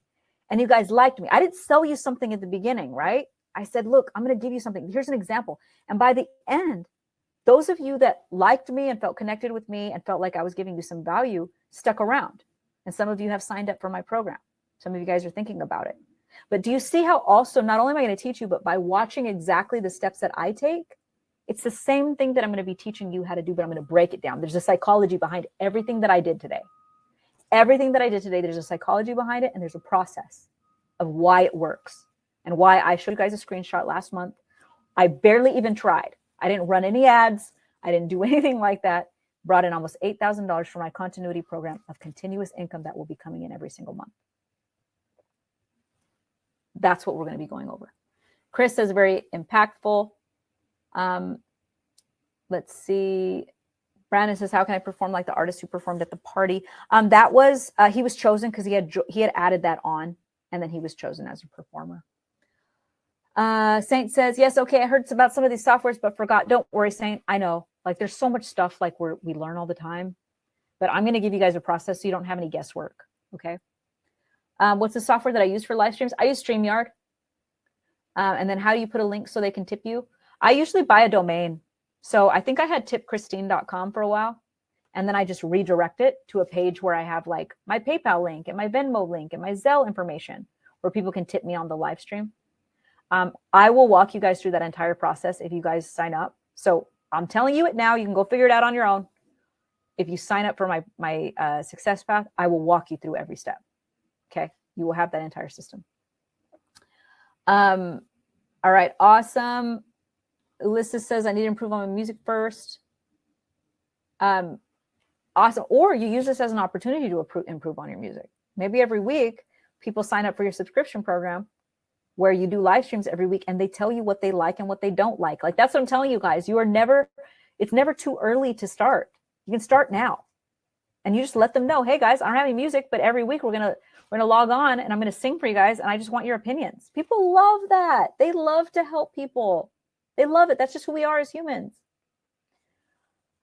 and you guys liked me. I didn't sell you something at the beginning, right? I said, look, I'm going to give you something. Here's an example. And by the end, those of you that liked me and felt connected with me and felt like I was giving you some value stuck around. And some of you have signed up for my program. Some of you guys are thinking about it. But do you see how also not only am I going to teach you, but by watching exactly the steps that I take, it's the same thing that I'm going to be teaching you how to do, but I'm going to break it down. There's a psychology behind everything that I did today. Everything that I did today, there's a psychology behind it, and there's a process of why it works and why I showed you guys a screenshot last month. I barely even tried. I didn't run any ads. I didn't do anything like that. Brought in almost $8,000 for my continuity program of continuous income that will be coming in every single month. That's what we're going to be going over. Chris says very impactful. Let's see. Brandon says, how can I perform like the artist who performed at the party? That was, he was chosen because he had added that on, and then he was chosen as a performer. Saint says, yes, okay, I heard about some of these softwares, but forgot. Don't worry, Saint. I know. There's so much stuff we learn all the time, but I'm going to give you guys a process so you don't have any guesswork. Okay. What's the software that I use for live streams? I use StreamYard. And then how do you put a link so they can tip you? I usually buy a domain. So I think I had tipchristine.com for a while. And then I just redirect it to a page where I have my PayPal link and my Venmo link and my Zelle information where people can tip me on the live stream. I will walk you guys through that entire process if you guys sign up. So I'm telling you it now. You can go figure it out on your own. If you sign up for my Success Path, I will walk you through every step. Okay. You will have that entire system. All right. Awesome. Ulysses says, I need to improve on my music first. Awesome. Or you use this as an opportunity to improve on your music. Maybe every week people sign up for your subscription program where you do live streams every week and they tell you what they like and what they don't like. That's what I'm telling you guys. It's never too early to start. You can start now. And you just let them know, hey guys, I don't have any music, but every week we're gonna log on and I'm gonna sing for you guys, and I just want your opinions. People love that. They love to help people. They love it. That's just who we are as humans.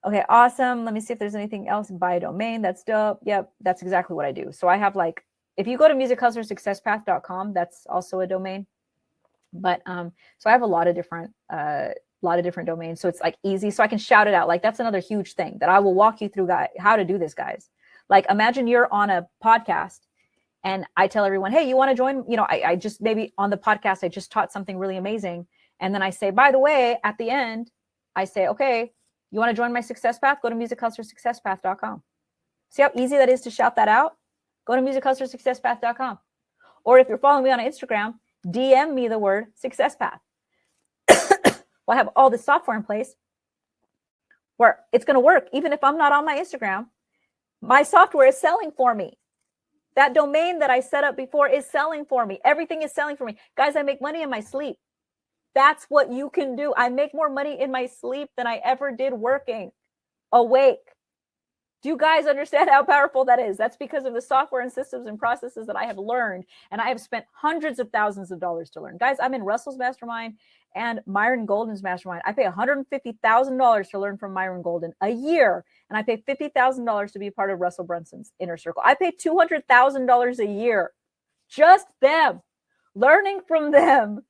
Okay, awesome. Let me see if there's anything else. Buy a domain. That's dope. Yep, that's exactly what I do. So I have like, if you go to musichustlersuccesspath.com, that's also a domain. But so I have a lot of different domains. So it's like easy. So I can shout it out. Like that's another huge thing that I will walk you through how to do this, guys. Like imagine you're on a podcast and I tell everyone, hey, you want to join? You know, I just maybe on the podcast, I just taught something really amazing. And then I say, by the way, at the end, I say, okay, you want to join my success path? Go to musichustlersuccesspath.com. See how easy that is to shout that out? Go to musichustlersuccesspath.com. Or if you're following me on Instagram, DM me the word success path. Well, I have all this software in place where it's going to work. Even if I'm not on my Instagram, my software is selling for me. That domain that I set up before is selling for me. Everything is selling for me. Guys, I make money in my sleep. That's what you can do. I make more money in my sleep than I ever did working awake. Do you guys understand how powerful that is? That's because of the software and systems and processes that I have learned. And I have spent hundreds of thousands of dollars to learn. Guys, I'm in Russell's mastermind and Myron Golden's mastermind. I pay $150,000 to learn from Myron Golden a year. And I pay $50,000 to be part of Russell Brunson's inner circle. I pay $200,000 a year. Just them. Learning from them.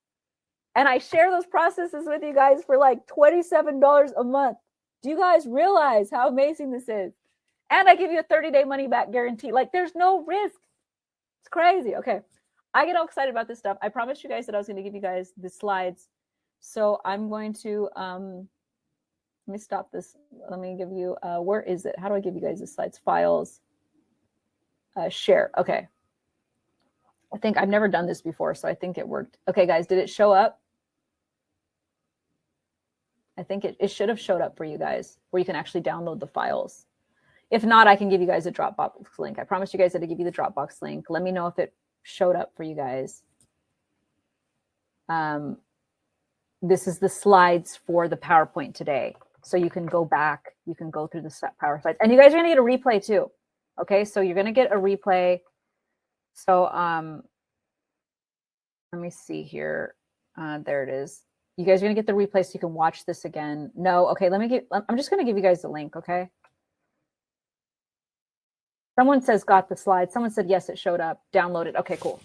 And I share those processes with you guys for like $27 a month. Do you guys realize how amazing this is? And I give you a 30-day money back guarantee. Like there's no risk. It's crazy. Okay. I get all excited about this stuff. I promised you guys that I was going to give you guys the slides. So I'm going to, let me stop this. Let me give you, where is it? How do I give you guys the slides? Files, share. Okay. I think I've never done this before, so I think it worked. Okay, guys, did it show up? I think it should have showed up for you guys where you can actually download the files. If not, I can give you guys a Dropbox link. I promised you guys that I'd give you the Dropbox link. Let me know if it showed up for you guys. This is the slides for the PowerPoint today. So you can go back, you can go through the PowerPoint slides. And you guys are gonna get a replay too. Okay, so you're gonna get a replay. So let me see here. There it is. You guys are gonna get the replay so you can watch this again. No, okay, I'm just gonna give you guys the link, okay? Someone says got the slides. Someone said yes, it showed up. Download it. Okay, cool.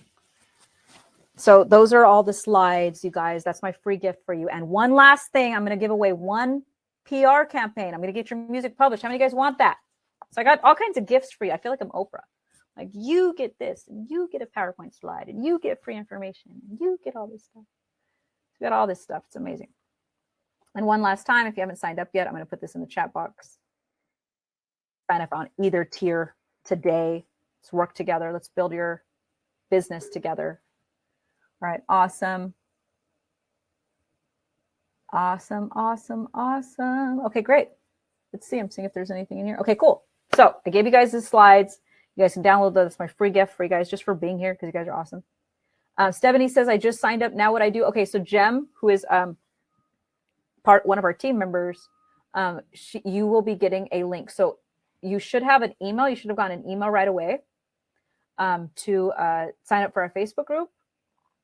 So those are all the slides, you guys. That's my free gift for you. And one last thing, I'm going to give away one PR campaign. I'm going to get your music published. How many of you guys want that? So I got all kinds of gifts for you. I feel like I'm Oprah. Like you get this, and you get a PowerPoint slide, and you get free information, and you get all this stuff. We got all this stuff. It's amazing. And one last time, if you haven't signed up yet, I'm going to put this in the chat box. Sign up on either tier today. Let's work together. Let's build your business together. All right, awesome. Awesome, awesome, awesome. Okay, great. Let's see. I'm seeing if there's anything in here. Okay, cool. So I gave you guys the slides. You guys can download those. That's my free gift for you guys just for being here because you guys are awesome. Stephanie says, I just signed up. Now what I do? Okay, so Jem, who is one of our team members, you will be getting a link. So you should have an email. You should have gotten an email right away to sign up for our Facebook group.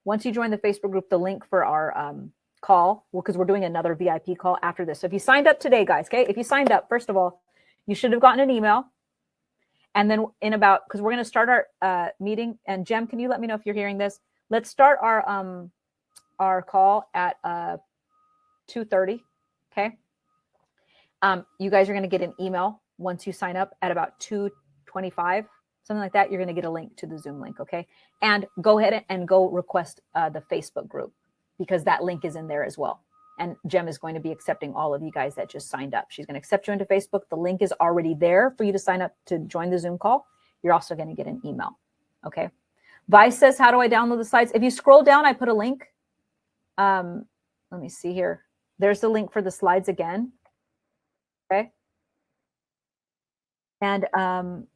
Once you join the Facebook group, the link for our call, because we're doing another VIP call after this. So if you signed up today, guys, okay, if you signed up, first of all, you should have gotten an email. And then because we're going to start our meeting. And Jem, can you let me know if you're hearing this? Let's start our call at 2:30, okay? You guys are going to get an email once you sign up at about 2:25. Something like that, you're going to get a link to the Zoom link, okay? And go ahead and go request the Facebook group because that link is in there as well. And Jem is going to be accepting all of you guys that just signed up. She's going to accept you into Facebook. The link is already there for you to sign up to join the Zoom call. You're also going to get an email, okay? Vice says, how do I download the slides? If you scroll down, I put a link. Let me see here. There's the link for the slides again, okay? And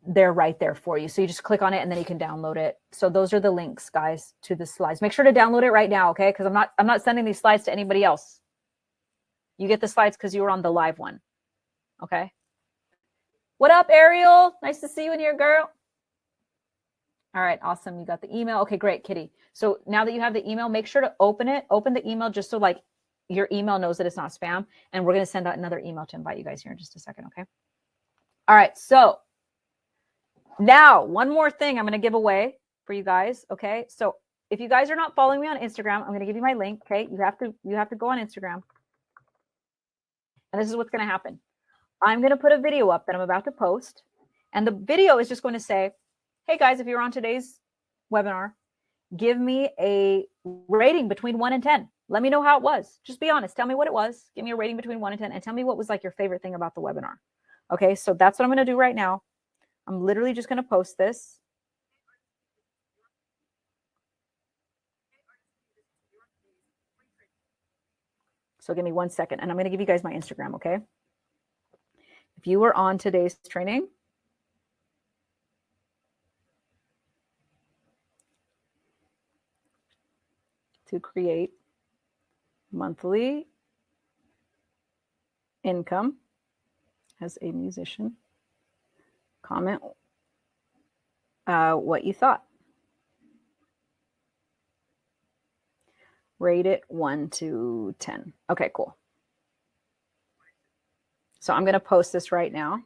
they're right there for you. So you just click on it and then you can download it. So those are the links, guys, to the slides. Make sure to download it right now, okay? Because I'm not sending these slides to anybody else. You get the slides because you were on the live one, okay? What up, Ariel? Nice to see you in here, girl. All right, awesome. You got the email. Okay, great, Kitty. So now that you have the email, make sure to open it. Open the email just so like your email knows that it's not spam. And we're going to send out another email to invite you guys here in just a second. Okay. All right. So now one more thing I'm going to give away for you guys. Okay. So if you guys are not following me on Instagram, I'm going to give you my link. Okay. You have to go on Instagram. And this is what's going to happen. I'm going to put a video up that I'm about to post. And the video is just going to say, hey guys, if you're on today's webinar, give me a rating between 1 and 10. Let me know how it was. Just be honest. Tell me what it was. Give me a rating between 1 and 10 and tell me what was like your favorite thing about the webinar. Okay, so that's what I'm going to do right now. I'm literally just going to post this. So give me 1 second and I'm going to give you guys my Instagram, okay? If you were on today's training, to create monthly income as a musician, comment what you thought. Rate it 1 to 10. Okay, cool. So I'm going to post this right now.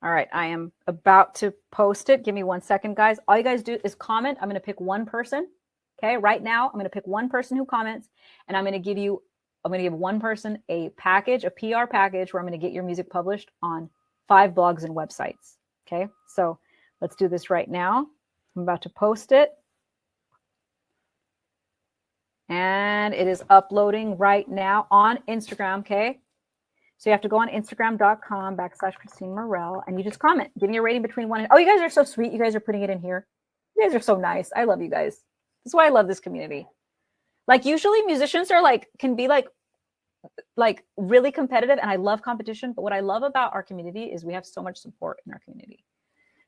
All right, I am about to post it. Give me 1 second, guys. All you guys do is comment. I'm going to pick one person. Okay, right now I'm going to pick one person who comments, and I'm going to give one person a package, a PR package, where I'm going to get your music published on 5 blogs and websites. Okay, so let's do this right now. I'm about to post it. And it is uploading right now on Instagram, okay? So you have to go on Instagram.com/Christine Morel and you just comment. Give me a rating between 1 and... Oh, you guys are so sweet. You guys are putting it in here. You guys are so nice. I love you guys. That's why I love this community. Like usually musicians are like, can be like really competitive, and I love competition. But what I love about our community is we have so much support in our community.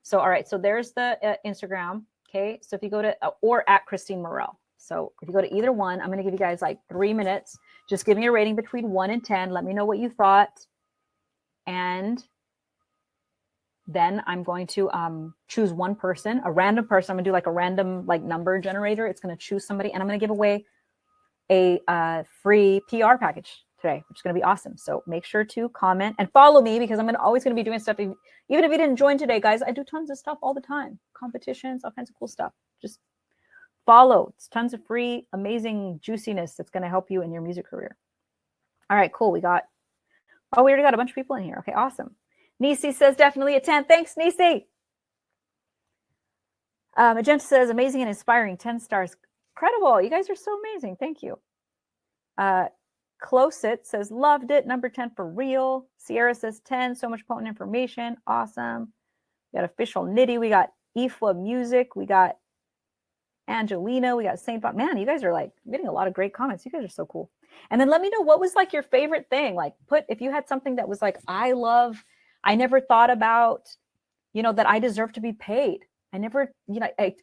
So, all right. So there's the Instagram. Okay. So if you go to, or at Christine Morel. So if you go to either one, I'm going to give you guys like 3 minutes. Just give me a rating between 1 and 10. Let me know what you thought. And then I'm going to choose one person, a random person. I'm going to do like a random like number generator. It's going to choose somebody, and I'm going to give away a free PR package today, which is going to be awesome. So make sure to comment and follow me, because I'm always going to be doing stuff. Even if you didn't join today, guys, I do tons of stuff all the time. Competitions, all kinds of cool stuff. Just follow. It's tons of free, amazing juiciness that's going to help you in your music career. All right, cool. We already got a bunch of people in here. Okay, awesome. Nisi says definitely a 10. Thanks, Nisi. Magenta says amazing and inspiring. 10 stars. Incredible. You guys are so amazing. Thank you. Closet says loved it. Number 10 for real. Sierra says 10. So much potent information. Awesome. We got Official Nitty. We got Ifwa Music. We got Angelina. We got Saint Bob. Man, you guys are like getting a lot of great comments. You guys are so cool. And then let me know what was like your favorite thing. Like if you had something that was like, I never thought about, that I deserve to be paid. I never, I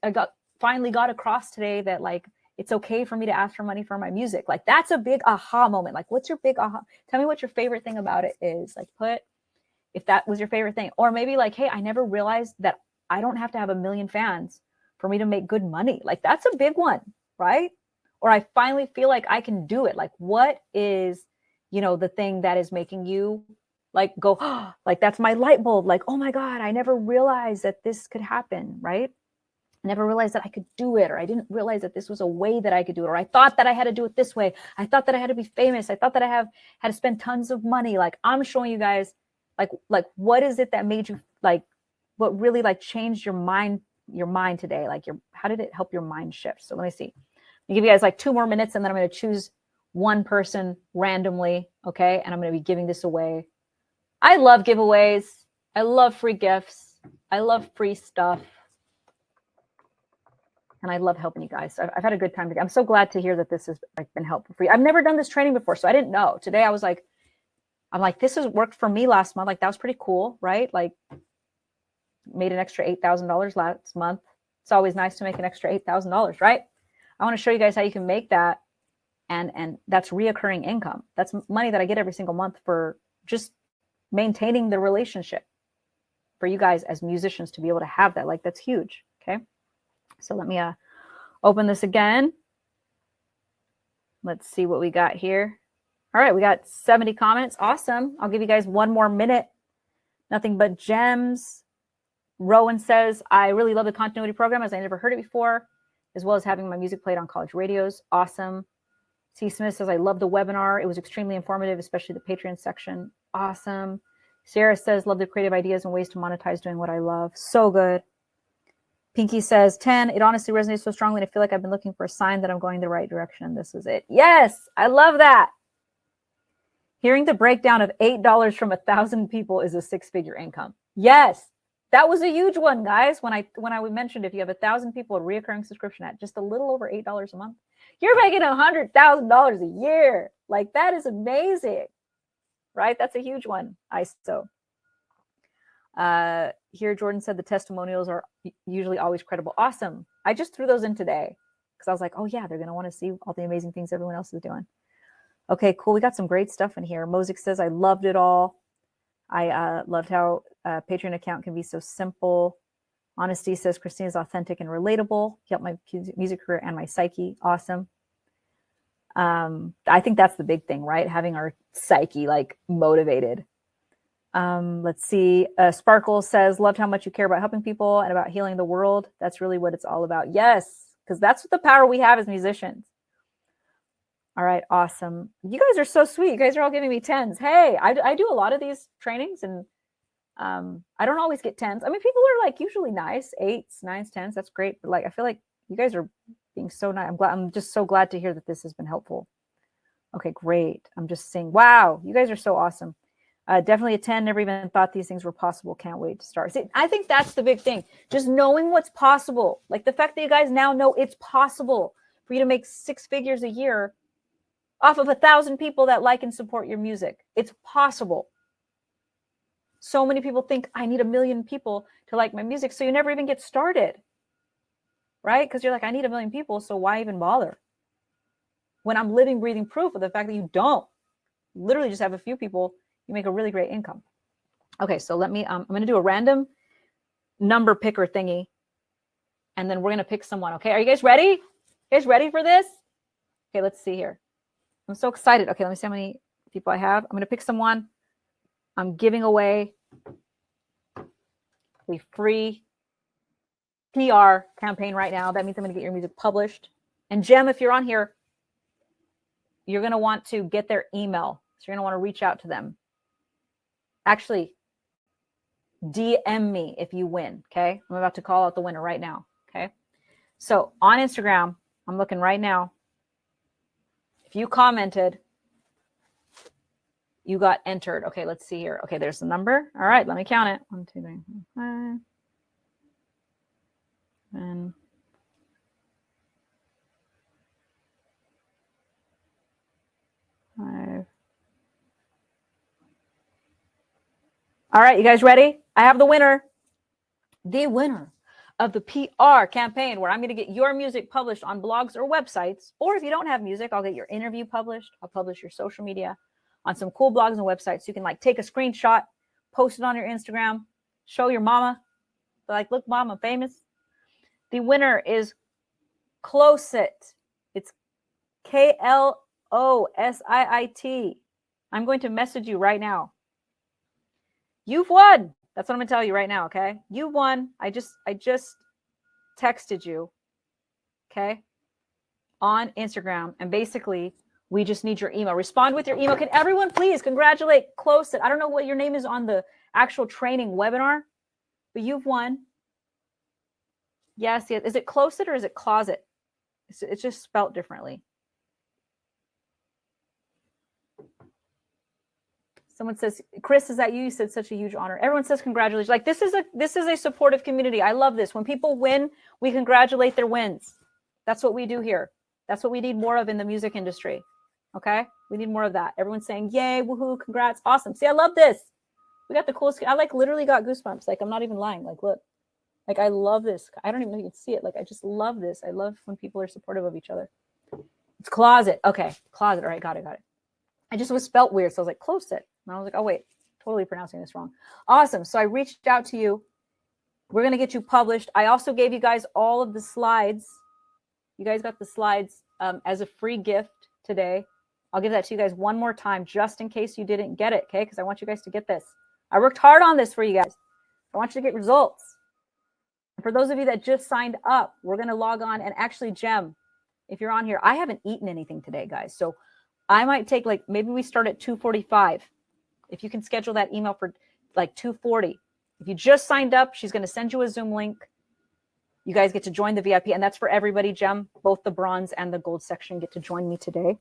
finally got across today that like, it's okay for me to ask for money for my music. Like that's a big aha moment. Like what's your big aha? Tell me what your favorite thing about it is. Like if that was your favorite thing, or maybe like, hey, I never realized that I don't have to have 1 million fans for me to make good money. Like that's a big one, right? Or I finally feel like I can do it. Like what is, the thing that is making you like go, oh, like that's my light bulb. Like, oh my God, I never realized that this could happen, right? I never realized that I could do it, or I didn't realize that this was a way that I could do it, or I thought that I had to do it this way. I thought that I had to be famous. I thought that I had to spend tons of money. Like I'm showing you guys, like what is it that made you like, what really like changed your mind today? Like how did it help your mind shift? So let me see. I'll give you guys like 2 more minutes, and then I'm going to choose one person randomly. Okay. And I'm going to be giving this away. I love giveaways. I love free gifts. I love free stuff. And I love helping you guys. So I've had a good time today. I'm so glad to hear that this has like been helpful for you. I've never done this training before, so I didn't know. Today I'm like, this has worked for me last month. Like that was pretty cool, right? Like made an extra $8,000 last month. It's always nice to make an extra $8,000, right? I want to show you guys how you can make that. And that's reoccurring income. That's money that I get every single month for just maintaining the relationship for you guys as musicians to be able to have that. Like that's huge. Okay. So let me Open this again. Let's see what we got here. All right, we got 70 comments. Awesome. I'll give you guys one more minute. Nothing but gems. Rowan says, I really love the continuity program as I never heard it before, as well as having my music played on college radios. Awesome. C. Smith says, I love the webinar. It was extremely informative, especially the Patreon section. Awesome. Sarah says, love the creative ideas and ways to monetize doing what I love. So good. Pinky says, 10, it honestly resonates so strongly. And I feel like I've been looking for a sign that I'm going the right direction. This is it. Yes, I love that. Hearing the breakdown of $8 from 1,000 people is a six-figure income. Yes, that was a huge one, guys. When I mentioned if you have 1,000 people, a reoccurring subscription at just a little over $8 a month, you're making $100,000 a year. Like, that is amazing, right? That's a huge one. Here, Jordan said the testimonials are usually always credible. Awesome. I just threw those in today because I was like, oh yeah, they're going to want to see all the amazing things everyone else is doing. Okay, cool. We got some great stuff in here. Mosick says, I loved it all. I loved how Patreon account can be so simple. Honesty says, Christina's authentic and relatable. Helped my music career and my psyche. Awesome. I think that's the big thing, right? Having our psyche like motivated. Let's see. Sparkle says, loved how much you care about helping people and about healing the world. That's really what it's all about. Yes, because that's what the power we have as musicians. All right, awesome. You guys are so sweet. You guys are all giving me 10s. Hey, I do a lot of these trainings, and I don't always get 10s. I mean, people are like usually nice, 8s, 9s, 10s. That's great. But like, I feel like you guys are being so nice. I'm just so glad to hear that this has been helpful. Okay, great. I'm just saying, wow, you guys are so awesome. Definitely a 10. Never even thought these things were possible. Can't wait to start. See, I think that's the big thing. Just knowing what's possible. Like the fact that you guys now know it's possible for you to make 6 figures a year off of 1,000 people that like and support your music. It's possible. So many people think I need 1 million people to like my music. So you never even get started, right? Because you're like, I need 1 million people. So why even bother? When I'm living, breathing proof of the fact that you don't literally just have a few people, you make a really great income. Okay, so let me, I'm going to do a random number picker thingy. And then we're going to pick someone. Okay, are you guys ready? You guys ready for this? Okay, let's see here. I'm so excited. Okay, let me see how many people I have. I'm going to pick someone. I'm giving away a free PR campaign right now. That means I'm going to get your music published. And Jem, if you're on here, you're going to want to get their email. So you're going to want to reach out to them. Actually, DM me if you win, okay? I'm about to call out the winner right now, okay? So on Instagram, I'm looking right now. If you commented, you got entered. Okay, let's see here. Okay, there's the number. All right, let me count it. 1, 2, 3, 4, 5. And 5. All right, you guys ready? I have the winner. The winner of the PR campaign, where I'm going to get your music published on blogs or websites. Or if you don't have music, I'll get your interview published. I'll publish your social media on some cool blogs and websites. So you can like take a screenshot, post it on your Instagram, show your mama. Like, look, mom, I'm famous. The winner is Closit. It's Klosiit. I'm going to message you right now. You've won. That's what I'm going to tell you right now, okay? You won. I just texted you, okay, on Instagram. And basically, we just need your email. Respond with your email. Can everyone please congratulate Closit? I don't know what your name is on the actual training webinar, but you've won. Yes, yes. Is it Closit or is it Closet? It's just spelled differently. Someone says, Chris, is that you? You said such a huge honor. Everyone says congratulations. Like, this is a supportive community. I love this. When people win, we congratulate their wins. That's what we do here. That's what we need more of in the music industry. Okay? We need more of that. Everyone's saying, yay, woohoo, congrats. Awesome. See, I love this. We got the coolest. I like literally got goosebumps. Like, I'm not even lying. Like, look. Like, I love this. I don't even know if you can see it. Like, I just love this. I love when people are supportive of each other. It's Closet. Okay. Closet. All right. Got it. I just was spelt weird. So I was like, Closit. And I was like, oh, wait, totally pronouncing this wrong. Awesome. So I reached out to you. We're going to get you published. I also gave you guys all of the slides You guys got the slides as a free gift today. I'll give that to you guys one more time, just in case you didn't get it, okay? Because I want you guys to get this. I worked hard on this for you guys. I want you to get results. For those of you that just signed up, we're going to log on. And actually, Jem, if you're on here, I haven't eaten anything today, guys. So I might take, like, maybe we start at 2:45. If you can schedule that email for like 2:40. If you just signed up, she's going to send you a Zoom link. You guys get to join the VIP, and that's for everybody, Jem. Both the bronze and the gold section get to join me today.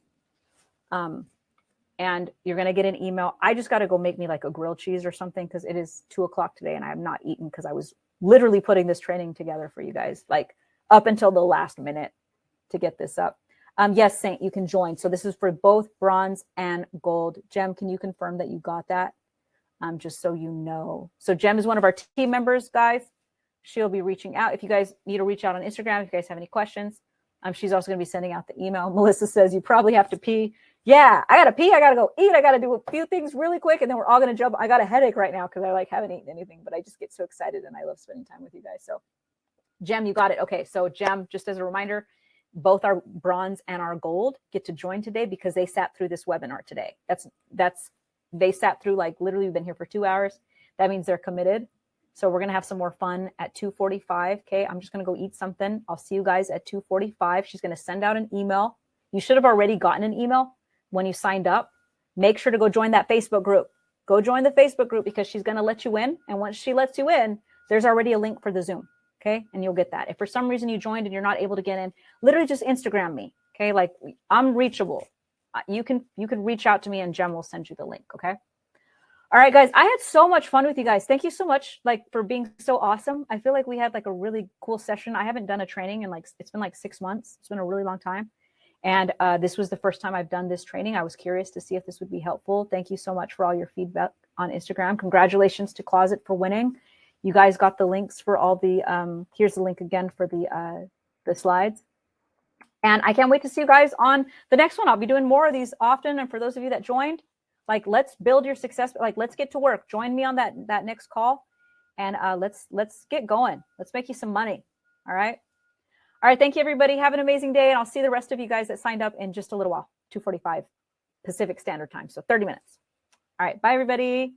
And you're going to get an email. I just got to go make me like a grilled cheese or something because it is 2:00 today and I have not eaten because I was literally putting this training together for you guys, like up until the last minute to get this up. Yes, Saint, you can join. So this is for both bronze and gold. Jem, can you confirm that you got that? Just so you know. So Jem is one of our team members, guys. She'll be reaching out. If you guys need to reach out on Instagram, if you guys have any questions, she's also going to be sending out the email. Melissa says you probably have to pee. Yeah, I got to pee. I got to go eat. I got to do a few things really quick, and then we're all going to jump. I got a headache right now because I like haven't eaten anything, but I just get so excited and I love spending time with you guys. So Jem, you got it. Okay, so Jem, just as a reminder, both our bronze and our gold get to join today because they sat through this webinar today. They sat through, like, literally we've been here for 2 hours. That means they're committed. So we're going to have some more fun at 2:45. Okay, I'm just going to go eat something. I'll see you guys at 2:45. She's going to send out an email. You should have already gotten an email when you signed up. Make sure to go join that Facebook group. Go join the Facebook group because she's going to let you in. And once she lets you in, there's already a link for the Zoom. Okay, and you'll get that. If for some reason you joined and you're not able to get in, literally just Instagram me. Okay, like, I'm reachable. You can reach out to me and Jem will send you the link. Okay. All right, guys, I had so much fun with you guys. Thank you so much, like, for being so awesome. I feel like we had like a really cool session. I haven't done a training in, like, it's been like 6 months. It's been a really long time. And this was the first time I've done this training. I was curious to see if this would be helpful. Thank you so much for all your feedback on Instagram. Congratulations to Closet for winning. You guys got the links for all the, here's the link again for the slides. And I can't wait to see you guys on the next one. I'll be doing more of these often. And for those of you that joined, like, let's build your success. Like, let's get to work. Join me on that next call, and let's get going. Let's make you some money. All right. All right. Thank you, everybody. Have an amazing day, and I'll see the rest of you guys that signed up in just a little while. 2:45 Pacific Standard Time, so 30 minutes. All right. Bye, everybody.